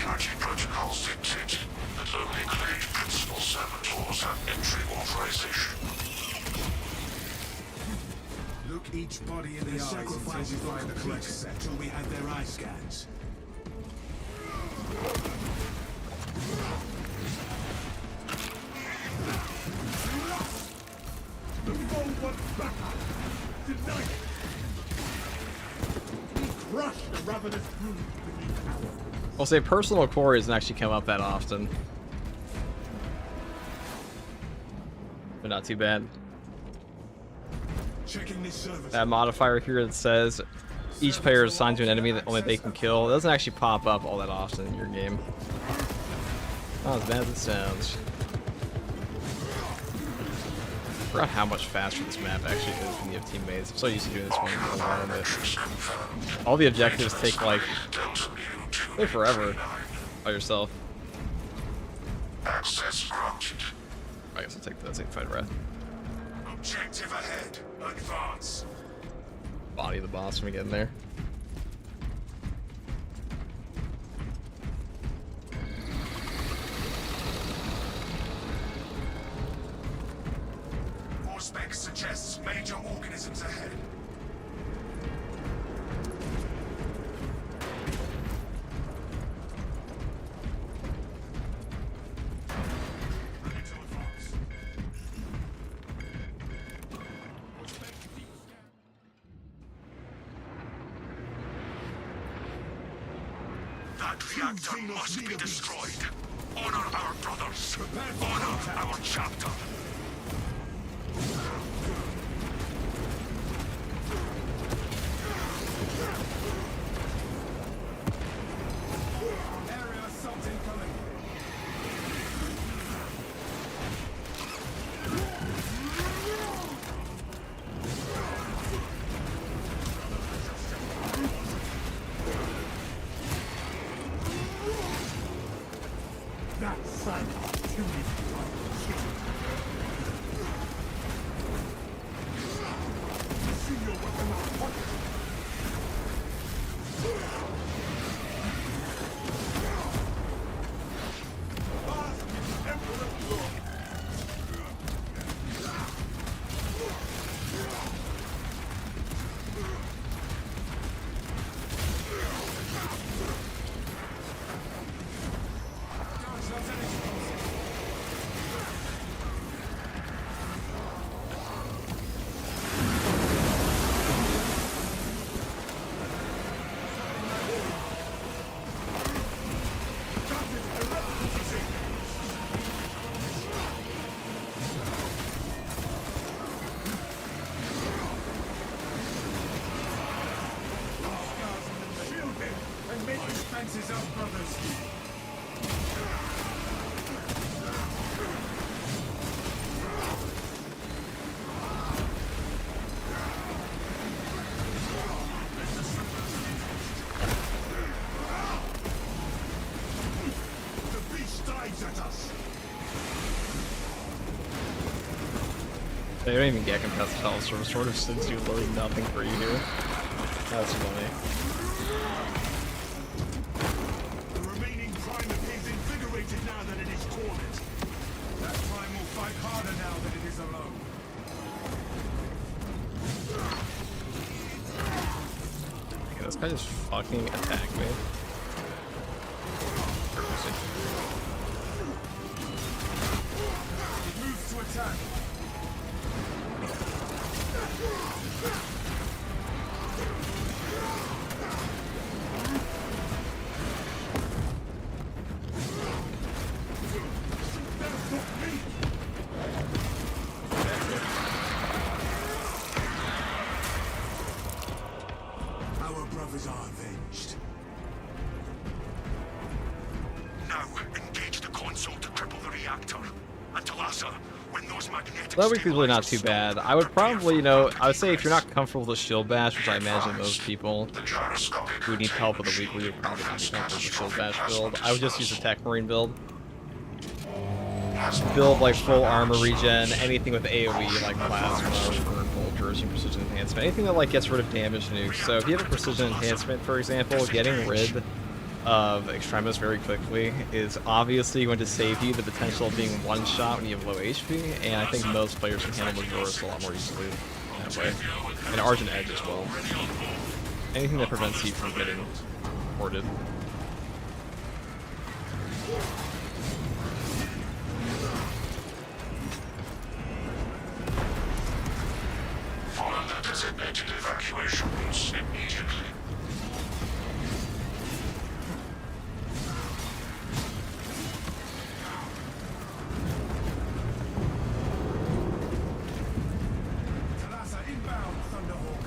Speaker 3: Security protocols dictate that only claimed principal saboteurs have entry authorization.
Speaker 10: Look each body in the eyes until we find the correct set. Until we have their eye scans. The foe wants backup. Tonight. We crush the ravenous brood beneath our...
Speaker 1: I'll say personal core doesn't actually come up that often. But not too bad.
Speaker 10: Checking this service.
Speaker 1: That modifier here that says each player is assigned to an enemy that only they can kill. It doesn't actually pop up all that often in your game. Not as bad as it sounds. I forgot how much faster this map actually is when you have teammates. I'm so used to doing this one for a while, but all the objectives take like forever by yourself.
Speaker 3: Access granted.
Speaker 1: I guess I'll take the fight breath.
Speaker 3: Objective ahead. Advance.
Speaker 1: Body the boss when we get in there.
Speaker 3: Spec suggests major organisms ahead. Ready to advance.
Speaker 4: That reactor must be destroyed. Honor our brothers. Honor our chapter.
Speaker 10: Area assault incoming. That sight too see your weapon out. What? Fences up, brothers. The beast dives at us.
Speaker 1: They don't even get compressed health, so it sort of sends you literally nothing for you here. That's funny.
Speaker 10: The remaining prime appears invigorated now that it is cornered. That prime will fight harder now that it is alone.
Speaker 1: Okay, this guy just fucking attacked me.
Speaker 10: It moves to attack. Our brothers are avenged.
Speaker 4: Now engage the console to cripple the reactor. And Talassa, when those magnetic
Speaker 1: That week is really not too bad. I would probably, I would say if you're not comfortable with the shield bash, which I imagine most people who need help with the weekly would probably not be comfortable with the shield bash build, I would just use the Tech Marine build. Build like full armor regen, anything with AoE like plasma or vultures and precision enhancement, anything that like gets rid of damage nukes. So if you have a precision enhancement, for example, getting rid of Extremis very quickly is obviously going to save you the potential of being one shot when you have low HP, and I think most players can handle Majora's a lot more easily that way. And Argent Edge as well. Anything that prevents you from getting ported.
Speaker 3: Follow the designated evacuation routes immediately.
Speaker 10: Talassa inbound, Thunderhawk.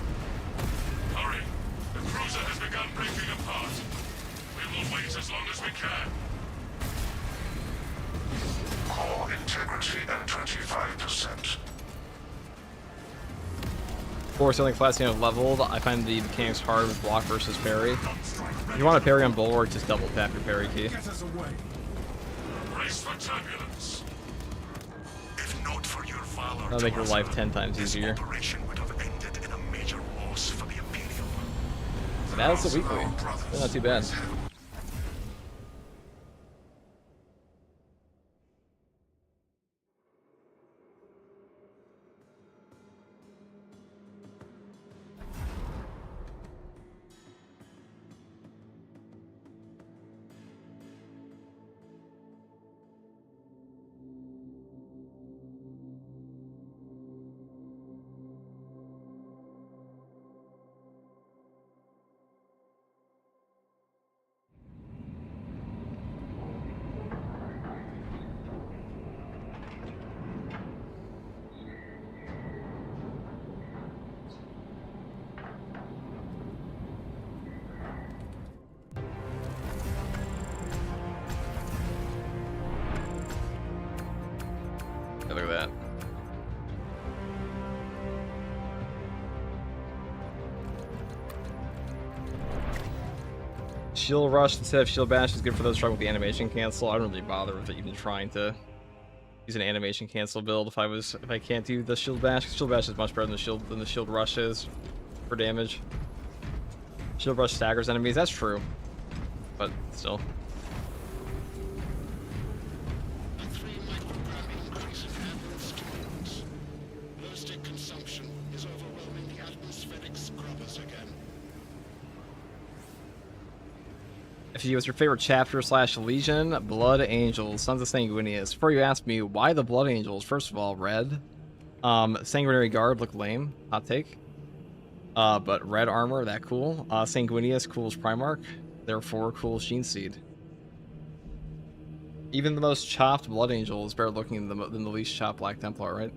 Speaker 3: Hurry! The cruiser has begun breaking apart. We will wait as long as we can. Core integrity at 25%.
Speaker 1: Of course, the only class you have leveled, I find the mechanics hard with block versus parry. If you want to parry on Bulwark, just double tap your parry key.
Speaker 10: Get us away.
Speaker 3: Brace for turbulence. If not for your valor,
Speaker 1: That'll make your life 10 times easier.
Speaker 3: this operation would have ended in a major loss for the Imperium.
Speaker 1: That's a weekly. They're not too bad. Yeah, look at that. Shield Rush instead of Shield Bash is good for those struggling with the animation cancel. I don't really bother with even trying to use an animation cancel build if I can't do the Shield Bash. Shield Bash is much better than the Shield Rush is for damage. Shield Rush staggers enemies, that's true. But still.
Speaker 4: A 3 microgram increase in average stimulants. Low stick consumption is overwhelming the atmospheric scrubbers again.
Speaker 1: If you was your favorite chapter / legion, Blood Angels, Sons of Sanguinius. Before you ask me why the Blood Angels, first of all, red. Sanguinary Guard look lame, hot take. But red armor, that cool. Sanguinius, cool as Primarch. Therefore, cool as Sheen Seed. Even the most chopped Blood Angel is better looking than the least chopped Black Templar, right?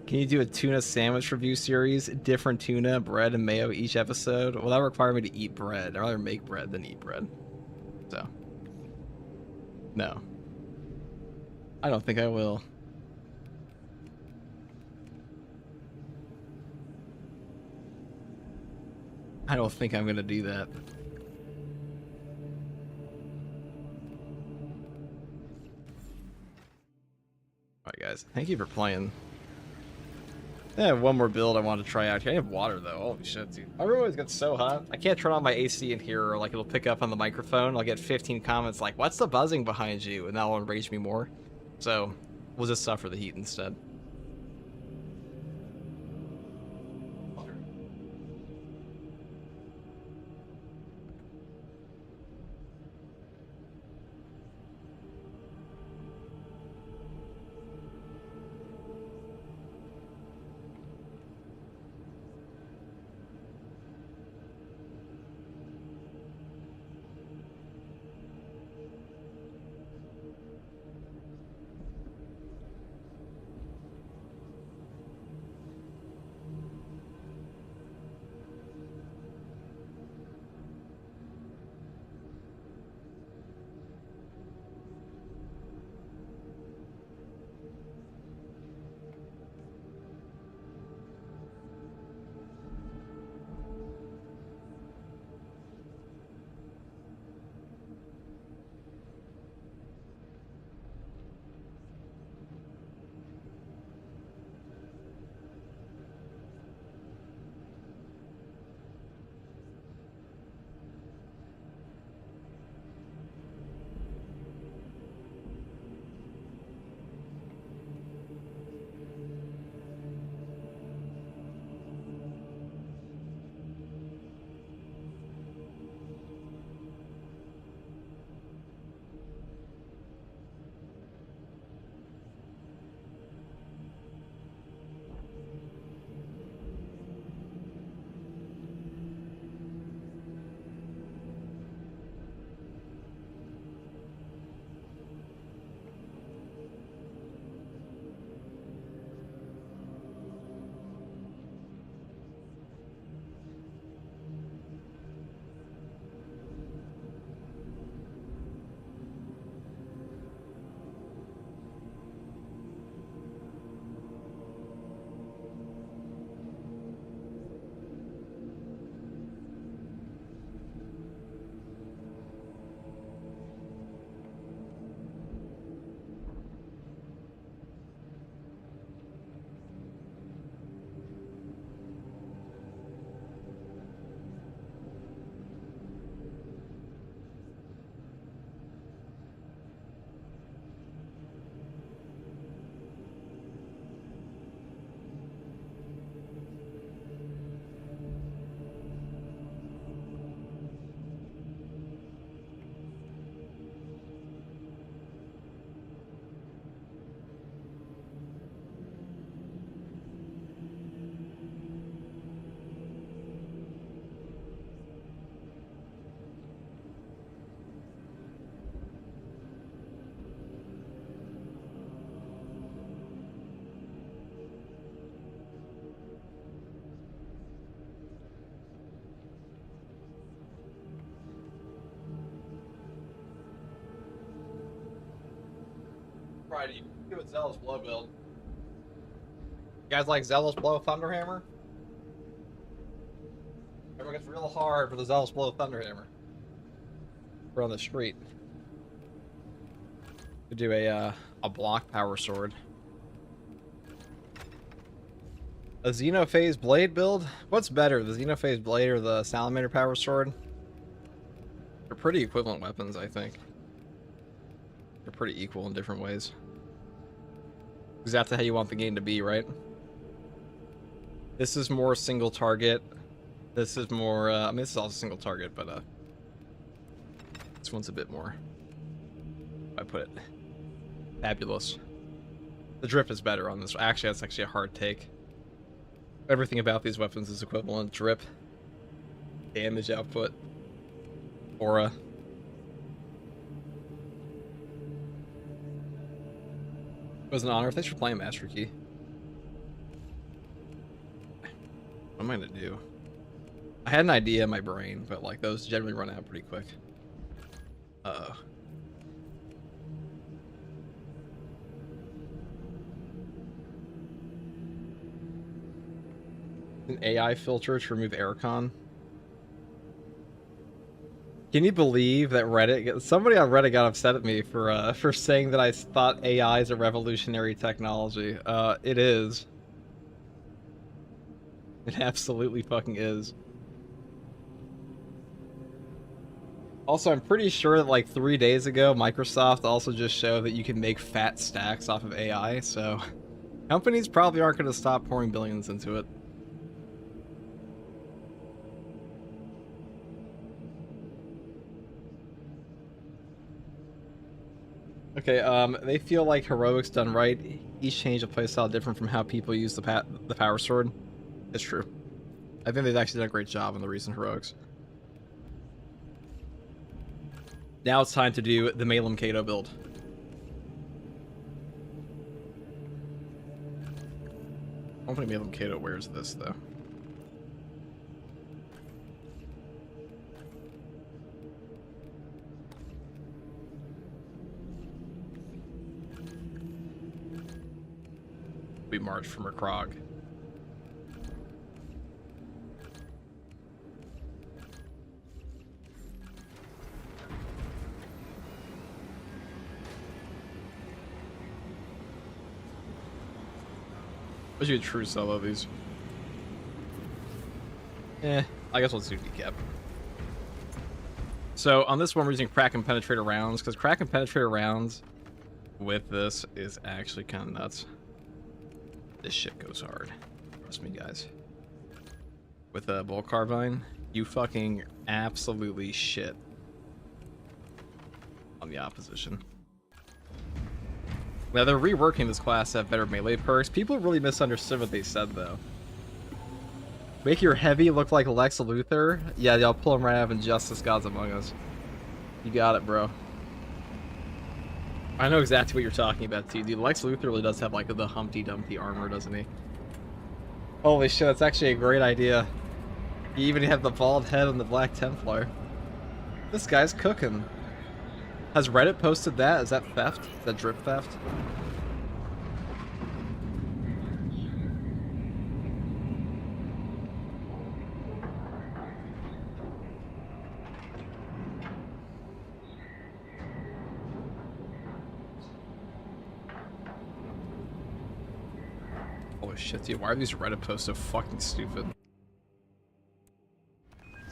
Speaker 1: Can you do a tuna sandwich review series? Different tuna, bread, and mayo each episode? Well, that would require me to eat bread. I'd rather make bread than eat bread. So. No. I don't think I will. I don't think I'm gonna do that. Alright guys, thank you for playing. I have one more build I want to try out here. I have water though. Holy shit, dude. My room always gets so hot. I can't turn on my AC in here, or like it'll pick up on the microphone. I'll get 15 comments like, "What's the buzzing behind you?" And that will enrage me more. So we'll just suffer the heat instead. probably do a Zealous Blow build. You guys like Zealous Blow Thunderhammer? Everyone gets real hard for the Zealous Blow Thunderhammer. We're on the street. Could do a block power sword. A Xenophase Blade build? What's better, the Xenophase Blade or the Salamander Power Sword? They're pretty equivalent weapons, I think. They're pretty equal in different ways. Because that's how you want the game to be, right? This is more single target. This is more, I mean, this is also single target, but this one's a bit more, I put it, fabulous. The drip is better on this. Actually, that's actually a hard take. Everything about these weapons is equivalent. Drip, damage output, aura. It was an honor. Thanks for playing, Master Key. What am I gonna do? I had an idea in my brain, but like those generally run out pretty quick. Uh-oh. An AI filter to remove aircon. Can you believe that somebody on Reddit got upset at me for saying that I thought AI is a revolutionary technology? It is. It absolutely fucking is. Also, I'm pretty sure that like 3 days ago, Microsoft also just showed that you can make fat stacks off of AI, so companies probably aren't going to stop pouring billions into it. Okay, they feel like Heroics done right. Each change of playstyle different from how people use the power sword. It's true. I think they've actually done a great job on the recent Heroics. Now it's time to do the Malum Kato build. I don't think Malum Kato wears this, though. We march from a Krog. Wish you a true solo these. I guess we'll do decap. So on this one we're using crack and penetrator rounds, because crack and penetrator rounds with this is actually kind of nuts. This shit goes hard. Trust me, guys. With a bolt carbine, you fucking absolutely shit on the opposition. Now they're reworking this class to have better melee perks. People really misunderstood what they said, though. Make your heavy look like Lex Luthor? Yeah, y'all pull him right out of Injustice Gods Among Us. You got it, bro. I know exactly what you're talking about, too. Dude, Lex Luthor really does have, like, the Humpty Dumpty armor, doesn't he? Holy shit, that's actually a great idea. You even have the bald head on the Black Templar. This guy's cooking. Has Reddit posted that? Is that theft? Is that drip theft? Holy shit, dude. Why are these Reddit posts so fucking stupid?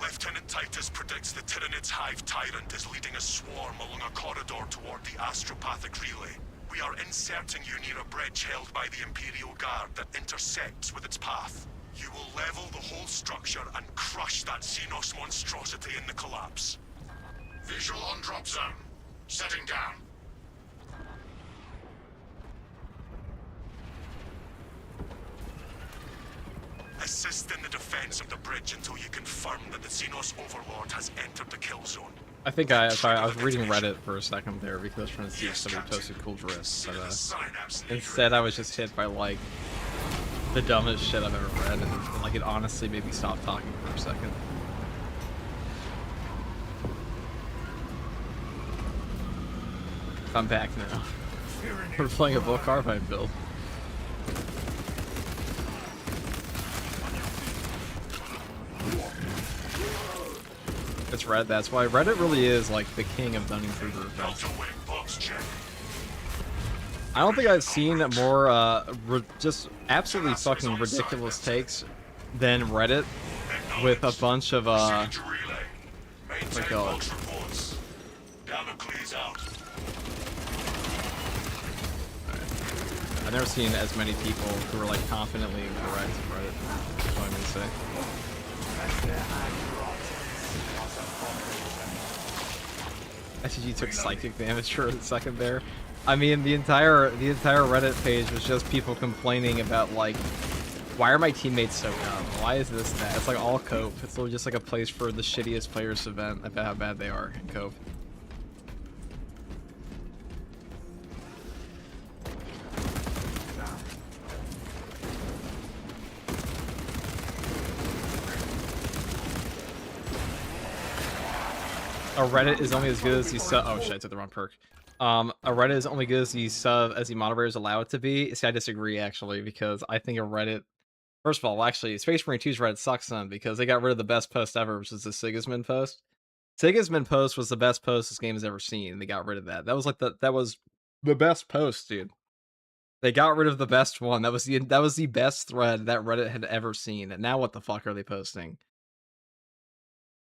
Speaker 3: Lieutenant Titus predicts the Tyranid's Hive Tyrant is leading a swarm along a corridor toward the astropathic relay. We are inserting you near a bridge held by the Imperial Guard that intersects with its path. You will level the whole structure and crush that Xenos monstrosity in the collapse.
Speaker 4: Visual on drop zone. Setting down.
Speaker 3: Assist in the defense of the bridge until you confirm that the Xenos Overlord has entered the kill zone.
Speaker 1: I think I was reading Reddit for a second there because I was trying to see if somebody posted cool drifts, but instead I was just hit by like the dumbest shit I've ever read, and like it honestly made me stop talking for a second. I'm back now. We're playing a Bull Carbine build. It's Reddit. That's why Reddit really is like the king of Dunning-Kruger events. I don't think I've seen more just absolutely fucking ridiculous takes than Reddit with a bunch of what's it called? I've never seen as many people who are like confidently incorrect in Reddit. That's what I'm gonna say. SG took psychic damage for a second there. I mean, the entire Reddit page was just people complaining about like, why are my teammates so dumb? Why is this that? It's like all cope. It's literally just like a place for the shittiest players to vent about how bad they are in cope. A Reddit is only as good as the sub. Oh shit, I took the wrong perk. A Reddit is only good as the sub as the moderators allow it to be. See, I disagree actually, because I think a Reddit. First of all, actually, Space Marine 2's Reddit sucks then because they got rid of the best post ever, which is the Sigismund post. Sigismund post was the best post this game has ever seen. They got rid of that. That was like that was the best post, dude. They got rid of the best one. That was the best thread that Reddit had ever seen. And now what the fuck are they posting?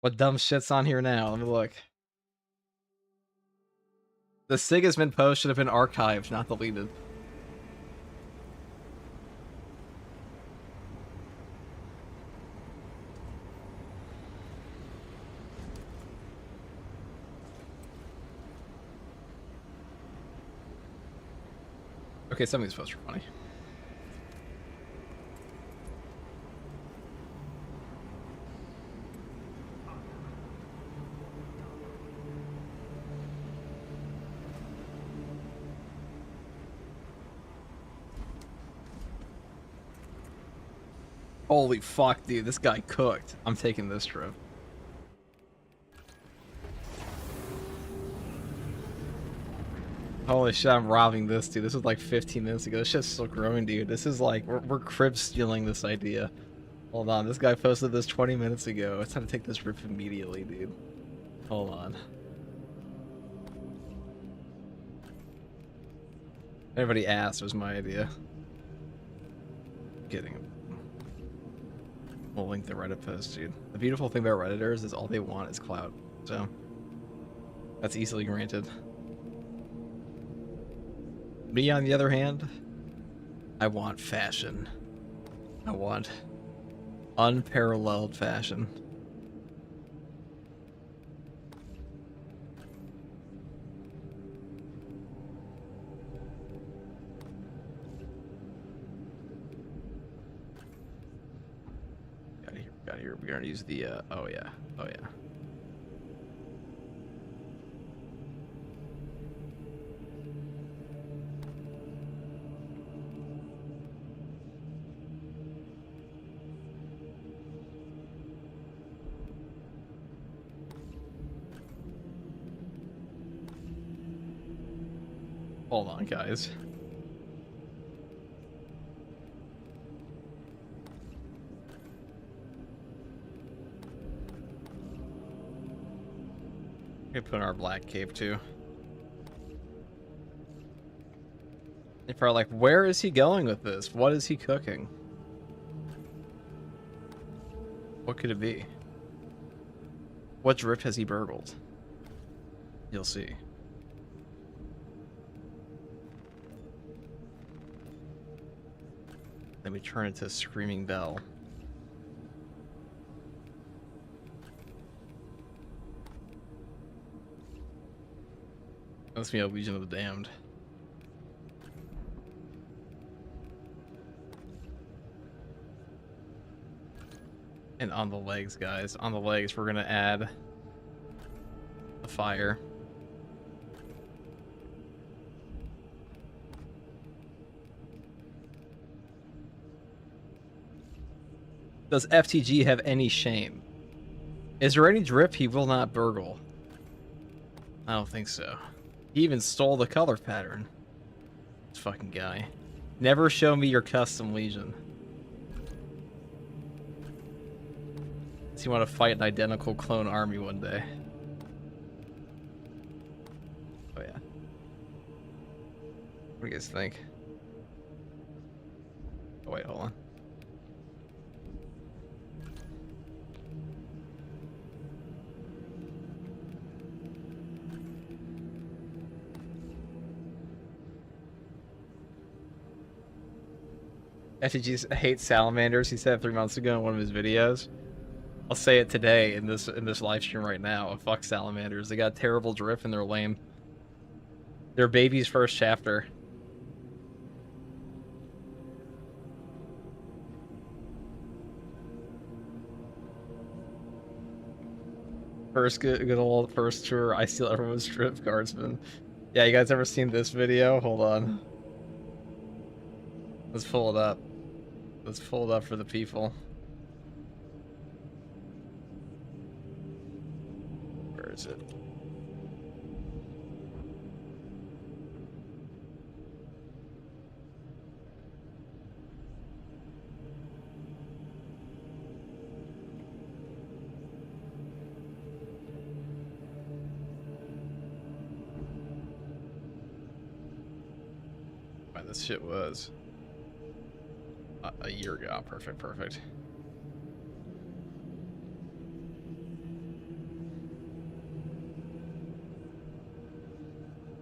Speaker 1: What dumb shit's on here now? Let me look. The Sigismund post should have been archived, not deleted. Okay, some of these posts are funny. Holy fuck, dude, this guy cooked. I'm taking this trip. Holy shit, I'm robbing this, dude. This was like 15 minutes ago. This shit's still growing, dude. This is like, we're crib stealing this idea. Hold on, this guy posted this 20 minutes ago. It's time to take this rip immediately, dude. Hold on. Everybody asked, it was my idea. Kidding. We'll link the Reddit post, dude. The beautiful thing about Redditors is all they want is clout. So, that's easily granted. Me, on the other hand, I want fashion. I want unparalleled fashion. Got here. We're gonna use the. Oh yeah. Oh yeah. Hold on, guys. We put on our black cape too. You're probably like, where is he going with this? What is he cooking? What could it be? What drip has he burgled? You'll see. Then we turn into a screaming bell. That's me, a Legion of the Damned. And on the legs, guys. On the legs, we're gonna add a fire. Does FTG have any shame? Is there any drip he will not burgle? I don't think so. He even stole the color pattern. This fucking guy. Never show me your custom Legion. Does he want to fight an identical clone army one day? Oh yeah. What do you guys think? Oh wait, hold on. FTG hates salamanders. He said it 3 months ago in one of his videos. I'll say it today in this live stream right now. Fuck salamanders. They got terrible drift and they're lame. They're baby's first chapter. First good old first tour. I steal everyone's drift, guardsman. Yeah, you guys ever seen this video? Hold on. Let's pull it up. Let's pull it up for the people. Where is it? Why this shit was a year ago. Perfect, perfect.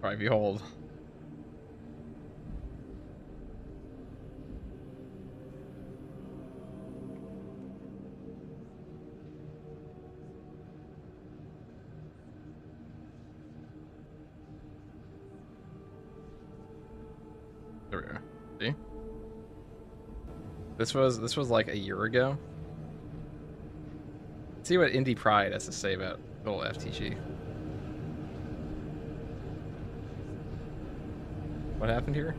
Speaker 1: Alright, behold. There we go. See? This was like a year ago. Let's see what Indie Pride has to say about little FTG. What happened here?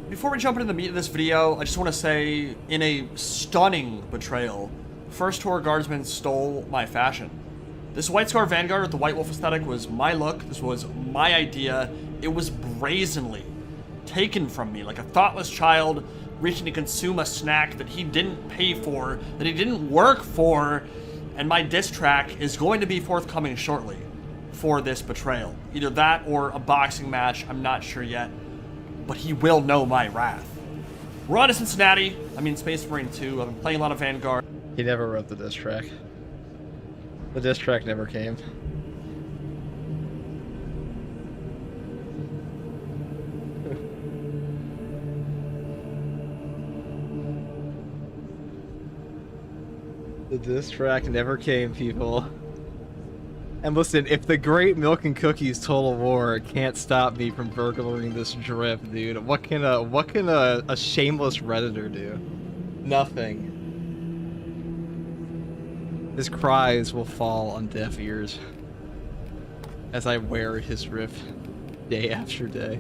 Speaker 2: Before we jump into the meat of this video, I just want to say, in a stunning betrayal, First Tour Guardsmen stole my fashion. This White Scar Vanguard with the White Wolf aesthetic was my look. This was my idea. It was brazenly taken from me like a thoughtless child reaching to consume a snack that he didn't pay for, that he didn't work for, and my diss track is going to be forthcoming shortly for this betrayal. Either that or a boxing match, I'm not sure yet, but he will know my wrath. We're on to Cincinnati. I mean, Space Marine 2. I've been playing a lot of Vanguard.
Speaker 1: He never wrote the diss track. The diss track never came. The diss track never came, people. And listen, if the Great Milk and Cookies Total War can't stop me from burglaring this drift, dude, what can a shameless Redditor do? Nothing. His cries will fall on deaf ears as I wear his riff day after day.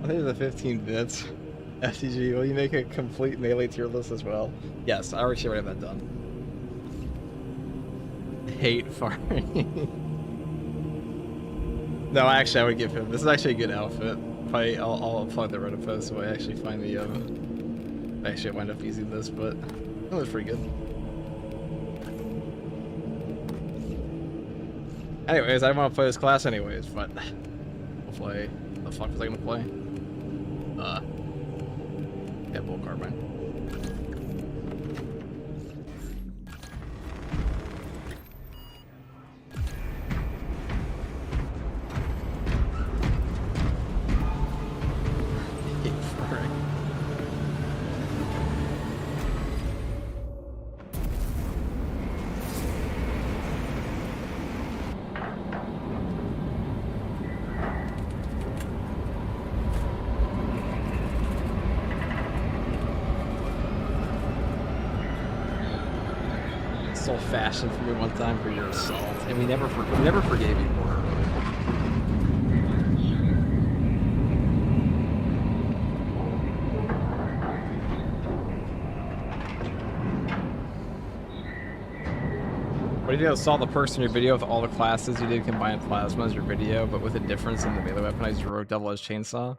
Speaker 1: I think the 15 bits. FTG, will you make a complete melee tier list as well? Yes, I already have that done. Hate farming. No, actually, I would give him. This is actually a good outfit. I'll plug the Reddit post so I actually find the. Actually, I wind up using this, but it was pretty good. Anyways, I want to play this class anyways, but we'll play. What the fuck was I gonna play? Yeah, Bull Carbine. Fashioned for me one time for your assault, and we never forgave you for it. What do Video saw the person in your video with all the classes you did combine plasma as your video, but with a difference in the melee weaponized your double-edged chainsaw.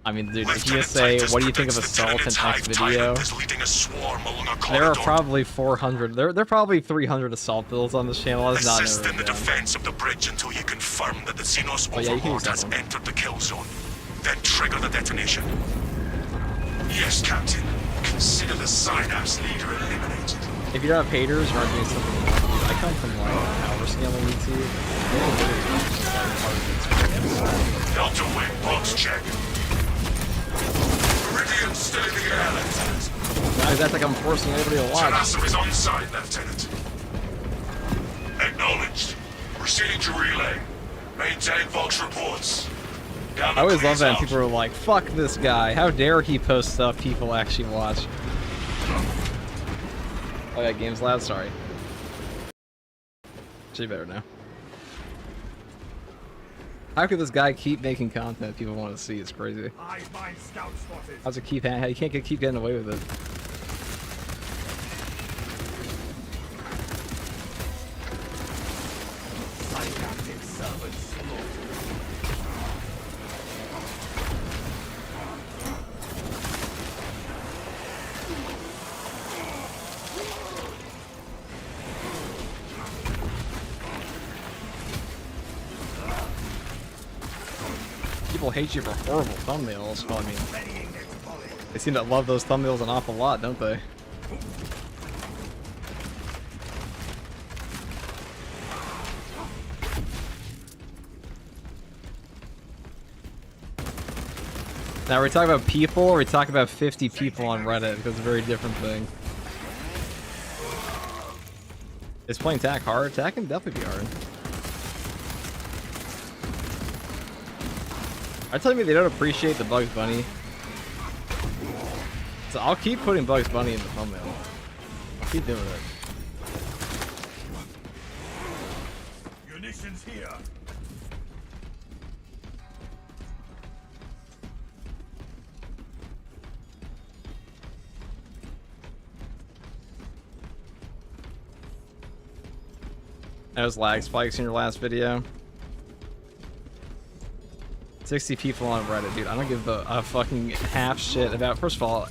Speaker 1: I mean, dude, if you just say, what do you think of Assault in X video, there are probably 400, there are probably 300 Assault builds on this channel. That's not
Speaker 3: Assist in the
Speaker 1: down.
Speaker 3: defense of the bridge until you confirm that the Xenos
Speaker 1: Oh, yeah, you can use
Speaker 3: Overlord
Speaker 1: that
Speaker 3: has
Speaker 1: one.
Speaker 3: entered the kill zone. Then trigger the detonation. Yes, Captain. Consider the Synapse leader eliminated.
Speaker 1: If you don't have haters, you aren't doing something wrong. Dude, I come from like power scaling YouTube.
Speaker 3: Delta Wing box check. Meridian still in the air, Lieutenant.
Speaker 1: Guys, that's like I'm forcing everybody to watch.
Speaker 3: Talassa is on site, Lieutenant. Acknowledged. Proceeding to relay. Maintain Vox reports.
Speaker 1: I always love that when people are like, fuck this guy. How dare he post stuff people actually watch. Oh yeah, game's loud, sorry. Should be better now. How could this guy keep making content people want to see? It's crazy. How's it keep? You can't keep getting away with it. People hate you for horrible thumbnails. Well, I mean, they seem to love those thumbnails an awful lot, don't they? Now, are we talking about people, or are we talking about 50 people on Reddit? Because it's a very different thing. Is playing TAC hard? TAC can definitely be hard. Are you telling me they don't appreciate the Bugs Bunny? So I'll keep putting Bugs Bunny in the thumbnail. I'll keep doing it.
Speaker 10: Munitions here.
Speaker 1: Those lag spikes in your last video. 60 people on Reddit, dude. I don't give a fucking half shit about. First of all,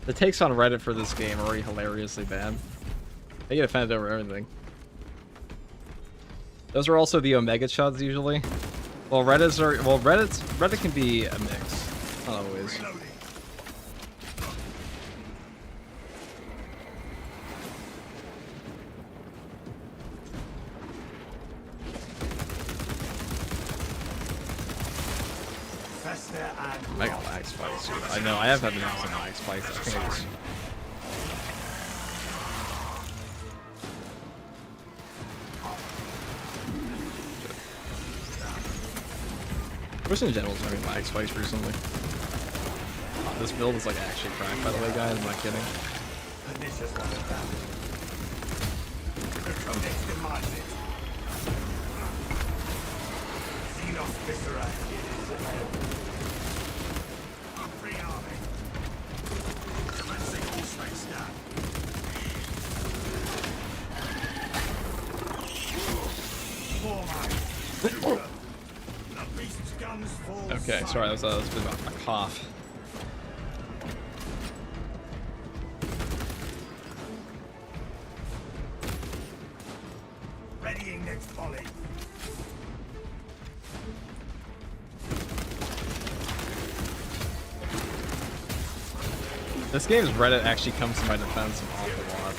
Speaker 1: the takes on Reddit for this game are already hilariously bad. They get offended over everything. Those are also the Omega chuds usually. Well, Reddit can be a mix. Not always. I got lag spikes, dude. I know, I have had some lag spikes. I think I just... Which in general is having lag spikes recently. This build is like actually cracked, by the way, guys. I'm not kidding. Okay, sorry, that was a bit of a cough.
Speaker 10: Readying next volley.
Speaker 1: This game's Reddit actually comes to my defense an awful lot.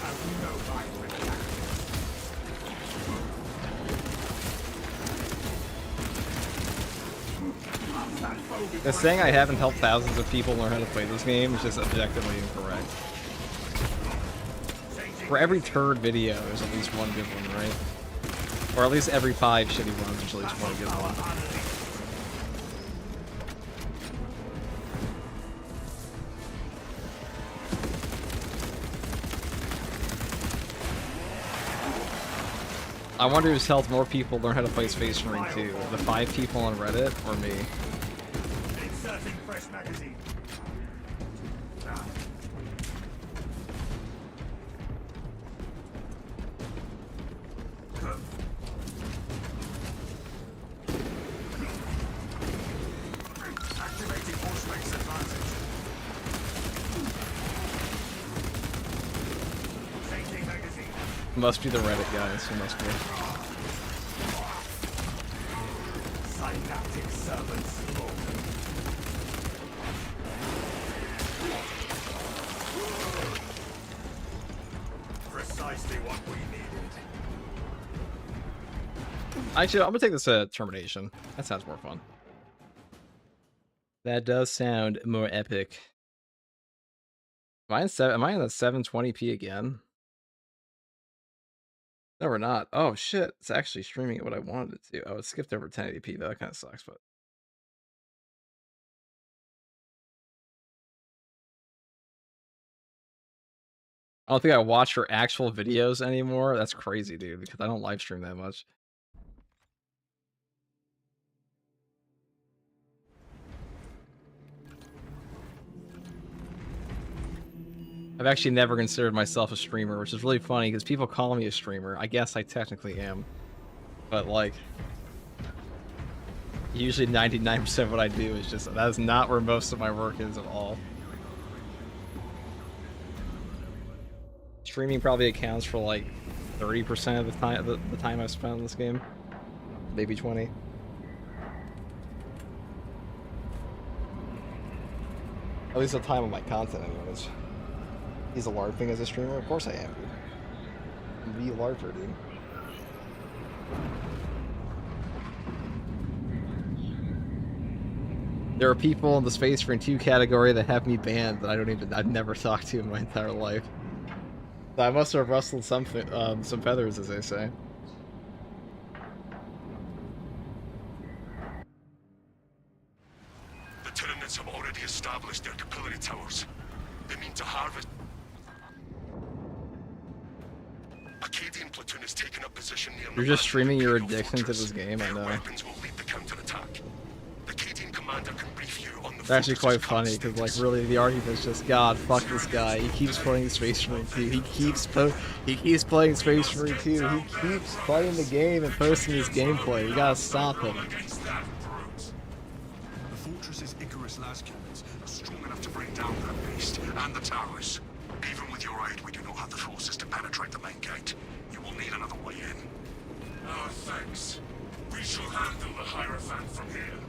Speaker 1: The saying I haven't helped thousands of people learn how to play this game is just objectively incorrect. For every turd video, there's at least one good one, right? Or at least every 5 shitty ones, there's at least one good one. I wonder who's helped more people learn how to play Space Marine 2, the 5 people on Reddit or me?
Speaker 10: Inserting fresh magazine.
Speaker 1: Must be the Reddit guys. Who must be?
Speaker 10: Synaptic servants. Precisely what we needed.
Speaker 1: Actually, I'm gonna take this termination. That sounds more fun. That does sound more epic. Am I in the 720p again? No, we're not. Oh shit! It's actually streaming at what I wanted it to. Oh, it skipped over 1080p. That kind of sucks, but. I don't think I watch her actual videos anymore. That's crazy, dude, because I don't live stream that much. I've actually never considered myself a streamer, which is really funny because people call me a streamer. I guess I technically am. But, like, usually 99% of what I do is just, that is not where most of my work is at all. Streaming probably accounts for like 30% of the time I've spent on this game. Maybe 20. At least the time of my content anyways. He's a LARPing as a streamer? Of course I am, dude. I'm the LARPer, dude. There are people in the Space Marine 2 category that have me banned that I've never talked to in my entire life. So I must have rustled some feathers, as they say.
Speaker 3: The Tyranids have already established their capillary towers. They mean to harvest. Acadian platoon is taking up position near.
Speaker 1: You're just streaming your addiction to this game, I know.
Speaker 3: Weapons will lead the counterattack. The Acadian commander can brief you on the.
Speaker 1: It's actually quite funny because, like, really, the argument is just, God, fuck this guy. He keeps playing Space Marine 2. He keeps playing Space Marine 2. He keeps playing the game and posting his gameplay. You gotta stop him.
Speaker 3: The fortress's Icarus las cannons are strong enough to bring down that beast and the towers. Even with your aid, we do not have the forces to penetrate the main gate. You will need another way in. Oh, thanks. We shall handle the Hierophant from here.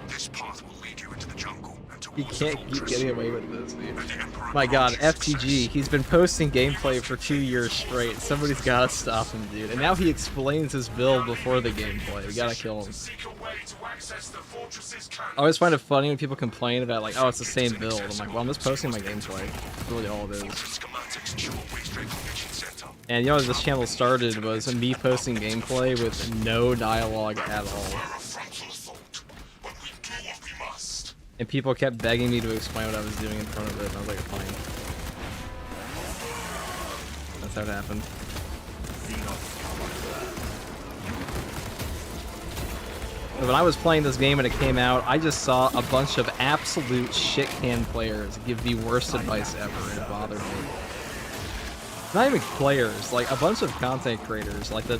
Speaker 3: This path will lead you into the jungle and
Speaker 1: He
Speaker 3: towards
Speaker 1: can't
Speaker 3: the
Speaker 1: keep
Speaker 3: fortress.
Speaker 1: getting away with this, dude.
Speaker 3: And the Emperor
Speaker 1: My God,
Speaker 3: grants you
Speaker 1: FTG,
Speaker 3: success.
Speaker 1: he's been posting gameplay for 2 years straight. Somebody's gotta stop him, dude. And now he explains his build before the gameplay. We gotta kill him.
Speaker 3: Seek a way to access the fortress's
Speaker 1: I
Speaker 3: cannons.
Speaker 1: always find it funny when people complain about, like, oh, it's the same build. I'm like, well, I'm just posting my gameplay. That's really all it is.
Speaker 3: Fortress schematics, shortway straight from Mission Center.
Speaker 1: And you know, this channel started was me posting gameplay with no dialogue at all.
Speaker 3: We're a frontal assault, but we do what we must.
Speaker 1: And people kept begging me to explain what I was doing in front of it, and I was like, fine. That's how it happened. When I was playing this game and it came out, I just saw a bunch of absolute shit-can players give the worst advice ever, and it bothered me. Not even players, like a bunch of content creators, like the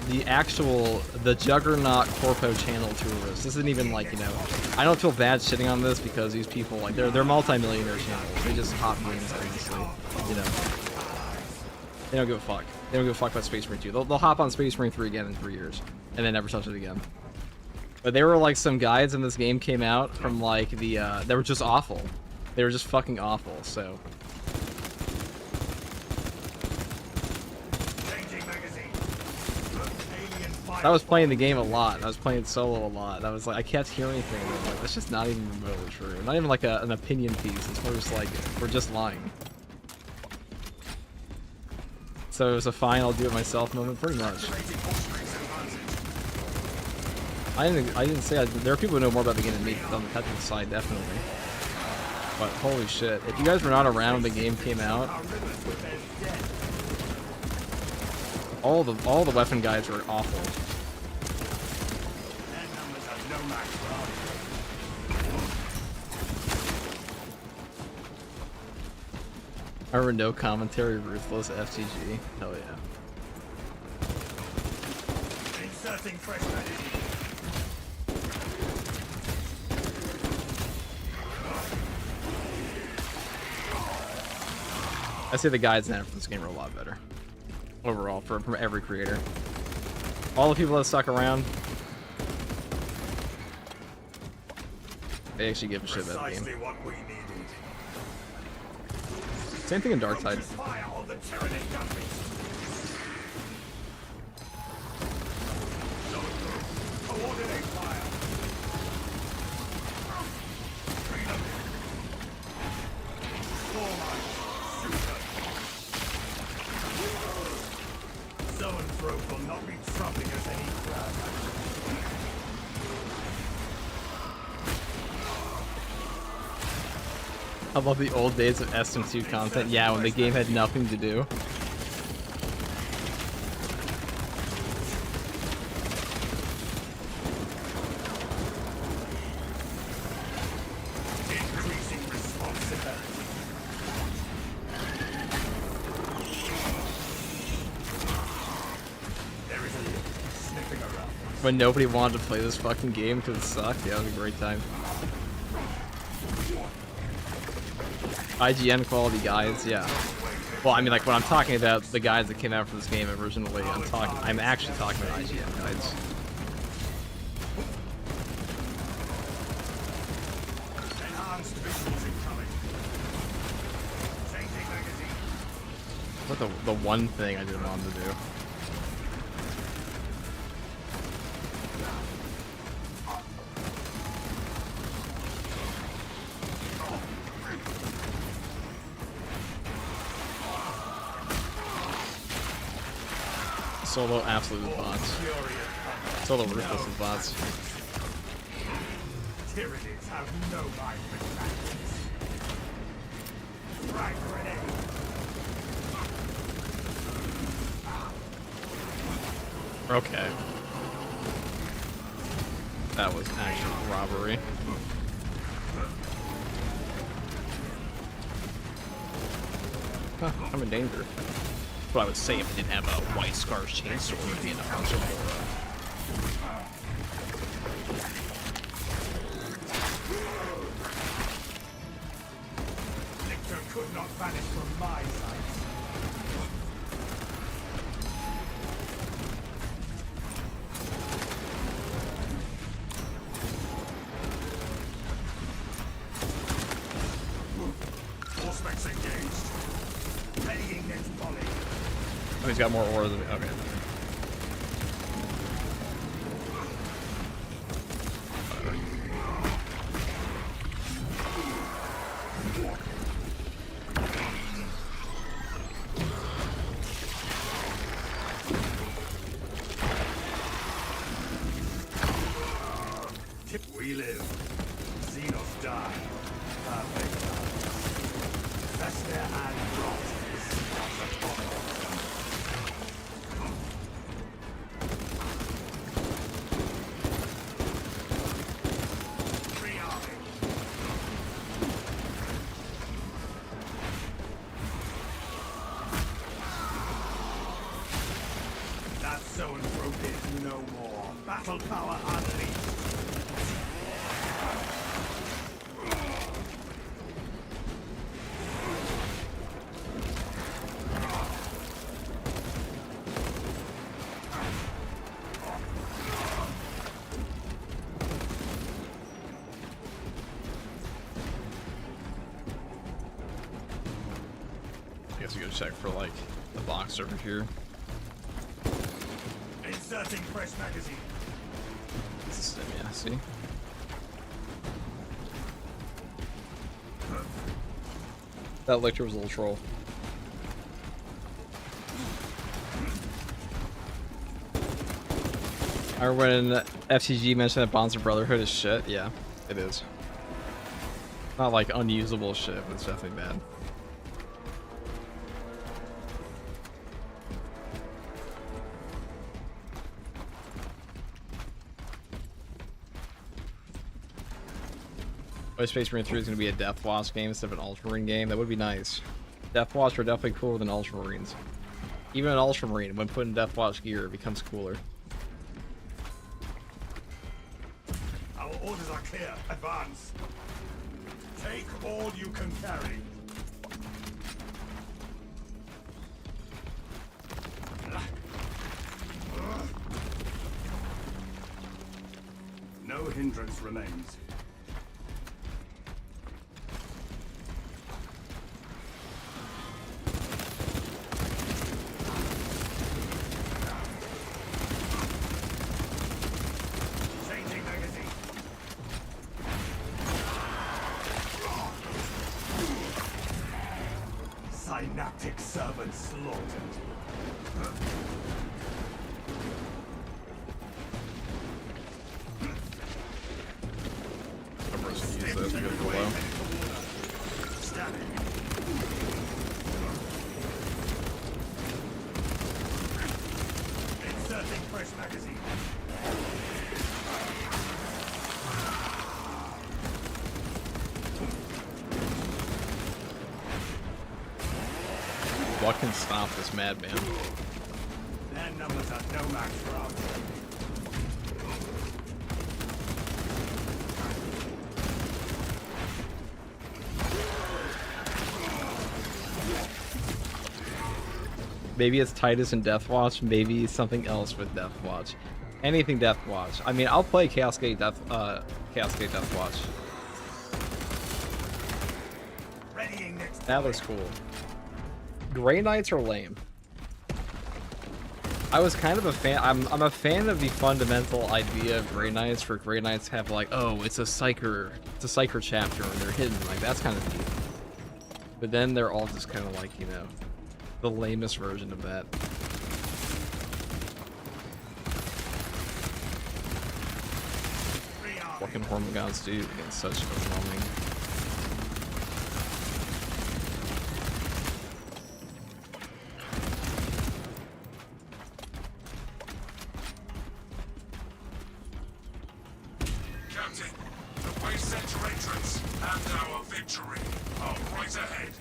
Speaker 1: Juggernaut Corpo channel tourists. This isn't even like, you know, I don't feel bad shitting on this because these people, like, they're multi-millionaire channels. They just hop games, honestly, you know. They don't give a fuck. They don't give a fuck about Space Marine 2. They'll hop on Space Marine 3 again in 3 years, and then never touch it again. But they were like some guides when this game came out from like the, they were just awful. They were just fucking awful, so. I was playing the game a lot. I was playing solo a lot. I was like, I kept hearing things. I'm like, that's just not even remotely true. Not even like an opinion piece. It's more just like, we're just lying. So it was a fine, I'll do it myself moment, pretty much. I didn't say there are people who know more about the game than me on the technical side, definitely. But holy shit, if you guys were not around when the game came out, all the weapon guides were awful. I remember no commentary, ruthless FTG. Hell yeah.
Speaker 10: Inserting fresh medicine.
Speaker 1: I say the guides now for this game are a lot better. overall from every creator. All the people that stuck around, they actually give a shit about the game.
Speaker 10: What we needed.
Speaker 1: Same thing in Darktide.
Speaker 10: Fire on the tyranny dummies. Coordinate fire. Zoanthrope will not be trumping us any crowd.
Speaker 1: How about the old days of SM2 content? Yeah, when the game had nothing to do.
Speaker 10: Increasing responsibility. There is a little sniffing around.
Speaker 1: When nobody wanted to play this fucking game because it sucked. Yeah, it was a great time. IGN quality guides, yeah. Well, I mean, like when I'm talking about the guides that came out for this game originally, I'm actually talking about IGN guides.
Speaker 10: Enhanced visuals incoming. Changing magazine.
Speaker 1: What the one thing I didn't want to do? Solo absolute bots. Solo ruthless with bots.
Speaker 10: Tyranids have no mind for tactics. Frag grenade.
Speaker 1: Okay. That was actual robbery. Huh, I'm in danger. What I would say if I didn't have a White Scar's chainsaw would be in a bunch of horror.
Speaker 10: Lictor could not vanish from my sight. Force max engaged. Paying next volley.
Speaker 1: Oh, he's got more aura than me. Okay.
Speaker 10: We live. Xenos die. Perfect. Fester and rot. That Zoanthrope is no more. Battle power unleashed.
Speaker 1: I guess we gotta check for like the box over here.
Speaker 10: Inserting fresh magazine.
Speaker 1: Yeah, see? That lecture was a little troll. I remember when FTG mentioned that Bonds of Brotherhood is shit. Yeah, it is. Not like unusable shit, but it's definitely bad. Space Marine 3 is going to be a Death Watch game instead of an Ultramarine game. That would be nice. Death Watch are definitely cooler than Ultramarines. Even an Ultramarine, when put in Death Watch gear, it becomes cooler.
Speaker 10: Our orders are clear. Advance. Take all you can carry. No hindrance remains. Changing magazine. Synaptic servant slaughtered.
Speaker 1: I'm just gonna use this to go below.
Speaker 10: Stabbing. Inserting fresh magazine.
Speaker 1: What can stop this madman?
Speaker 10: Their numbers are no match for ours.
Speaker 1: Maybe it's Titus and Deathwatch, maybe something else with Deathwatch. Anything Deathwatch. I mean, I'll play Cascade Deathwatch.
Speaker 10: Readying next.
Speaker 1: That was cool. Grey Knights are lame. I was kind of a fan. I'm a fan of the fundamental idea of Grey Knights, where Grey Knights have like, oh, it's a psyker chapter, and they're hidden. Like that's kind of neat. But then they're all just kind of like, you know, the lamest version of that. What can Hormagaunts do against such overwhelming?
Speaker 3: Captain, the way center entrance and our victory are right ahead.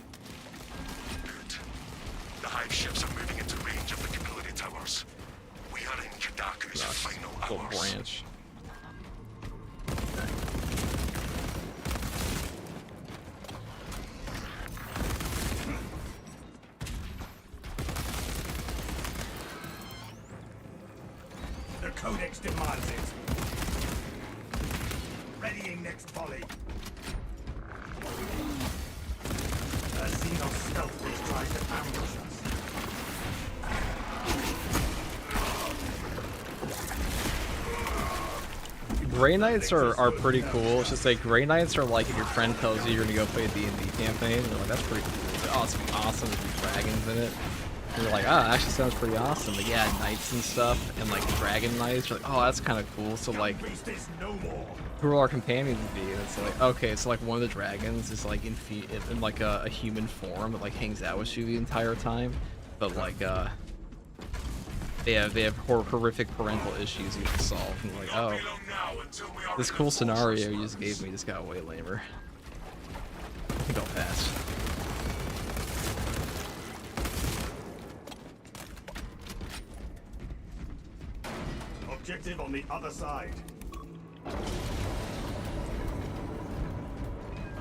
Speaker 3: Good. The hive ships are moving into range of the capability towers. We are in Kadaku's final
Speaker 1: Little
Speaker 3: hours.
Speaker 1: branch.
Speaker 10: The Codex demands it. Readying next volley. A Xenos stealth which tries to ambush us.
Speaker 1: Grey Knights are pretty cool. It's just like Grey Knights are like if your friend tells you you're gonna go play a D&D campaign, you're like, that's pretty cool. It's like, oh, it's gonna be awesome, there's gonna be dragons in it. And you're like, oh, that actually sounds pretty awesome. Like, yeah, knights and stuff, and like dragon knights. You're like, oh, that's kind of cool. So like,
Speaker 10: Beast is no more.
Speaker 1: who will our companions be? And it's like, okay, so like one of the dragons is like in like a human form that like hangs out with you the entire time, but like they have horrific parental issues you have to solve. And you're like, oh, this cool scenario you just gave me just got way lamer. I think I'll pass.
Speaker 10: Objective on the other side.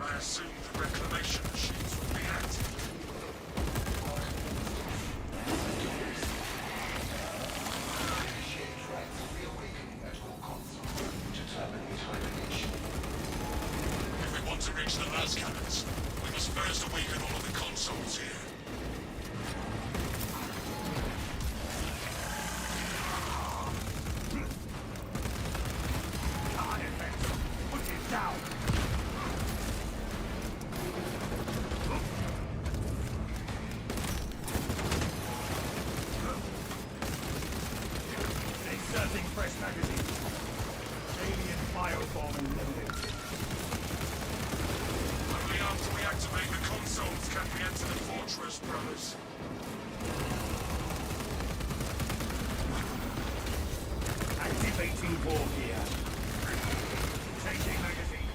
Speaker 3: I assume the reclamation machines will be active. If we want to reach the las cannons, we must first awaken all of the consoles here.
Speaker 10: Put it down. Inserting fresh magazine. Alien biobomb eliminated.
Speaker 3: Only after we activate the consoles can we enter the fortress, brothers.
Speaker 10: Activating war gear. Changing magazine.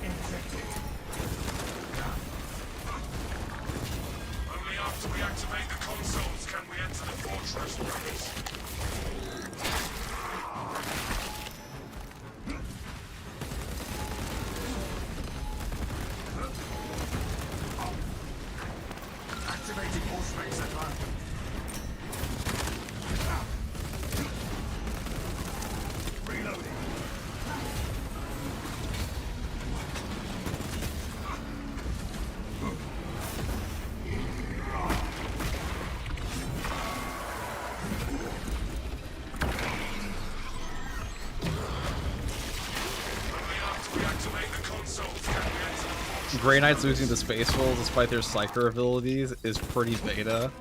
Speaker 10: Injected.
Speaker 3: Only after we activate the consoles can we enter the fortress, brothers.
Speaker 10: Activating all space advantage. Reloading.
Speaker 1: Grey Knights losing to Space Wolves despite their Psyker abilities is pretty beta.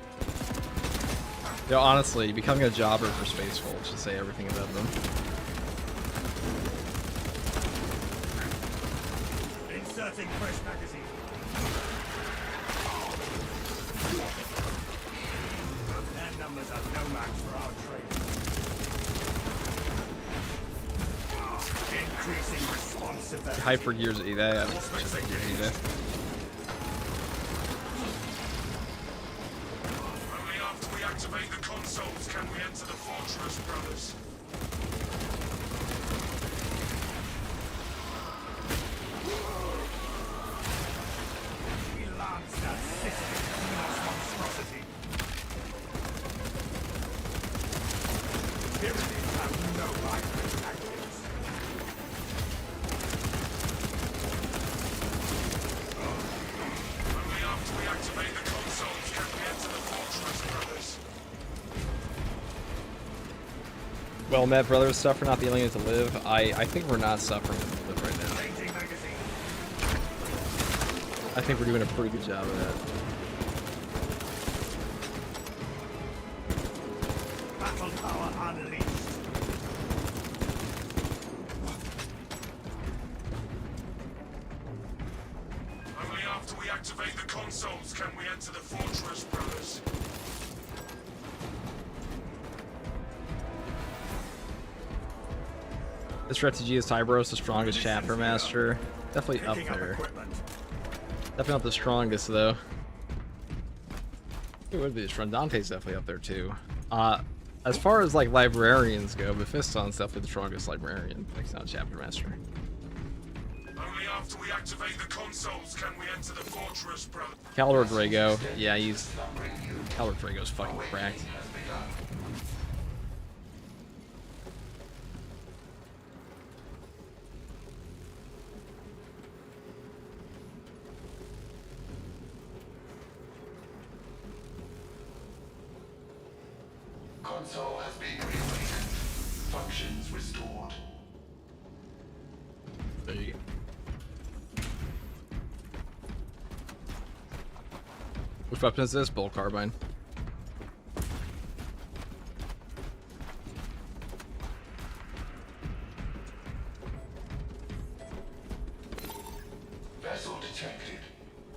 Speaker 1: Yo, honestly, becoming a jobber for Space Wolves should say everything about them.
Speaker 10: Inserting fresh magazine. Their numbers are no match for our trade. Increasing responsibility.
Speaker 1: Hype for Gears of E-Day. I was just like Gears of E-Day.
Speaker 3: Only after we activate the consoles can we enter the fortress, brothers.
Speaker 10: We lanced that system monstrosity. Tyrannies have no right to tactics.
Speaker 3: Only after we activate the consoles can we enter the fortress, brothers.
Speaker 1: Well, Met Brothers suffer not the alien to live. I think we're not suffering to live right now.
Speaker 10: Changing magazine.
Speaker 1: I think we're doing a pretty good job of that.
Speaker 10: Battle power unleashed.
Speaker 3: Only after we activate the consoles can we enter the fortress, brothers.
Speaker 1: This strategy is Tybros, the strongest chapter master. Definitely up
Speaker 10: Picking up
Speaker 1: there.
Speaker 10: equipment.
Speaker 1: Definitely not the strongest though. It would be the strong. Dante's definitely up there too. As far as like librarians go, Mephiston's definitely the strongest librarian. Like, he's not a chapter master.
Speaker 3: Only after we activate the consoles can we enter the fortress, brother.
Speaker 1: Calor Drago, yeah, he's Calor Drago's fucking cracked.
Speaker 4: Console has been reawakened. Functions restored.
Speaker 1: There you go. Which weapon is this? Bolt carbine.
Speaker 4: Vessel detected.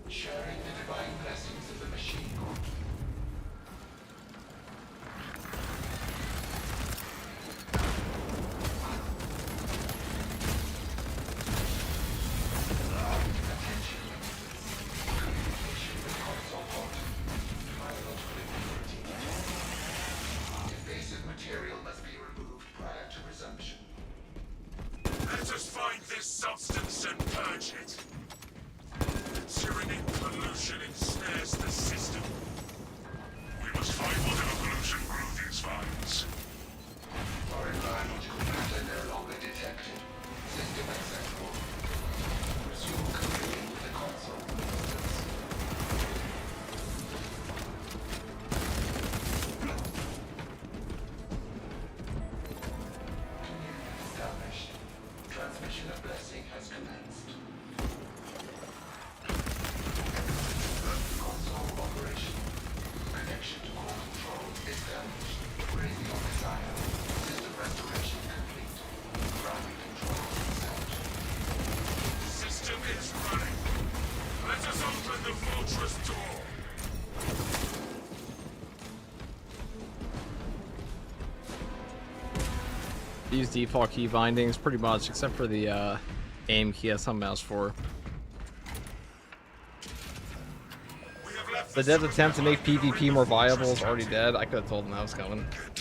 Speaker 4: Sharing the divine blessings of the machine. Invasive material must be removed prior to resumption.
Speaker 3: Let us find this substance and purge it. Tyrannic pollution ensnares the system. We must find whatever pollution grew these vines.
Speaker 4: Foreign biological matter no longer detected. System acceptable. Resume communicating with the console. Community established. Transmission of blessing has commenced. Console operation. Connection to core control established. Raising your desire. System restoration complete. Ground control set.
Speaker 3: System is running. Let us open the fortress door.
Speaker 1: Use default key bindings pretty much, except for the aim key. That's on mouse 4.
Speaker 3: We have left
Speaker 1: The dead's attempt to make PvP more viable is already dead. I could have told him that was coming.
Speaker 3: Good.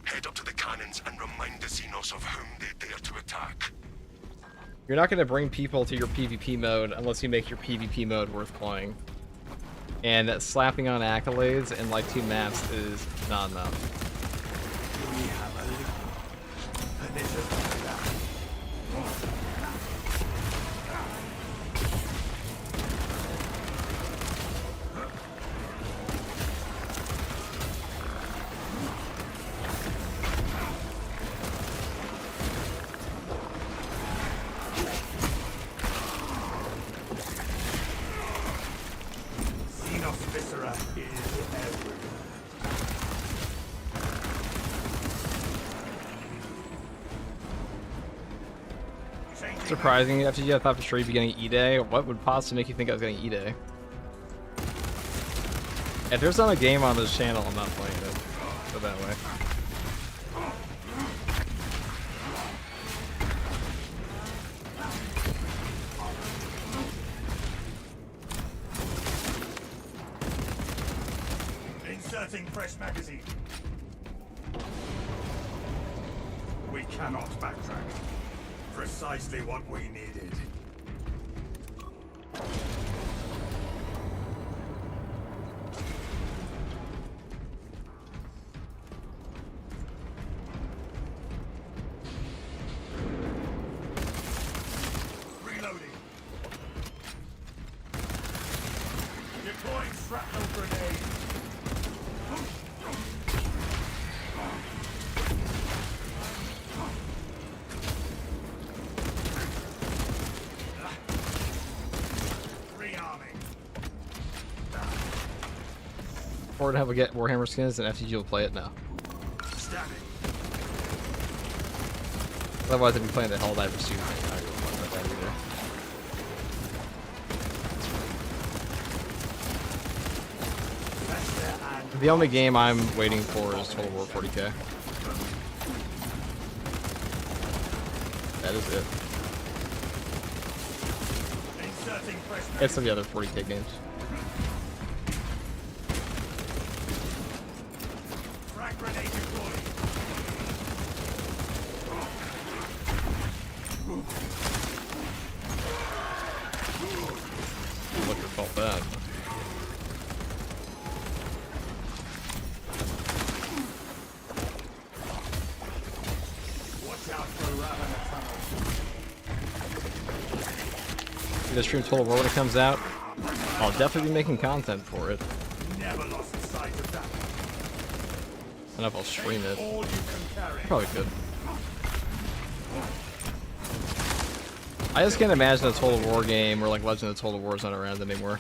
Speaker 3: Head up to the cannons and remind the Xenos of whom they dare to attack.
Speaker 1: You're not going to bring people to your PvP mode unless you make your PvP mode worth playing. And slapping on accolades in like 2 maps is not enough.
Speaker 10: We have a lead. And this is
Speaker 1: Surprising, after you thought for sure you'd be getting E-Day. What would possibly make you think I was getting E-Day? If there's not a game on this channel, I'm not playing it. Go that way.
Speaker 10: Inserting fresh magazine. We cannot backtrack. Precisely what we needed. Reloading. Deploying shrapnel grenade.
Speaker 1: Or to have a get Warhammer skins and FTG will play it now. Otherwise I'd be playing the Helldiver suit. I don't know about that either. The only game I'm waiting for is Total War 40k. That is it. It's some of the other 40k games. Look at all that.
Speaker 10: Watch out for
Speaker 1: The stream Total War when it comes out. I'll definitely be making content for it.
Speaker 10: Never lost sight of that.
Speaker 1: I don't know if I'll stream it.
Speaker 10: All you can carry.
Speaker 1: Probably could. I just can't imagine a Total War game where like Legend of Total War is not around anymore.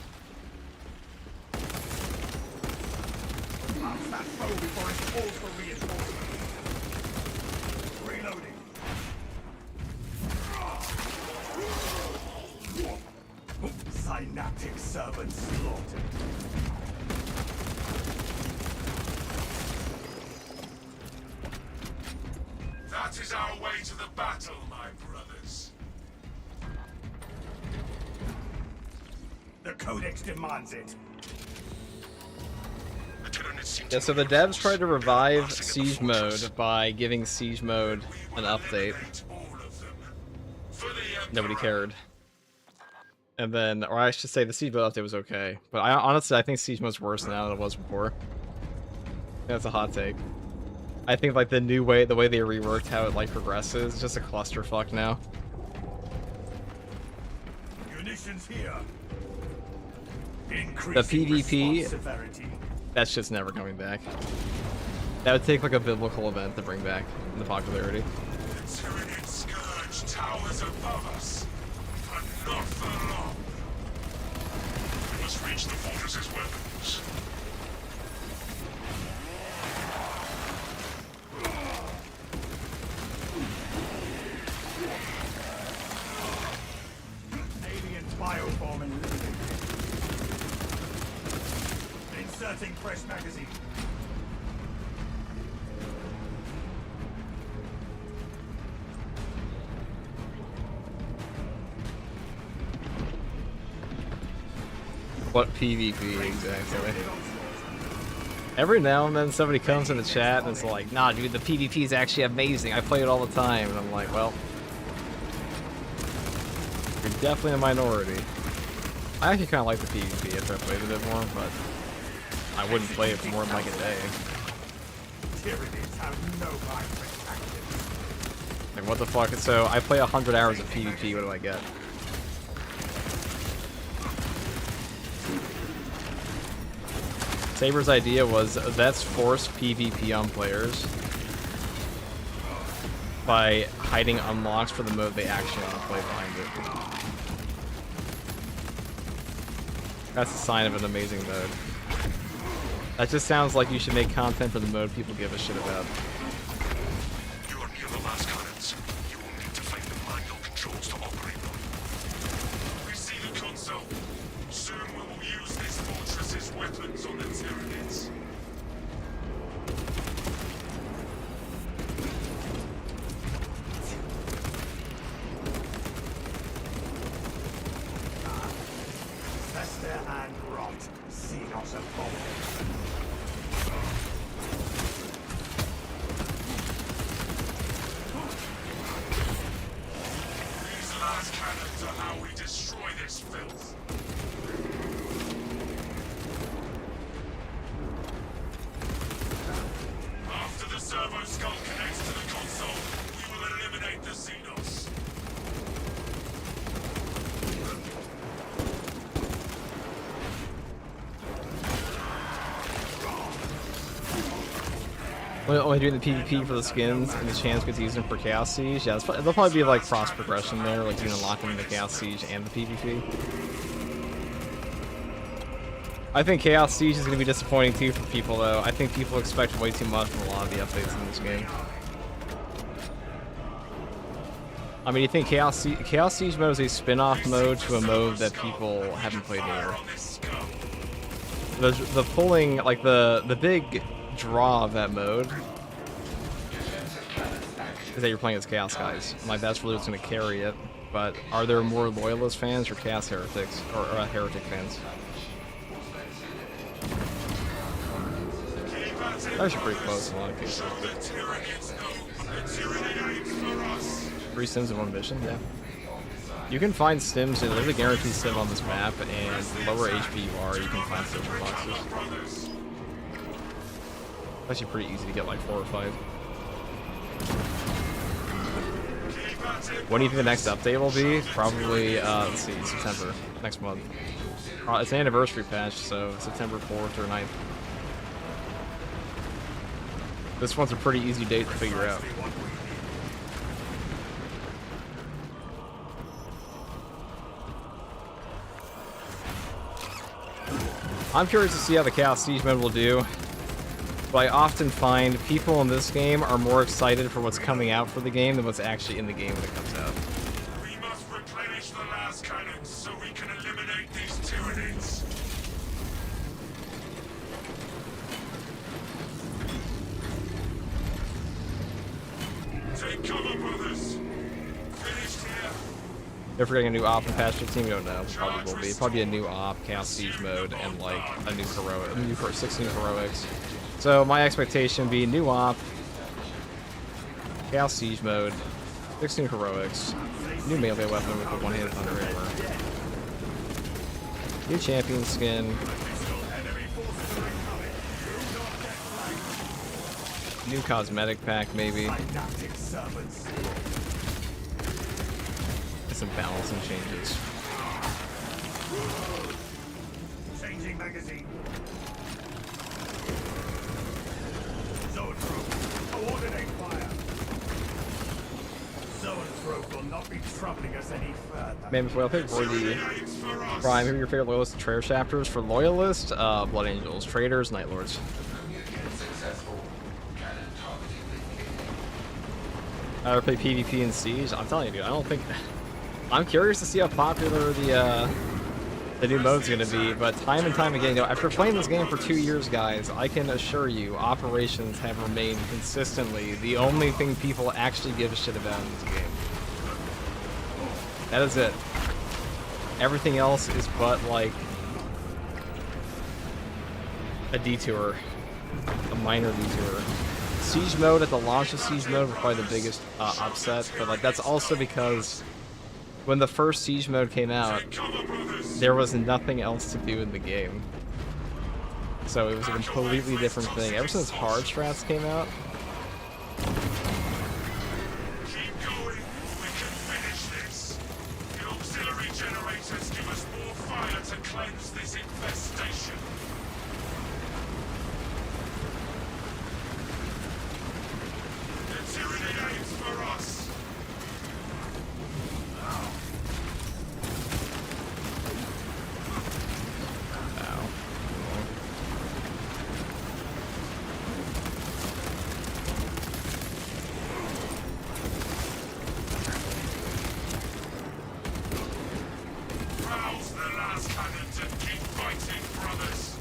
Speaker 10: Synaptic servants slaughtered.
Speaker 3: That is our way to the battle, my brothers.
Speaker 10: The Codex demands it.
Speaker 1: Yeah, so the devs tried to revive Siege Mode by giving Siege Mode an update. Nobody cared. And then, or I should say the Siege Mode update was okay. But honestly, I think Siege Mode's worse now than it was before. That's a hot take. I think like the way they reworked how it like progresses is just a clusterfuck now.
Speaker 10: Munitions here.
Speaker 1: The PvP, that shit's never coming back. That would take like a biblical event to bring back the popularity.
Speaker 3: The Tyranid Scourge towers above us, but not for long. We must reach the fortress's weapons.
Speaker 10: Alien bioform and living. Inserting fresh magazine.
Speaker 1: What PvP exactly? Every now and then somebody comes in the chat and it's like, nah dude, the PvP is actually amazing, I play it all the time. And I'm like, well, you're definitely a minority. I actually kind of like the PvP if I played it a bit more, but I wouldn't play it for more than like a day.
Speaker 10: Tyranids have no mind for tactics.
Speaker 1: Like, what the fuck? So, I play 100 hours of PvP, what do I get? Saber's idea was, let's force PvP on players by hiding unlocks for the mode they actually want to play behind it. That's a sign of an amazing mode. That just sounds like you should make content for the mode people give a shit about.
Speaker 3: You are near the last cannons. You will need to find the manual controls to operate them. We see the console. Soon we will use this fortress's weapons on the Tyranids.
Speaker 10: Fester and rot. See not abomination.
Speaker 3: These last cannons are how we destroy this filth. After the servo skull connects to the console, we will eliminate the Xenos.
Speaker 1: Only doing the PvP for the skins and the chance to use them for Chaos Siege. Yeah, there'll probably be like cross progression there, like you can unlock them in the Chaos Siege and the PvP. I think Chaos Siege is going to be disappointing too for people though. I think people expect way too much from a lot of the updates in this game. I mean, you think Chaos Siege mode is a spin-off mode to a mode that people haven't played near. The pulling, like the big draw of that mode is that you're playing as Chaos guys. Like that's really what's going to carry it. But are there more Loyalist fans or Chaos heretics or heretic fans? That's actually pretty close in a lot of cases. 3 sims in 1 mission, yeah. You can find stims, there's a guaranteed stim on this map, and the lower HP you are, you can find stim boxes. Actually pretty easy to get like 4 or 5. When do you think the next update will be? Probably, let's see, September, next month. It's an anniversary patch, so September 4th or 9th. This one's a pretty easy date to figure out. I'm curious to see how the Chaos Siege mode will do, but I often find people in this game are more excited for what's coming out for the game than what's actually in the game when it comes out.
Speaker 3: We must replenish the last cannons so we can eliminate these Tyranids. Take cover, brothers. Finished here.
Speaker 1: They're forgetting a new op in patch 15, we don't know. Probably will be. Probably a new op, Chaos Siege mode, and like a new heroic, 6 new heroics. So my expectation would be new op, Chaos Siege mode, 6 new heroics, new melee weapon with a one-handed thunder hammer, new champion skin, new cosmetic pack maybe. Some balancing changes.
Speaker 10: Changing magazine. Zoanthrope, coordinate fire. Zoanthrope will not be troubling us any further.
Speaker 1: Man, before I pick for the Prime, who are your favorite Loyalist and Traitor chapters? For Loyalist, Blood Angels, Traitors, Night Lords. I ever play PvP and Siege? I'm telling you, dude, I don't think. I'm curious to see how popular the new mode's gonna be, but time and time again, you know, after playing this game for 2 years, guys, I can assure you, operations have remained consistently the only thing people actually give a shit about in this game. That is it. Everything else is but like a detour, a minor detour. Siege mode at the launch of Siege mode was probably the biggest upset, but like that's also because when the first Siege mode came out, there was nothing else to do in the game. So it was a completely different thing. Ever since hard strats came out,
Speaker 3: Keep going. We can finish this. The auxiliary generators give us more fire to cleanse this infestation. The tyranny aims for us. Rouse the last cannons and keep fighting, brothers.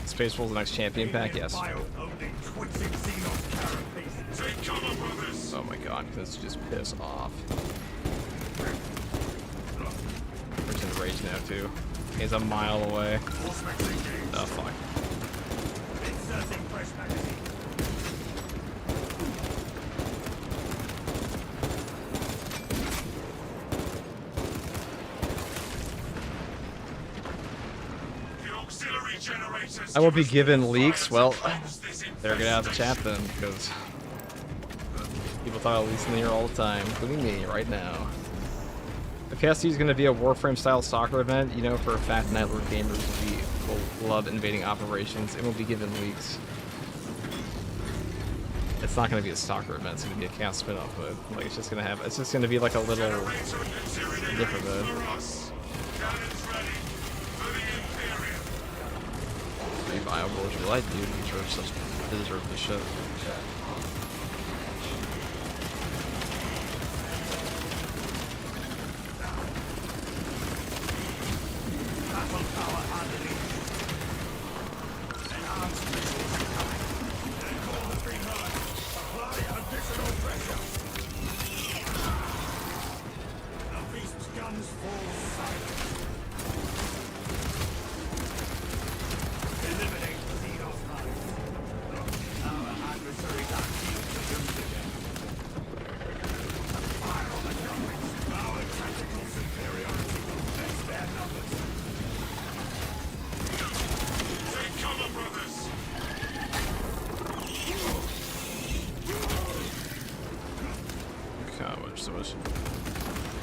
Speaker 1: Space Wolf's the next champion pack, yes.
Speaker 3: Take cover, brothers.
Speaker 1: Oh my god, this just piss off. We're in rage now too. He's a mile away. Oh fuck. I will be given leaks. Well, they're gonna have to chat then, because people talk about leaks in the air all the time, including me right now. If KSC is going to be a Warframe style soccer event, you know for a fact Nightlord gamers will love invading operations. It will be given leaks. It's not going to be a soccer event. It's going to be a chaos spin-off mode. Like it's just going to have. It's just going to be like a little different mode. Viable, which I do deserve the shit.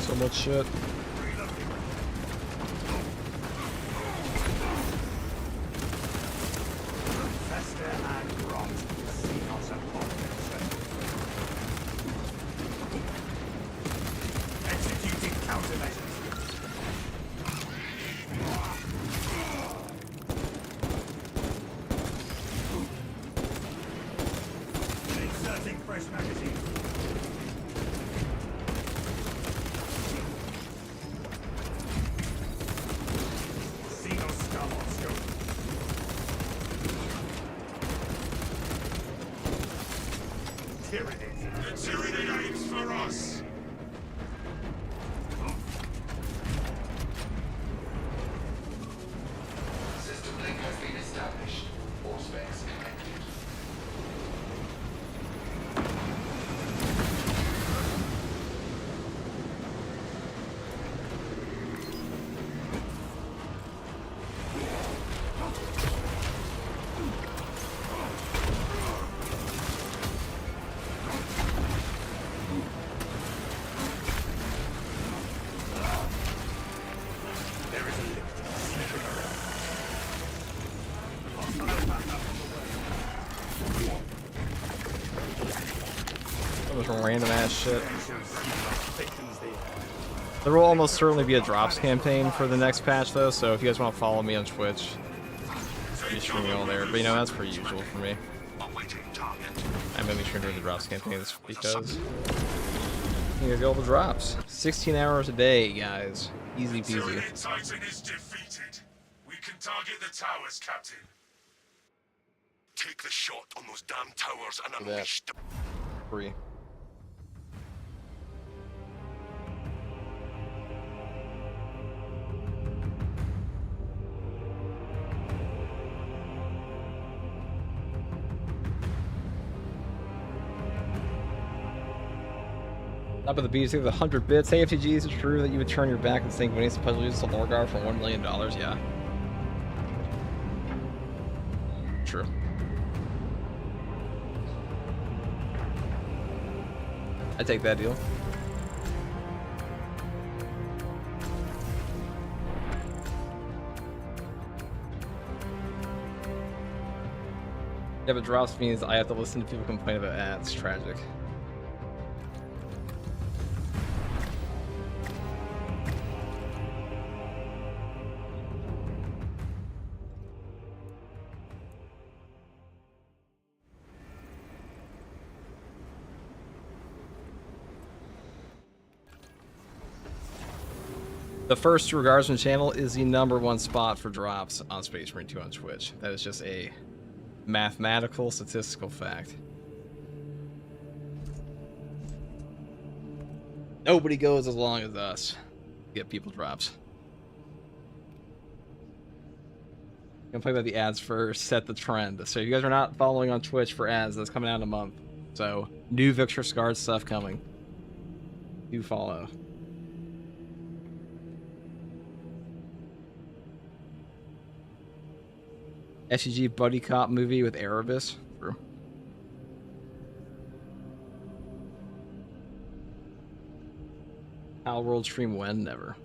Speaker 1: So much shit.
Speaker 10: Executing countermeasures. Inserting fresh magazine.
Speaker 3: The tyranny aims for us.
Speaker 5: System link has been established. All specs connected.
Speaker 1: Random ass shit. There will almost certainly be a drops campaign for the next patch though, so if you guys want to follow me on Twitch, I'll be streaming all there. But you know, that's pretty usual for me. I'm gonna be streaming the drops campaigns because you guys get all the drops. 16 hours a day, guys. Easy peasy.
Speaker 3: Tyranny Titan is defeated. We can target the towers, Captain.
Speaker 7: Take the shot on those damn towers and
Speaker 1: Look at
Speaker 7: unleash
Speaker 1: that. Free. Top of the beast with 100 bits. Hey, FTG, is it true that you would turn your back and think Vinny's puzzle uses a Lorgar for $1 million? Yeah. True. I take that deal. Yeah, but drops means I have to listen to people complain about ads. Tragic. The first True Guardsman channel is the #1 spot for drops on Space Marine 2 on Twitch. That is just a mathematical, statistical fact. Nobody goes as long as us. Get people drops. I'm gonna play by the ads first, set the trend. So if you guys are not following on Twitch for ads, that's coming out in a month. So new Victor Scarred stuff coming. Do follow. SEG buddy cop movie with Erebus. True. How world stream when? Never.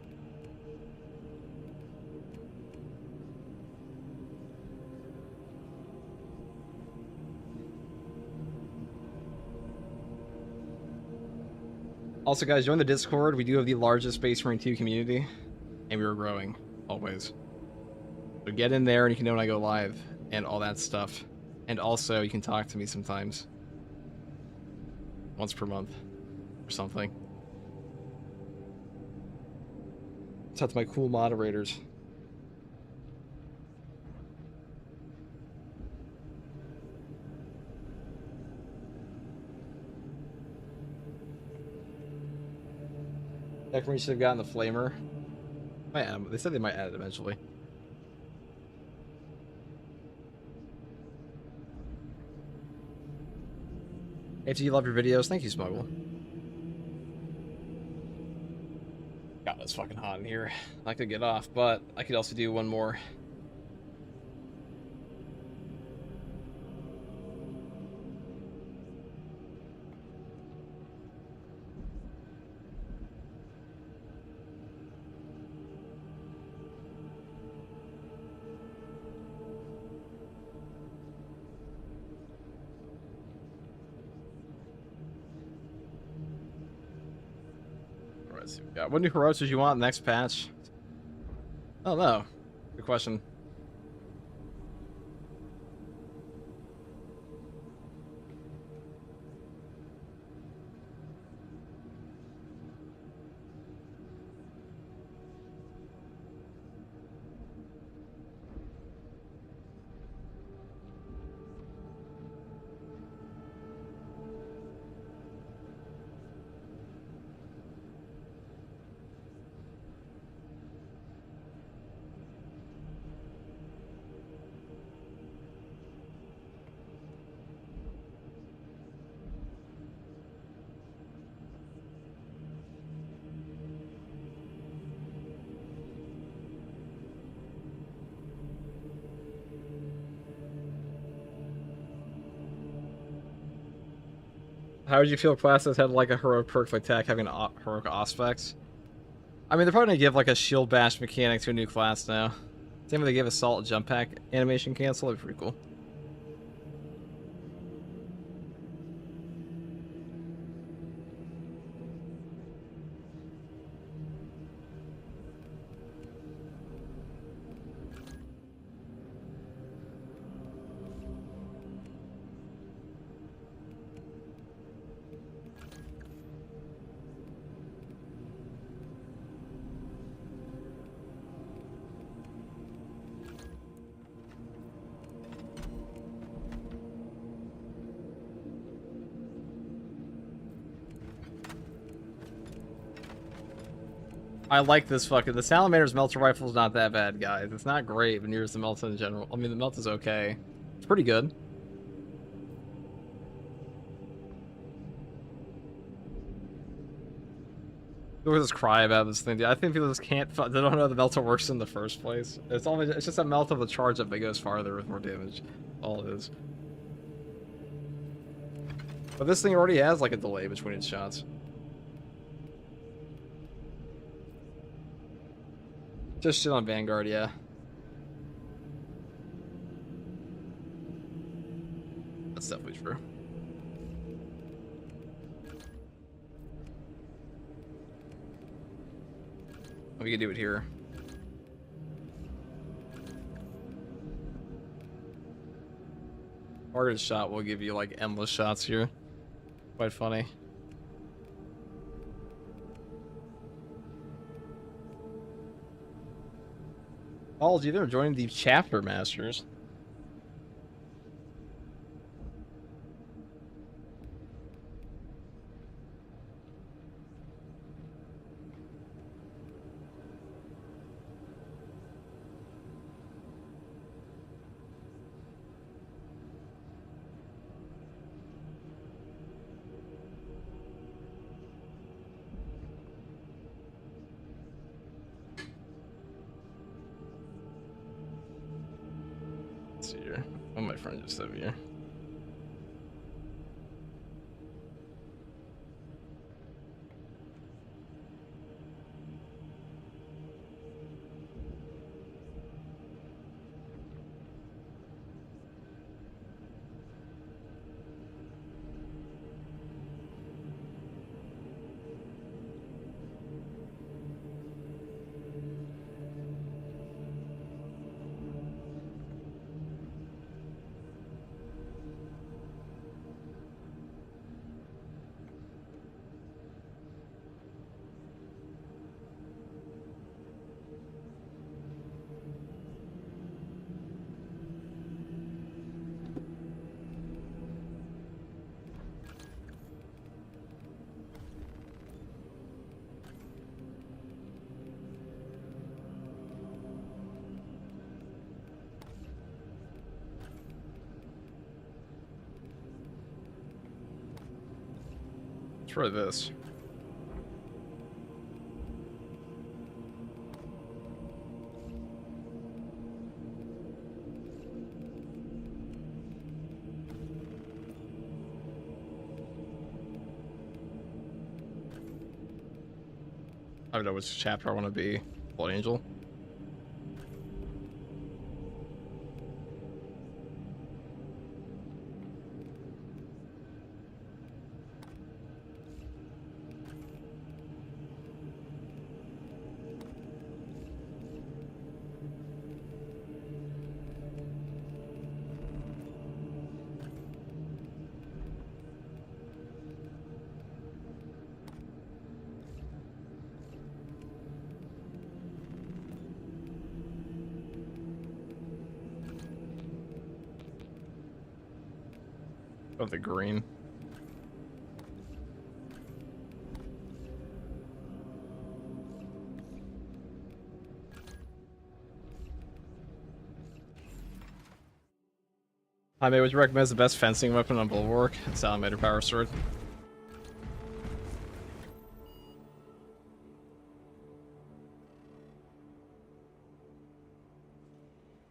Speaker 1: Also, guys, join the Discord. We do have the largest Space Marine 2 community, and we are growing, always. So get in there and you can know when I go live and all that stuff. And also, you can talk to me sometimes. Once per month or something. Talk to my cool moderators. Tech Marine should have gotten the flamer. They said they might add it eventually. HG, you love your videos. Thank you, Smuggle. God, it's fucking hot in here. I could get off, but I could also do one more. What new heroics did you want next patch? Oh no. Good question. How would you feel if classes had like a heroic perk like attack having heroic aspects? I mean, they're probably gonna give like a shield bash mechanic to a new class now. Same way they gave assault jump pack animation cancel. That'd be pretty cool. I like this fucking... The Salamander's Melter Rifle is not that bad, guys. It's not great, but near's the Melta in general. I mean, the Melta's okay. It's pretty good. People just cry about this thing. I think people just can't. They don't know the melter works in the first place. It's just a melt of the charge up that goes farther with more damage. All it is. But this thing already has like a delay between its shots. Just shit on Vanguard, yeah. That's definitely true. We can do it here. Targeted shot will give you like endless shots here. Quite funny. Paul, you've never joined the chapter masters. Let's see here. Oh, my friend just over here. Try this. I don't know which chapter I want to be. Blood Angel. Of the green. Hi, mate. Would you recommend as the best fencing weapon on Bulwark? Salamander Power Sword.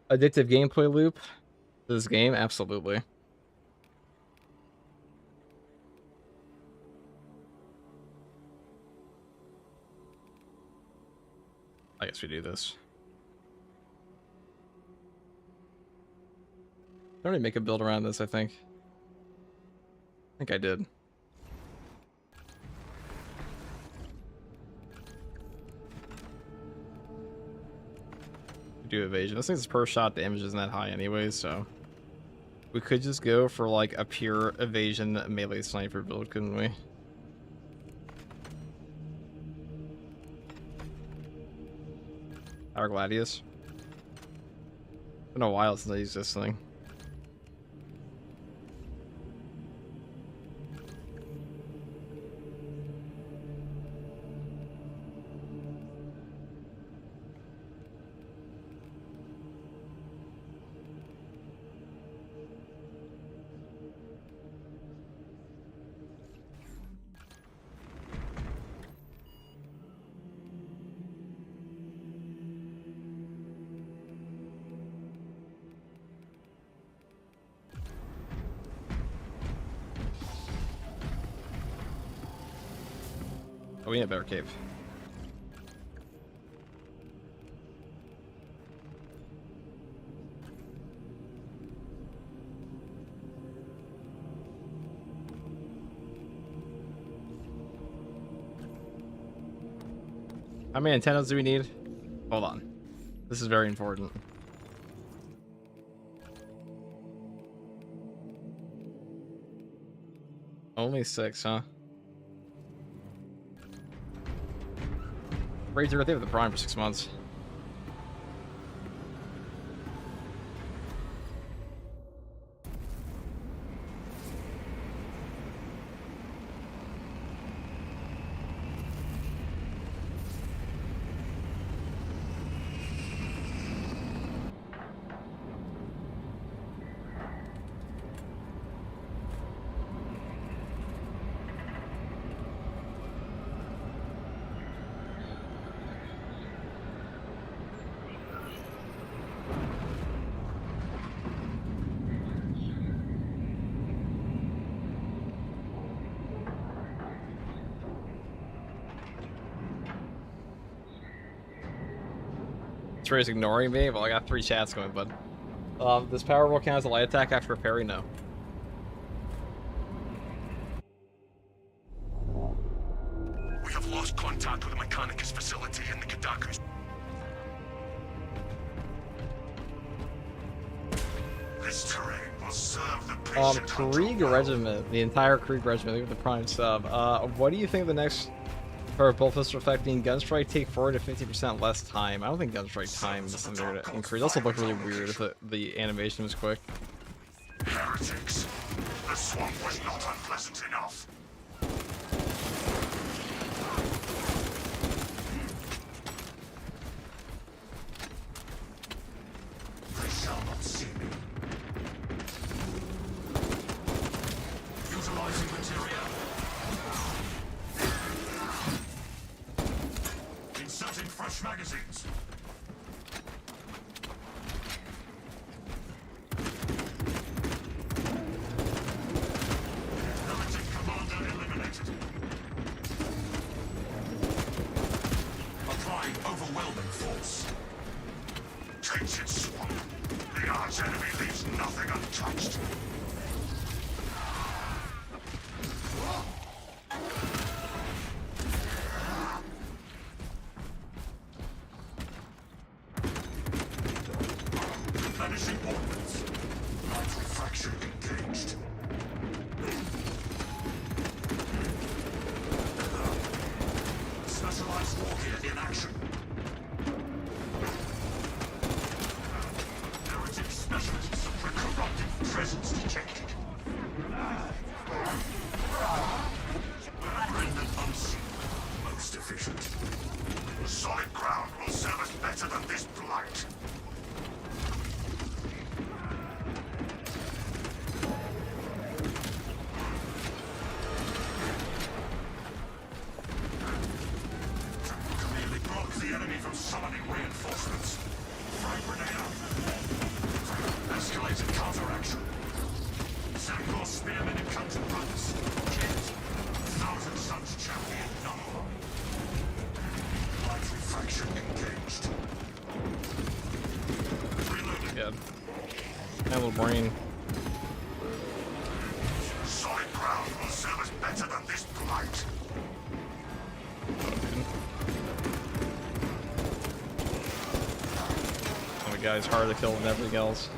Speaker 1: Addictive gameplay loop. This game, absolutely. I guess we do this. I already make a build around this, I think. I think I did. We do evasion. This thing's per shot damage isn't that high anyway, so we could just go for like a pure evasion melee sniper build, couldn't we? Our Gladius. Been a while since I used this thing. Oh, we need a better cape. How many antennas do we need? Hold on. This is very important. Only 6, huh? Razor, they have the Prime for 6 months. Trey's ignoring me. Well, I got 3 chats going, bud. Does Powerball count as a light attack after a parry? No.
Speaker 3: We have lost contact with the Mechanicus facility in the Kadakus. This terrain will serve the patient
Speaker 1: Krieg Regiment, the entire Krieg Regiment, with the Prime sub. What do you think the next for both pistol affecting Gunstrike take 40 to 50% less time? I don't think Gunstrike time is something to increase. It also look really weird if the animation was quick.
Speaker 3: Heretics. The swamp was not unpleasant enough. They shall not see me. Utilizing materia. Inserting fresh magazines. Heretic commander eliminated. Applying overwhelming force. Tainted swamp. The arch enemy leaves nothing untouched. Replenishing ordnance. Light refraction engaged. Specialized wargear in action. Heretic specialists. Corruptive presence detected. Rendered unseen. Most efficient. Solid ground will serve us better than this blight. Clearly block the enemy from summoning reinforcements. Frag grenade out. Escalated counteraction. Sangor spearmen and counter runners. Kit. Thousand Suns champion number. Light refraction engaged. Reloading.
Speaker 1: Yeah. My little brain.
Speaker 3: Solid ground will serve us better than this blight.
Speaker 1: Oh my god, it's harder to kill than everything else.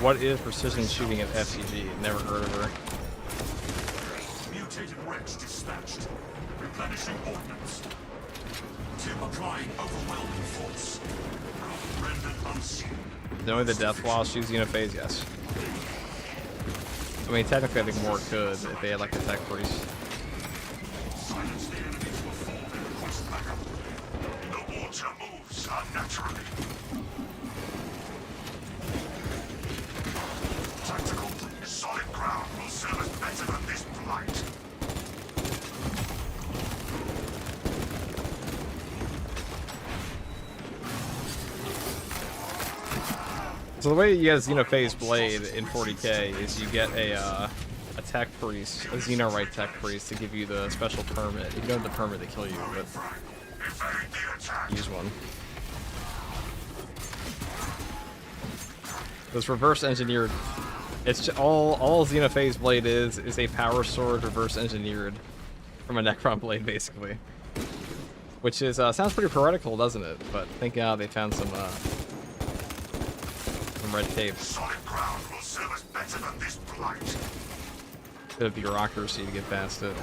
Speaker 1: What is precision shooting at FCG? Never heard of her.
Speaker 3: Mutated wretch dispatched. Replenishing ordnance. Applying overwhelming force. Rendered unseen.
Speaker 1: Knowing the death while she's Uniphase, yes. I mean, technically, I think more could if they had like a tech priest.
Speaker 3: Silence the enemy to a fall and request backup. The water moves unnaturally. Tactical. Solid ground will serve us better than this blight.
Speaker 1: So the way you get a Xenophase blade in 40k is you get a tech priest, a Xenorite tech priest, to give you the special permit. If you don't have the permit, they kill you, but use one. This reverse engineered. It's all Xenophase Blade is a power sword reverse engineered from a Necron blade, basically. Which is sounds pretty heretical, doesn't it? But thank God they found some red tape.
Speaker 3: Solid ground will serve us better than this blight.
Speaker 1: Bit of bureaucracy to get past it.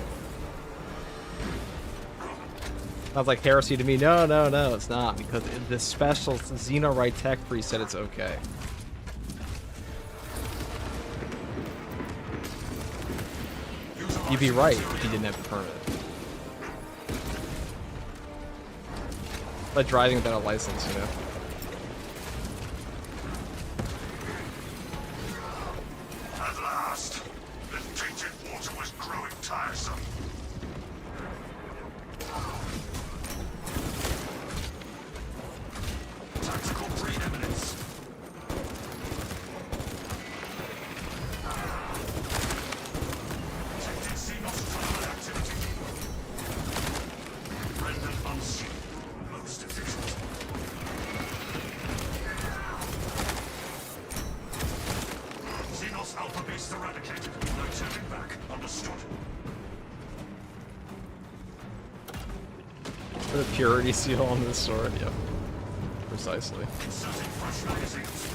Speaker 1: Sounds like heresy to me. No, no, no, it's not, because the special Xenorite tech priest said it's okay. You'd be right if you didn't have the permit. Like driving without a license, you know?
Speaker 3: At last, the tainted water was growing tiresome. Tactical preeminence. Detected Xenos terminal activity. Rendered unseen. Most efficient. Xenos Alpha Beast eradicated. No turning back. Understood.
Speaker 1: Put a purity seal on this sword, yep. Precisely.
Speaker 3: Inserting fresh magazines.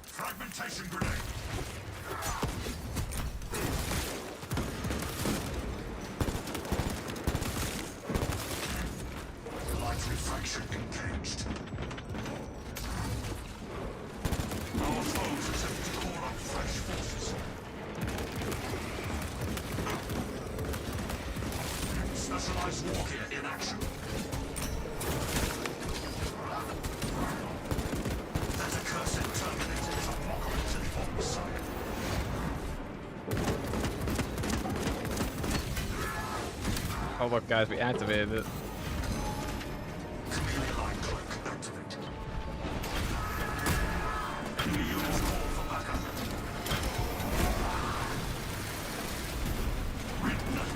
Speaker 3: Fragmentation grenade. Light refraction engaged. Our foes attempt to call up fresh forces. Specialized wargear in action. That accursed Terminator is a mockery to the Omnissiah.
Speaker 1: Oh look guys, we activated it.
Speaker 3: Chameleon line cloak activated. Enemy units call for backup.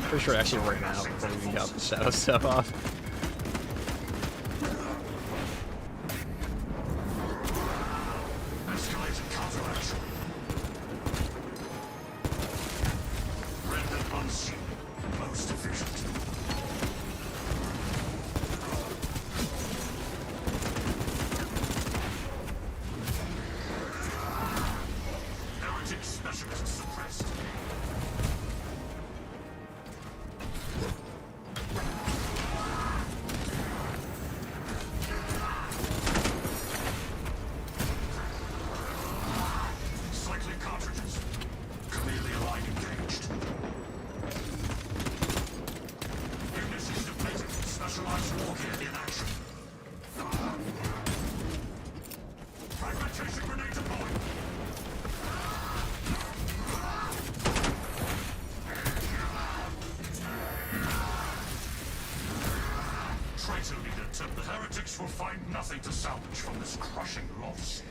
Speaker 1: Pretty sure it actually right now before we even got the shadow stuff off.
Speaker 3: Escalated counteraction. Rendered unseen. Most efficient. Heretic specialist suppressed. Cycling cartridges. Chameleon line engaged. Units is depleted. Specialized wargear in action. Fragmentation grenade deployed. Traitor leader, the heretics will find nothing to salvage from this crushing loss.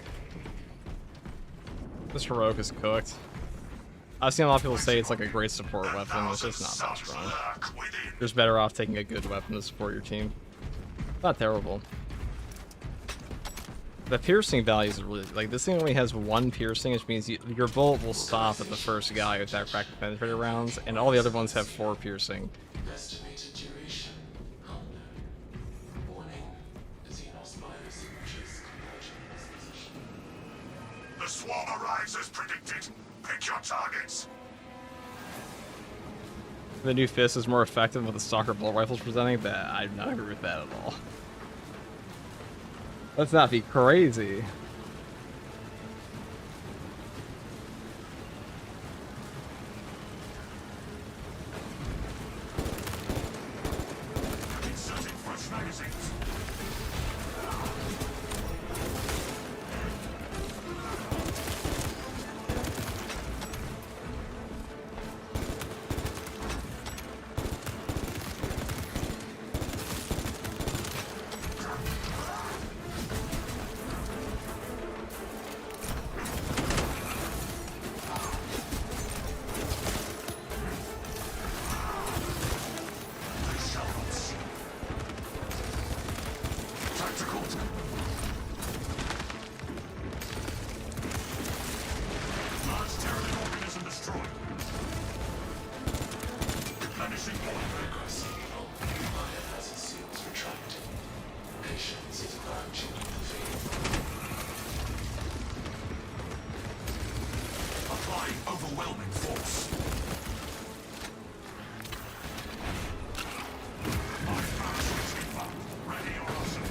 Speaker 1: This heroic is cooked. I've seen a lot of people say it's like a great support weapon, it's just not that strong.
Speaker 3: Lurk within.
Speaker 1: You're just better off taking a good weapon to support your team. Not terrible. The piercing value is really, like, this thing only has one piercing, which means your bullet will stop at the first guy with that cracked penetrator rounds, and all the other ones have 4 piercing.
Speaker 7: Estimated duration unknown. Warning. Xenos virus just converging in this position.
Speaker 3: The swarm arrives as predicted. Pick your targets.
Speaker 1: The new fist is more effective with the stalker bolt rifles presenting. That I do not agree with that at all. Let's not be crazy.
Speaker 3: Inserting fresh magazines. Overwhelming force. My parachute reaper, ready or awesome.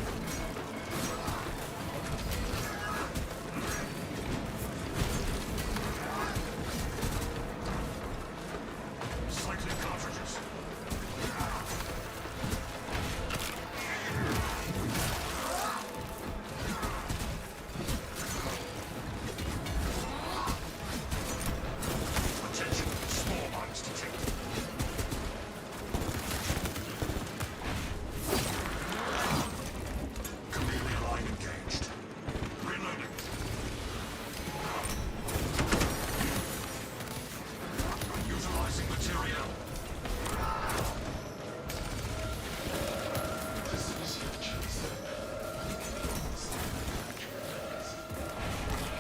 Speaker 3: Cycling cartridges. Attention, small mines detected. Chameleon line engaged. Reloading. Utilizing material.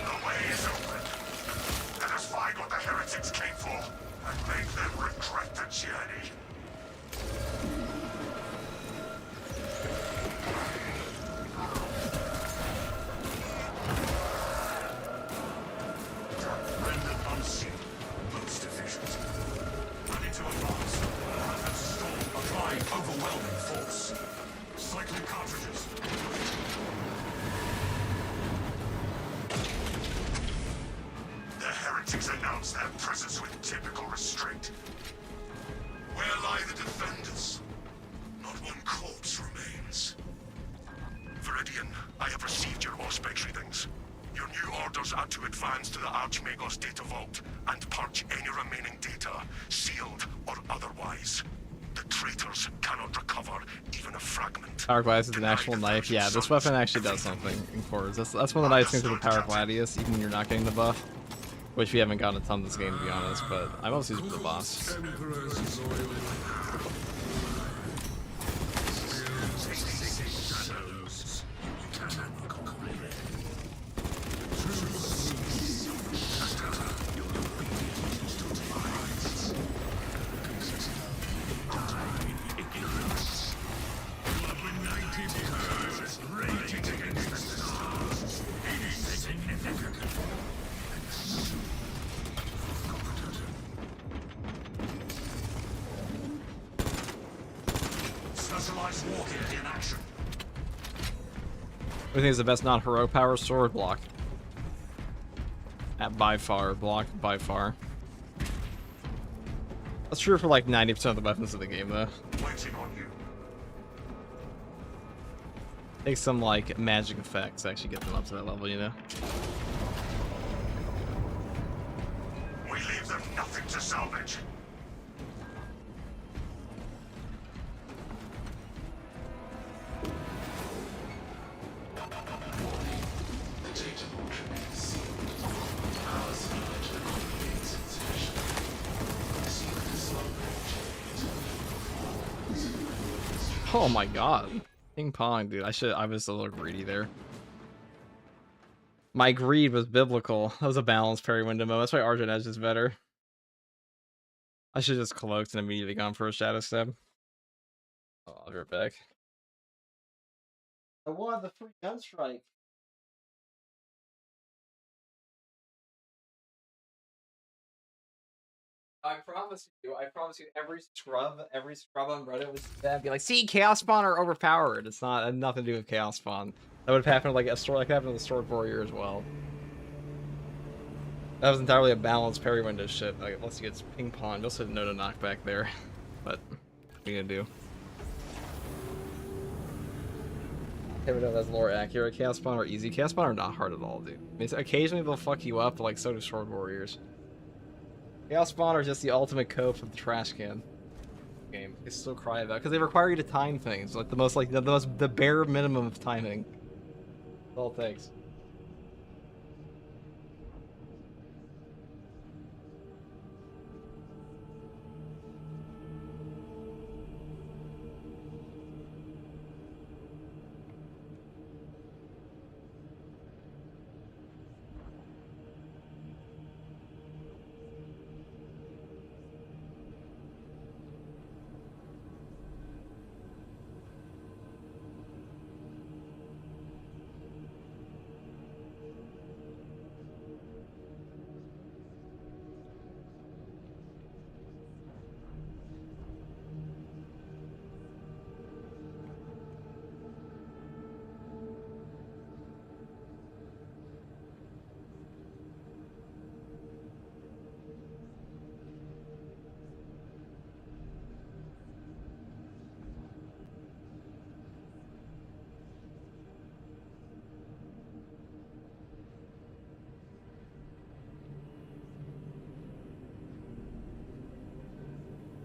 Speaker 3: The way is open. Let us find what the heretics came for and make them regret the journey. Rendered unseen. Most efficient. Ready to advance. Rapid storm. Applying overwhelming force. Cycling cartridges. The heretics announce their presence with typical restraint. Where lie the defenders? Not one corpse remains. Viridian, I have received your auspex readings. Your new orders are to advance to the Archmagos data vault and purge any remaining data, sealed or otherwise. The traitors cannot recover even a fragment.
Speaker 1: Power Gladius is an actual knife. Yeah, this weapon actually does something in cores. That's one of the nice things with the Power Gladius, even when you're not getting the buff. Which we haven't gotten a ton this game, to be honest, but I mostly use it for the boss.
Speaker 9: Emperor's oil. Shadows. You cannot conquer it. Your obedience to defiance. Die in ignorance. You are benighted curse, raging against the stars. It is significant.
Speaker 3: Specialized war gear in action.
Speaker 1: I think is the best non-heroic power sword block. By far, block by far. That's true for like 90% of the weapons of the game, though.
Speaker 3: Waiting on you.
Speaker 1: Takes some like magic effects to actually get them up to that level, you know.
Speaker 3: We leave them nothing to salvage.
Speaker 1: Oh my god. Ping pong, dude. I was a little greedy there. My greed was biblical. That was a balanced parry window mode. That's why Argent Edge is better. I should just cloaked and immediately gone for a shadow step. Oh, I'll be right back. I wanted the free gun strike. I promise you, every scrub on Reddit was that be like, see, Chaos Spawn are overpowered. It's not, it had nothing to do with Chaos Spawn. That would have happened like a store, like happened to the Sword Warrior as well. That was entirely a balanced parry window shit. Like, unless you get ping pong, you also didn't know to knock back there. But what are you gonna do? Even though that's lore accurate, Chaos Spawn are easy. Chaos Spawn are not hard at all, dude. I mean, occasionally they'll fuck you up, but like so do Sword Warriors. Chaos Spawn are just the ultimate cope of the trash can game. They still cry about because they require you to time things, like the bare minimum of timing. That's all it takes.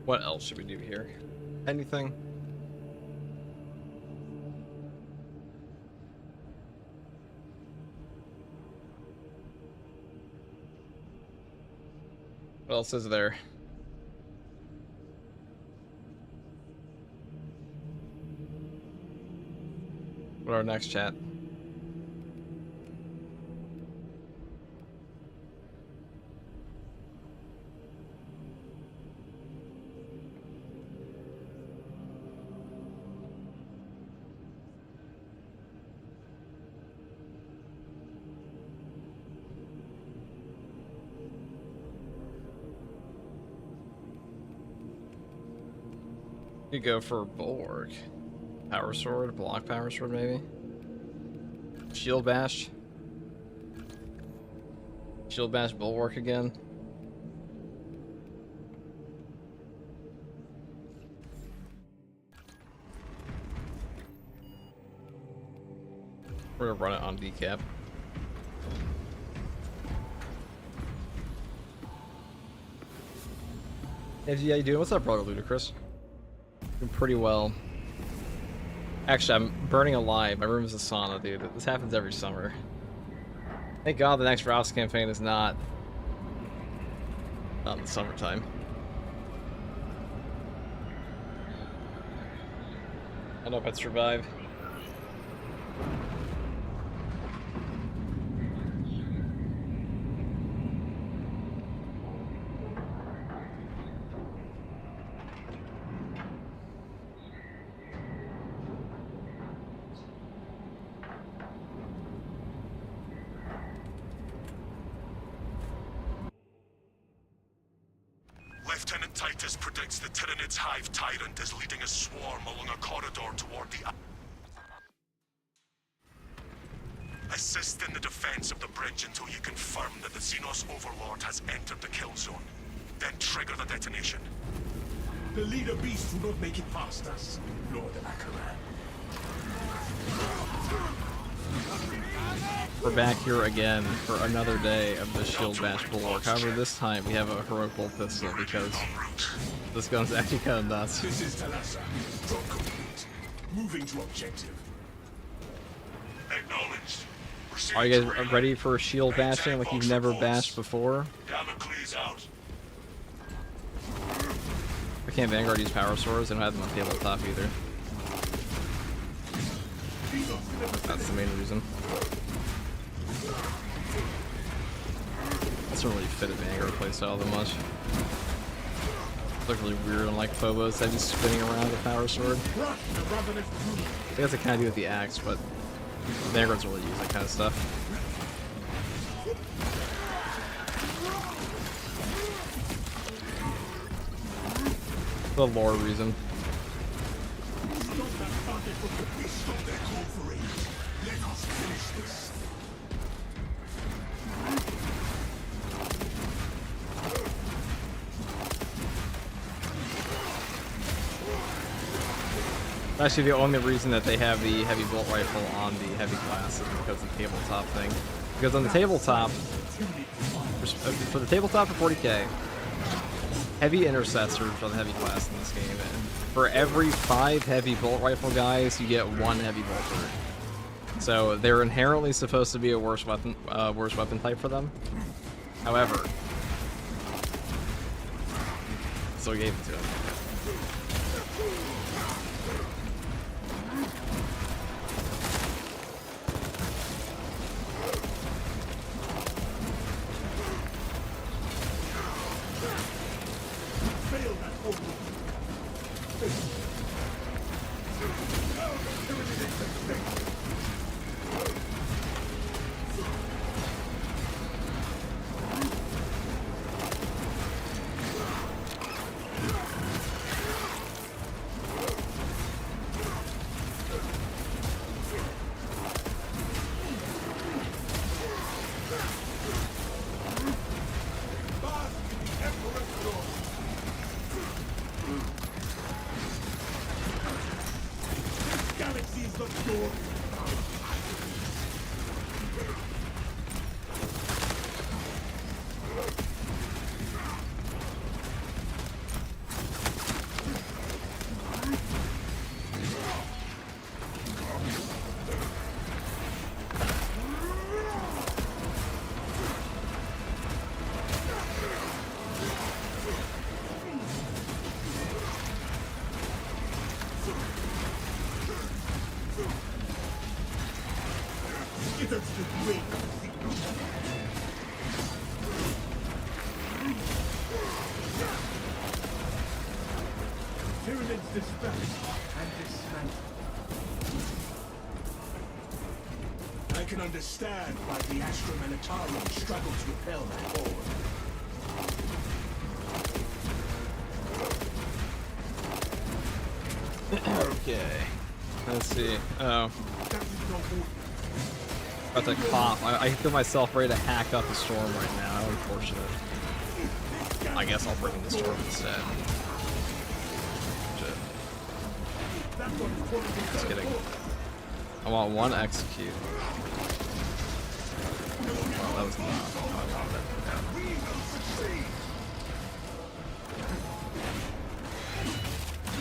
Speaker 1: What else should we do here? Anything? What else is there? What our next chat? You go for Bulwark. Power Sword, block Power Sword maybe? Shield Bash. Shield Bash Bulwark again. We're gonna run it on decap. Hey, how you doing? What's up, brother Ludicrous? Doing pretty well. Actually, I'm burning alive. My room is a sauna, dude. This happens every summer. Thank God the next Rouse campaign is not in the summertime. I don't know if I'd survive.
Speaker 3: Lieutenant Titus predicts the Tyranid's Hive Tyrant is leading a swarm along a corridor toward the... Assist in the defense of the bridge until you confirm that the Xenos Overlord has entered the kill zone. Then trigger the detonation.
Speaker 10: The leader beasts will not make it past us, Lord Akaran.
Speaker 1: We're back here again for another day of the Shield Bash Bulwark. However, this time we have a heroic bolt pistol because this gun's actually kind of nuts.
Speaker 10: This is Talassa. Drop complete. Moving to objective.
Speaker 3: Acknowledged.
Speaker 1: Are you guys ready for shield bashing like you've never bashed before?
Speaker 3: Damocles out.
Speaker 1: I can't Vanguard use power swords. I don't have them on tabletop either. That's the main reason. Doesn't really fit a Vanguard playstyle that much. It looks really weird on like Phobos that just spinning around with a power sword. I guess I kind of do with the axe, but Vanguards really use that kind of stuff. The lore reason.
Speaker 10: Stop their call. Let us finish this.
Speaker 1: Actually, the only reason that they have the heavy bolt rifle on the heavy class is because of the tabletop thing. Because on the tabletop, for the tabletop for 40k, heavy intercessors on the heavy class in this game. And for every 5 heavy bolt rifle guys, you get 1 heavy bolter. So they're inherently supposed to be a worse weapon type for them. However, still gave it to him.
Speaker 10: Pyramids dispatched and dismantled. I can understand why the Astra Militarum struggle to repel that horde.
Speaker 1: Okay. Let's see. Oh. About to cough. I feel myself ready to hack up the storm right now. How unfortunate. I guess I'll bring in the storm instead. Shit. Just kidding. I want 1 execute. Well, that was not.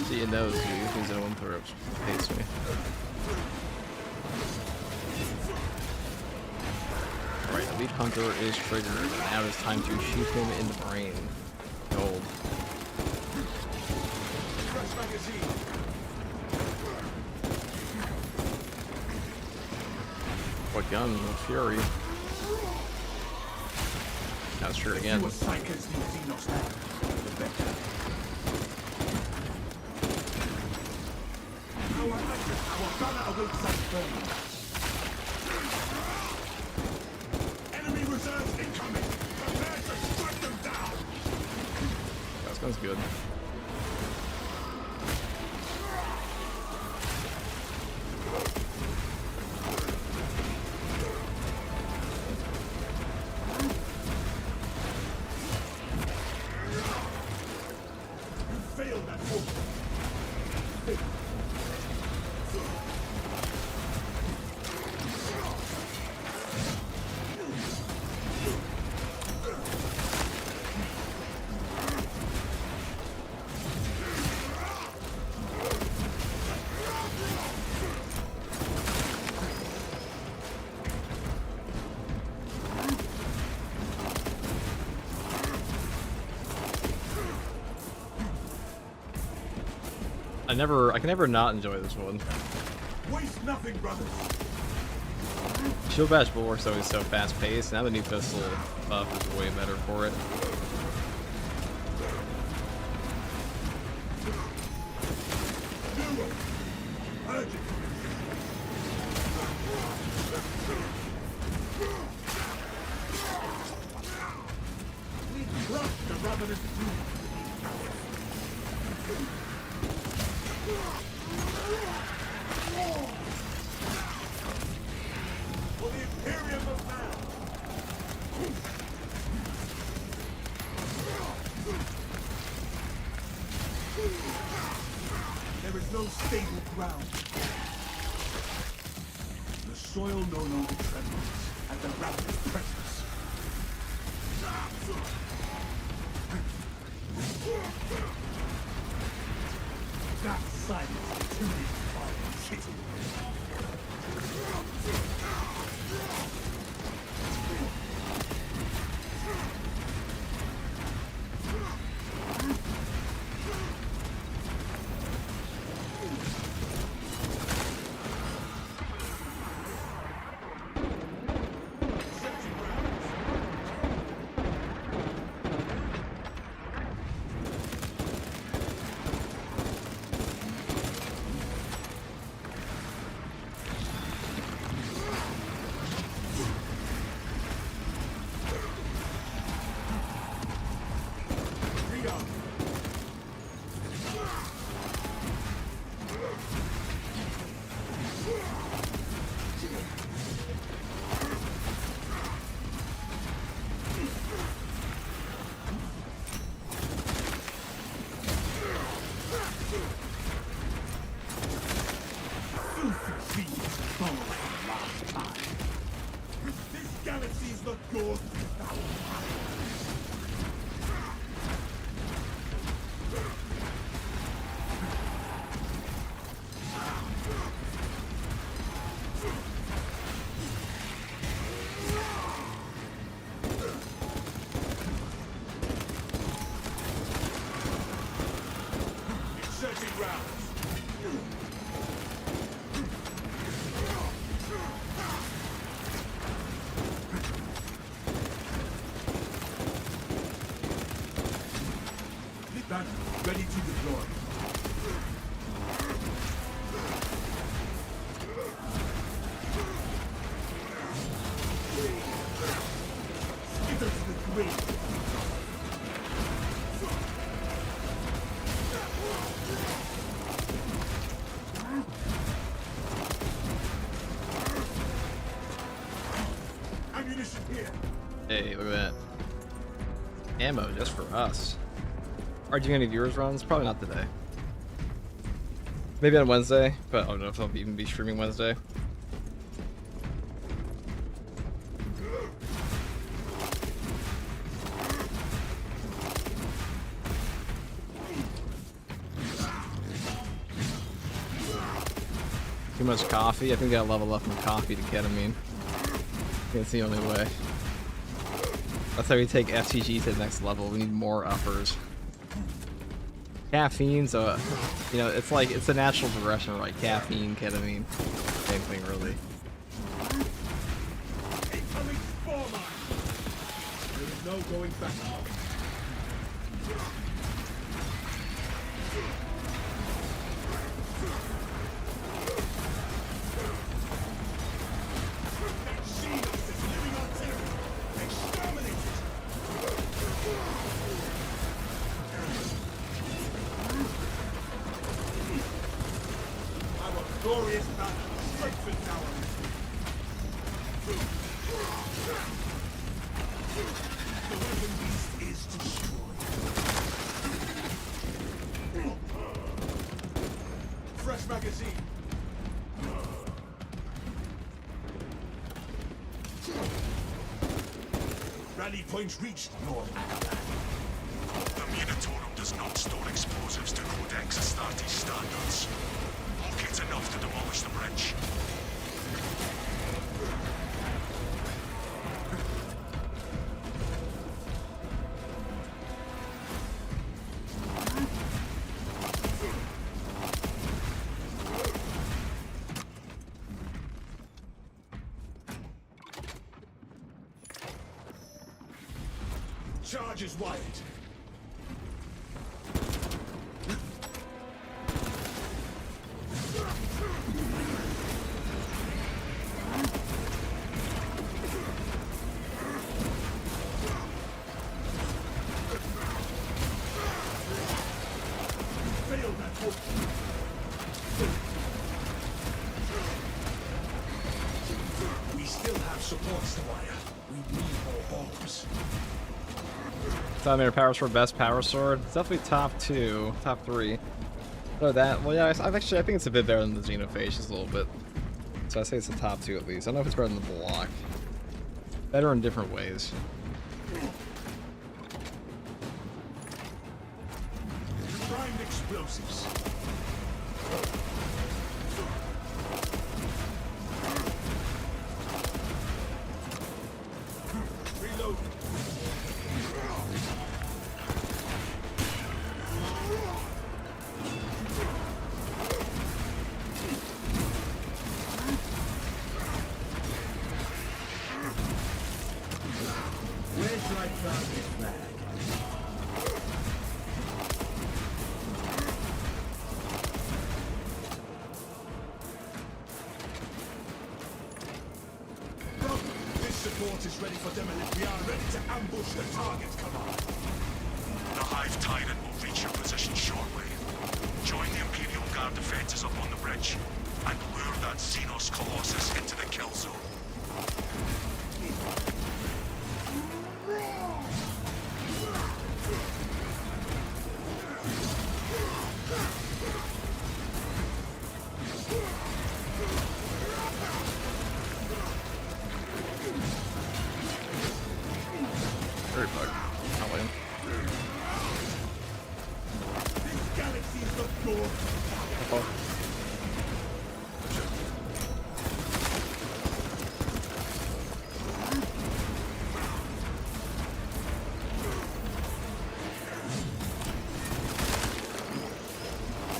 Speaker 1: See, it knows you. He's in 1 throw. Hates me. Alright, Elite Hunter is triggered. Now it's time to shoot him in the brain. Gold. What gun? What fury? Now it's triggered again.
Speaker 10: Enemy reserves incoming! Prepare to strike them down!
Speaker 1: That gun's good.
Speaker 10: You failed that mission.
Speaker 1: I can never not enjoy this one.
Speaker 10: Waste nothing, brothers.
Speaker 1: Shield Bash Bulwark's always so fast paced. Now the new pistol buff is way better for it.
Speaker 10: We crushed the Revenant. For the Imperium of Man! There is no stable ground. The soil no longer trembles at the rapid presence. That silence intimidates the city. This galaxy is not yours without inserting rounds. Ready to deploy. Skittle to the grid. Ammunition here.
Speaker 1: Hey, look at that. Ammo just for us. Are you doing any viewers runs? Probably not today. Maybe on Wednesday, but I don't know if I'll even be streaming Wednesday. Too much coffee? I think I gotta level up from coffee to ketamine. I think it's the only way. That's how we take FTG to the next level. We need more uppers. Caffeine's you know, it's like, it's a natural progression, right? Caffeine, ketamine, same thing really.
Speaker 10: Incoming spore mine. There is no going back. Glorious battle, strengthened our the weapon beast is destroyed. Fresh magazine. Rally point reached, Lord Akbar.
Speaker 3: The Munitorum does not store explosives to Codex Astartes standards. It's enough to demolish the bridge.
Speaker 10: Charge is wired. supports the wire. We need more bombs.
Speaker 1: 5mm power sword, best power sword. It's definitely top 2, top 3. Oh, that. Well, yeah, I think it's a bit better than the Xenophage, just a little bit. So I say it's the top 2 at least. I don't know if it's better than the block. Better in different ways.
Speaker 10: Primed explosives. Reload. Where should I plant this flag? This support is ready for demolition. We are ready to ambush the target, command.
Speaker 3: The Hive Tyrant will reach your position shortly. Join the Imperial Guard defenses up on the bridge and lure that Xenos Colossus into the kill zone.
Speaker 1: Very bug. I'll win.
Speaker 10: This galaxy is the floor.
Speaker 1: Oh.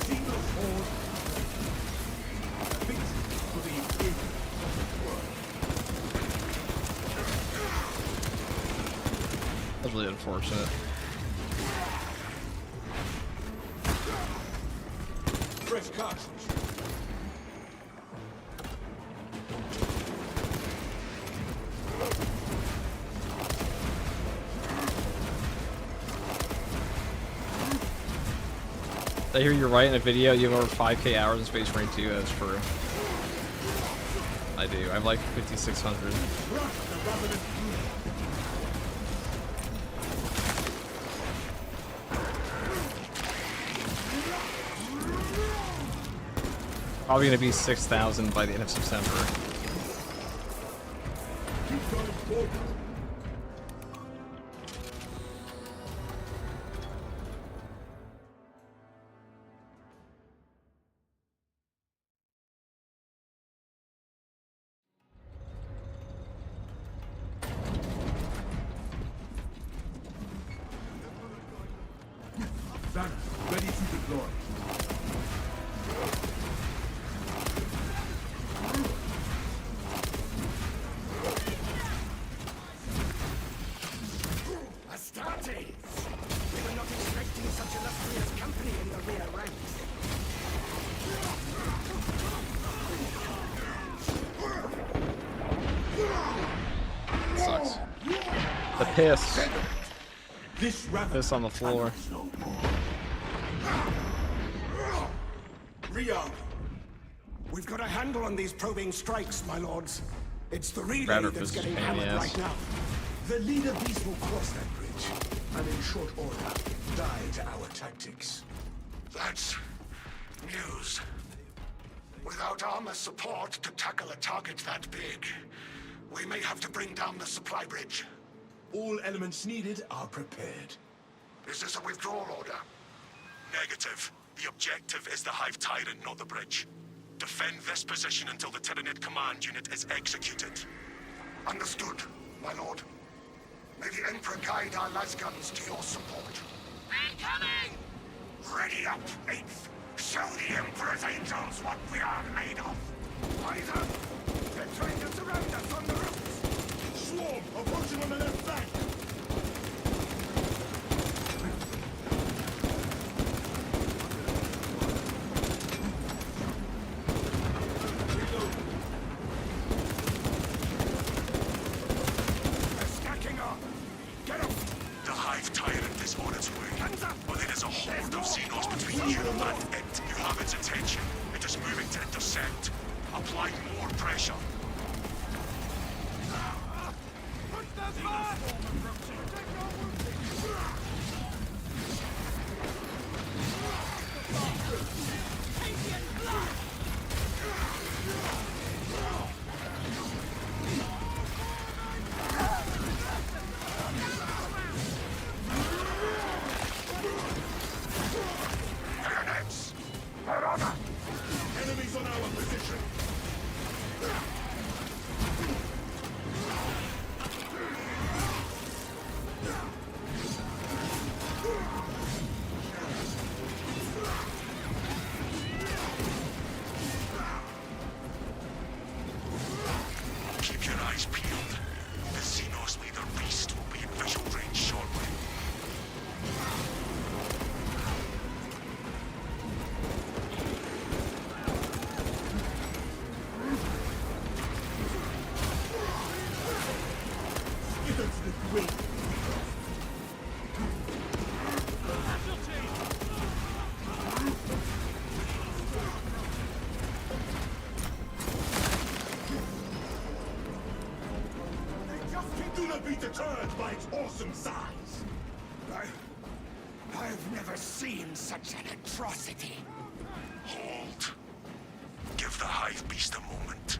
Speaker 10: Single horde. Victory for the Imperial.
Speaker 1: That's really unfortunate.
Speaker 10: Fresh cartridge.
Speaker 1: I hear you're right in a video. You have over 5K hours in Space Marine 2. That's true. I do. I have like 5,600.
Speaker 10: Rush the Revenant.
Speaker 1: Probably gonna be 6,000 by the end of September.
Speaker 10: Keep going forward. Banner, ready to deploy.
Speaker 8: Astartes! We were not expecting such illustrious company in the rear ranks.
Speaker 1: Sucks. The piss.
Speaker 10: This Revenant.
Speaker 1: Piss on the floor.
Speaker 8: Rearm. We've got a handle on these probing strikes, my lords. It's the relay
Speaker 1: Rather
Speaker 8: that's
Speaker 1: position,
Speaker 8: getting hammered
Speaker 1: yes.
Speaker 8: right now.
Speaker 10: The leader beast will cross that bridge, and in short order, die to our tactics.
Speaker 4: That's news. Without armor support to tackle a target that big, we may have to bring down the supply bridge.
Speaker 10: All elements needed are prepared.
Speaker 4: Is this a withdrawal order?
Speaker 3: Negative. The objective is the Hive Tyrant, not the bridge. Defend this position until the Tyranid command unit is executed.
Speaker 4: Understood, my lord. May the Emperor guide our lasguns to your support.
Speaker 8: Incoming!
Speaker 4: Ready up, 8th. Show the Emperor's angels what we are made of.
Speaker 8: Wiser! They're trying to surround us on the roofs!
Speaker 10: Swarm, approaching on the left flank.
Speaker 8: They're stacking up! Get up!
Speaker 3: The Hive Tyrant is on its way. But there is a horde of Xenos between you and it. You have its attention. It is moving to intercept. Apply more pressure.
Speaker 10: not be deterred by its awesome size.
Speaker 4: I've never seen such an atrocity.
Speaker 3: Hold. Give the hive beast a moment.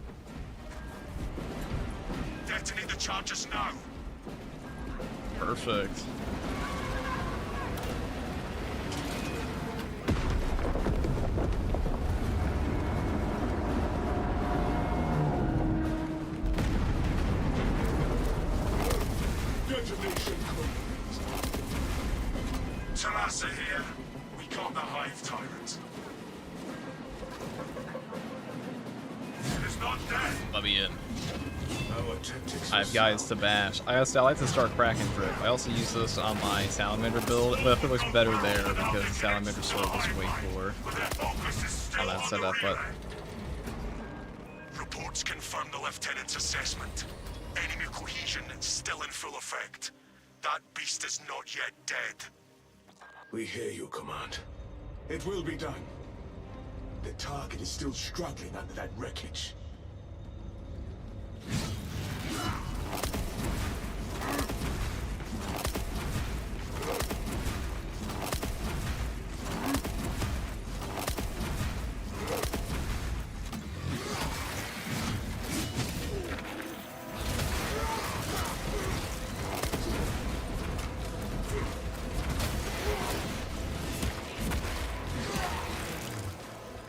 Speaker 4: Detonate the charges now.
Speaker 1: Perfect.
Speaker 10: Detonation complete.
Speaker 3: Talassa here. We got the hive tyrant. It is not dead.
Speaker 1: Let me in.
Speaker 10: Our tactics
Speaker 1: I have guys to bash. I like to start cracking drip. I also use this on my salamander build, but it looks better there because the salamander sword is way cooler
Speaker 3: But their focus is still
Speaker 1: on that
Speaker 3: on
Speaker 1: setup.
Speaker 3: the
Speaker 1: But
Speaker 3: relay. Reports confirm the lieutenant's assessment. Enemy cohesion is still in full effect. That beast is not yet dead.
Speaker 10: We hear you, Command. It will be done. The target is still struggling under that wreckage.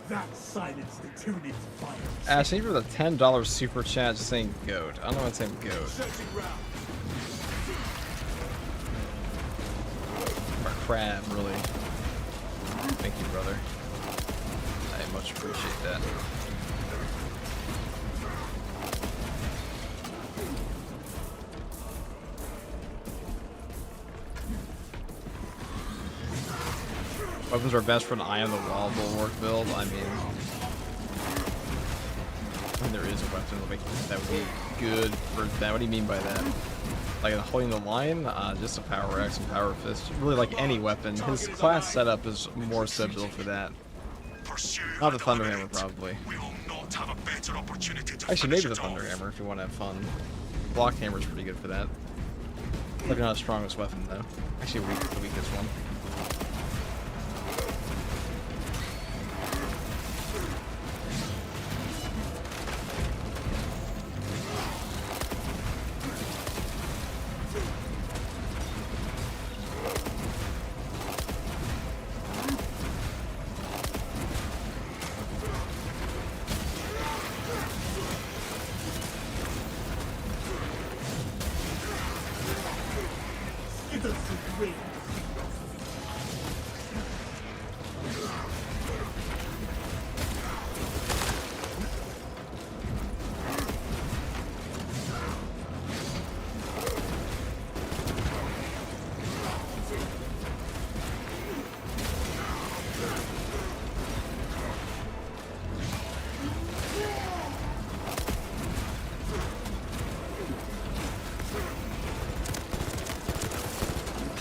Speaker 10: That silenced the Tyranid's fire.
Speaker 1: Ash, thank you for the $10 super chat just saying goat. I don't know what's saying goat.
Speaker 10: Searching round.
Speaker 1: Or crab, really. Thank you, brother. I much appreciate that. Weapons are best for an eye on the wall bulwark build. I mean, when there is a weapon that would be good for that. What do you mean by that? Like holding the line, just a power axe and power fist. Really, like any weapon. His class setup is more so built for that.
Speaker 3: Pursue
Speaker 1: Not the
Speaker 3: and
Speaker 1: Thunder Hammer,
Speaker 3: eliminate.
Speaker 1: probably.
Speaker 3: We will not have a better opportunity to
Speaker 1: Actually, maybe
Speaker 3: finish
Speaker 1: the
Speaker 3: it
Speaker 1: Thunder
Speaker 3: off.
Speaker 1: Hammer if you want to have fun. Block Hammer is pretty good for that. Probably not the strongest weapon though. Actually, the weakest one.
Speaker 10: It is supreme.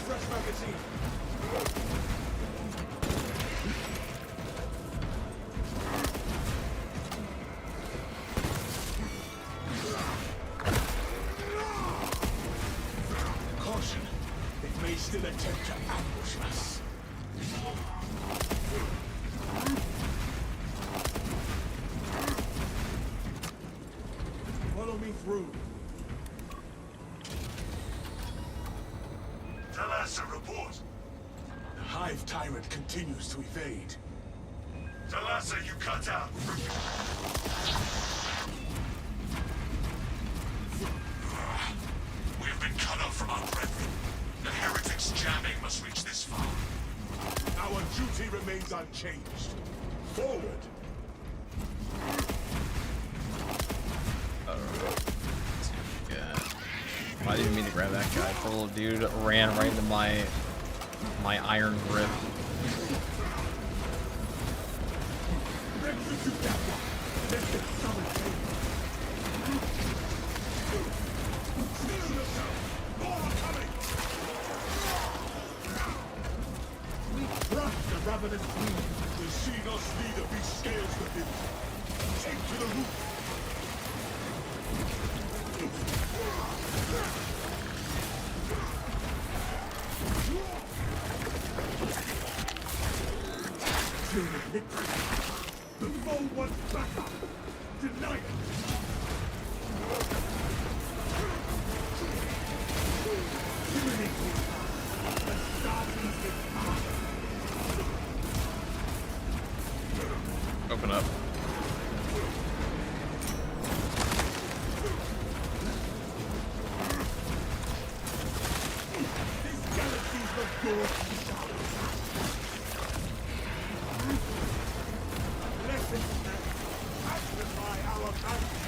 Speaker 10: Fresh magazine. Caution. It may still attempt to ambush us. Follow me through.
Speaker 3: Talassa, report.
Speaker 10: The Hive Tyrant continues to evade.
Speaker 3: Talassa, you cut out. We have been cut off from our brethren. The heretics jamming must reach this far.
Speaker 10: Our duty remains unchanged. Forward!
Speaker 1: Yeah. I didn't mean to grab that guy. Poor little dude ran right into my iron grip.
Speaker 10: Execute that one! Let's get some attainment. Steal yourself! More are coming! We crush the ravenous queen. The Xenos leader be scales within. Take to the roof! The foe wants backup. Deny it. Eliminate his power. The Starfleet is power.
Speaker 1: Open up.
Speaker 10: This galaxy's the door to the stars. Lessons that pacify our country.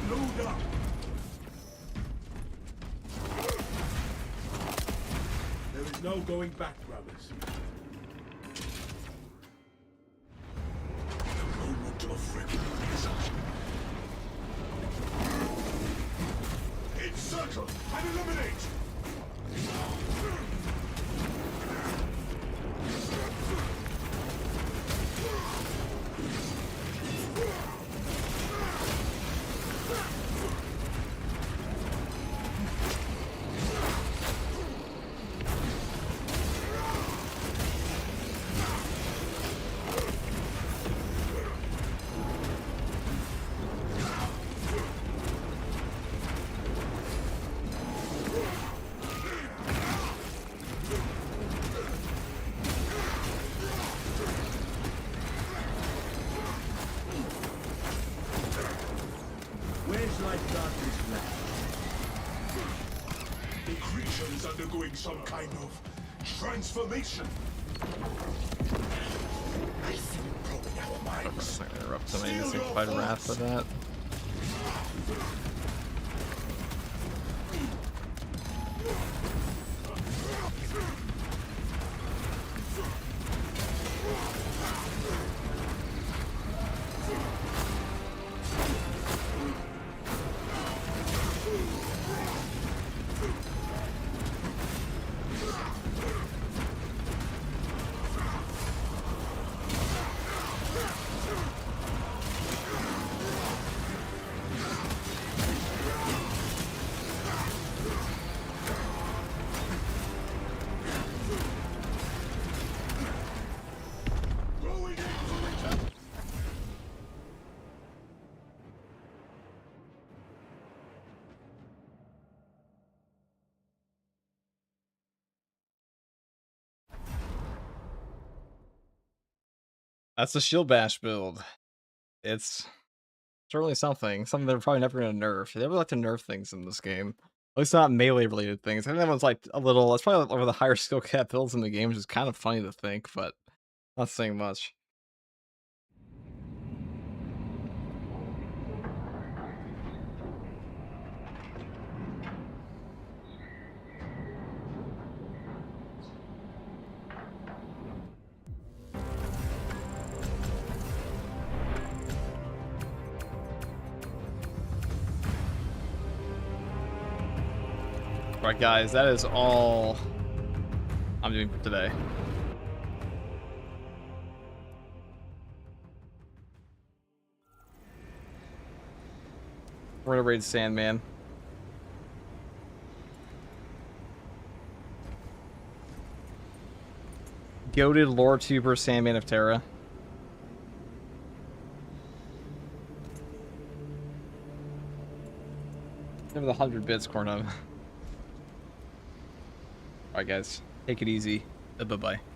Speaker 10: Load up. There is no going back, brothers. The moment of recognition. Encircle and eliminate! Where's life darkness left? The creature is undergoing some kind of transformation. I see it probing our
Speaker 1: I'm
Speaker 10: minds.
Speaker 1: not gonna interrupt somebody missing quite a wrath for that. That's the shield bash build. It's certainly something they're probably never going to nerf. They never like to nerf things in this game. At least not melee related things. I think that one's like a little, it's probably one of the higher skill cap builds in the game, which is kind of funny to think, but not saying much. Alright guys, that is all I'm doing for today. We're gonna raid Sandman. Goated lore tuber Sandman of Terra. Never the 100 bits, Cornum. Alright guys, take it easy. Bye-bye.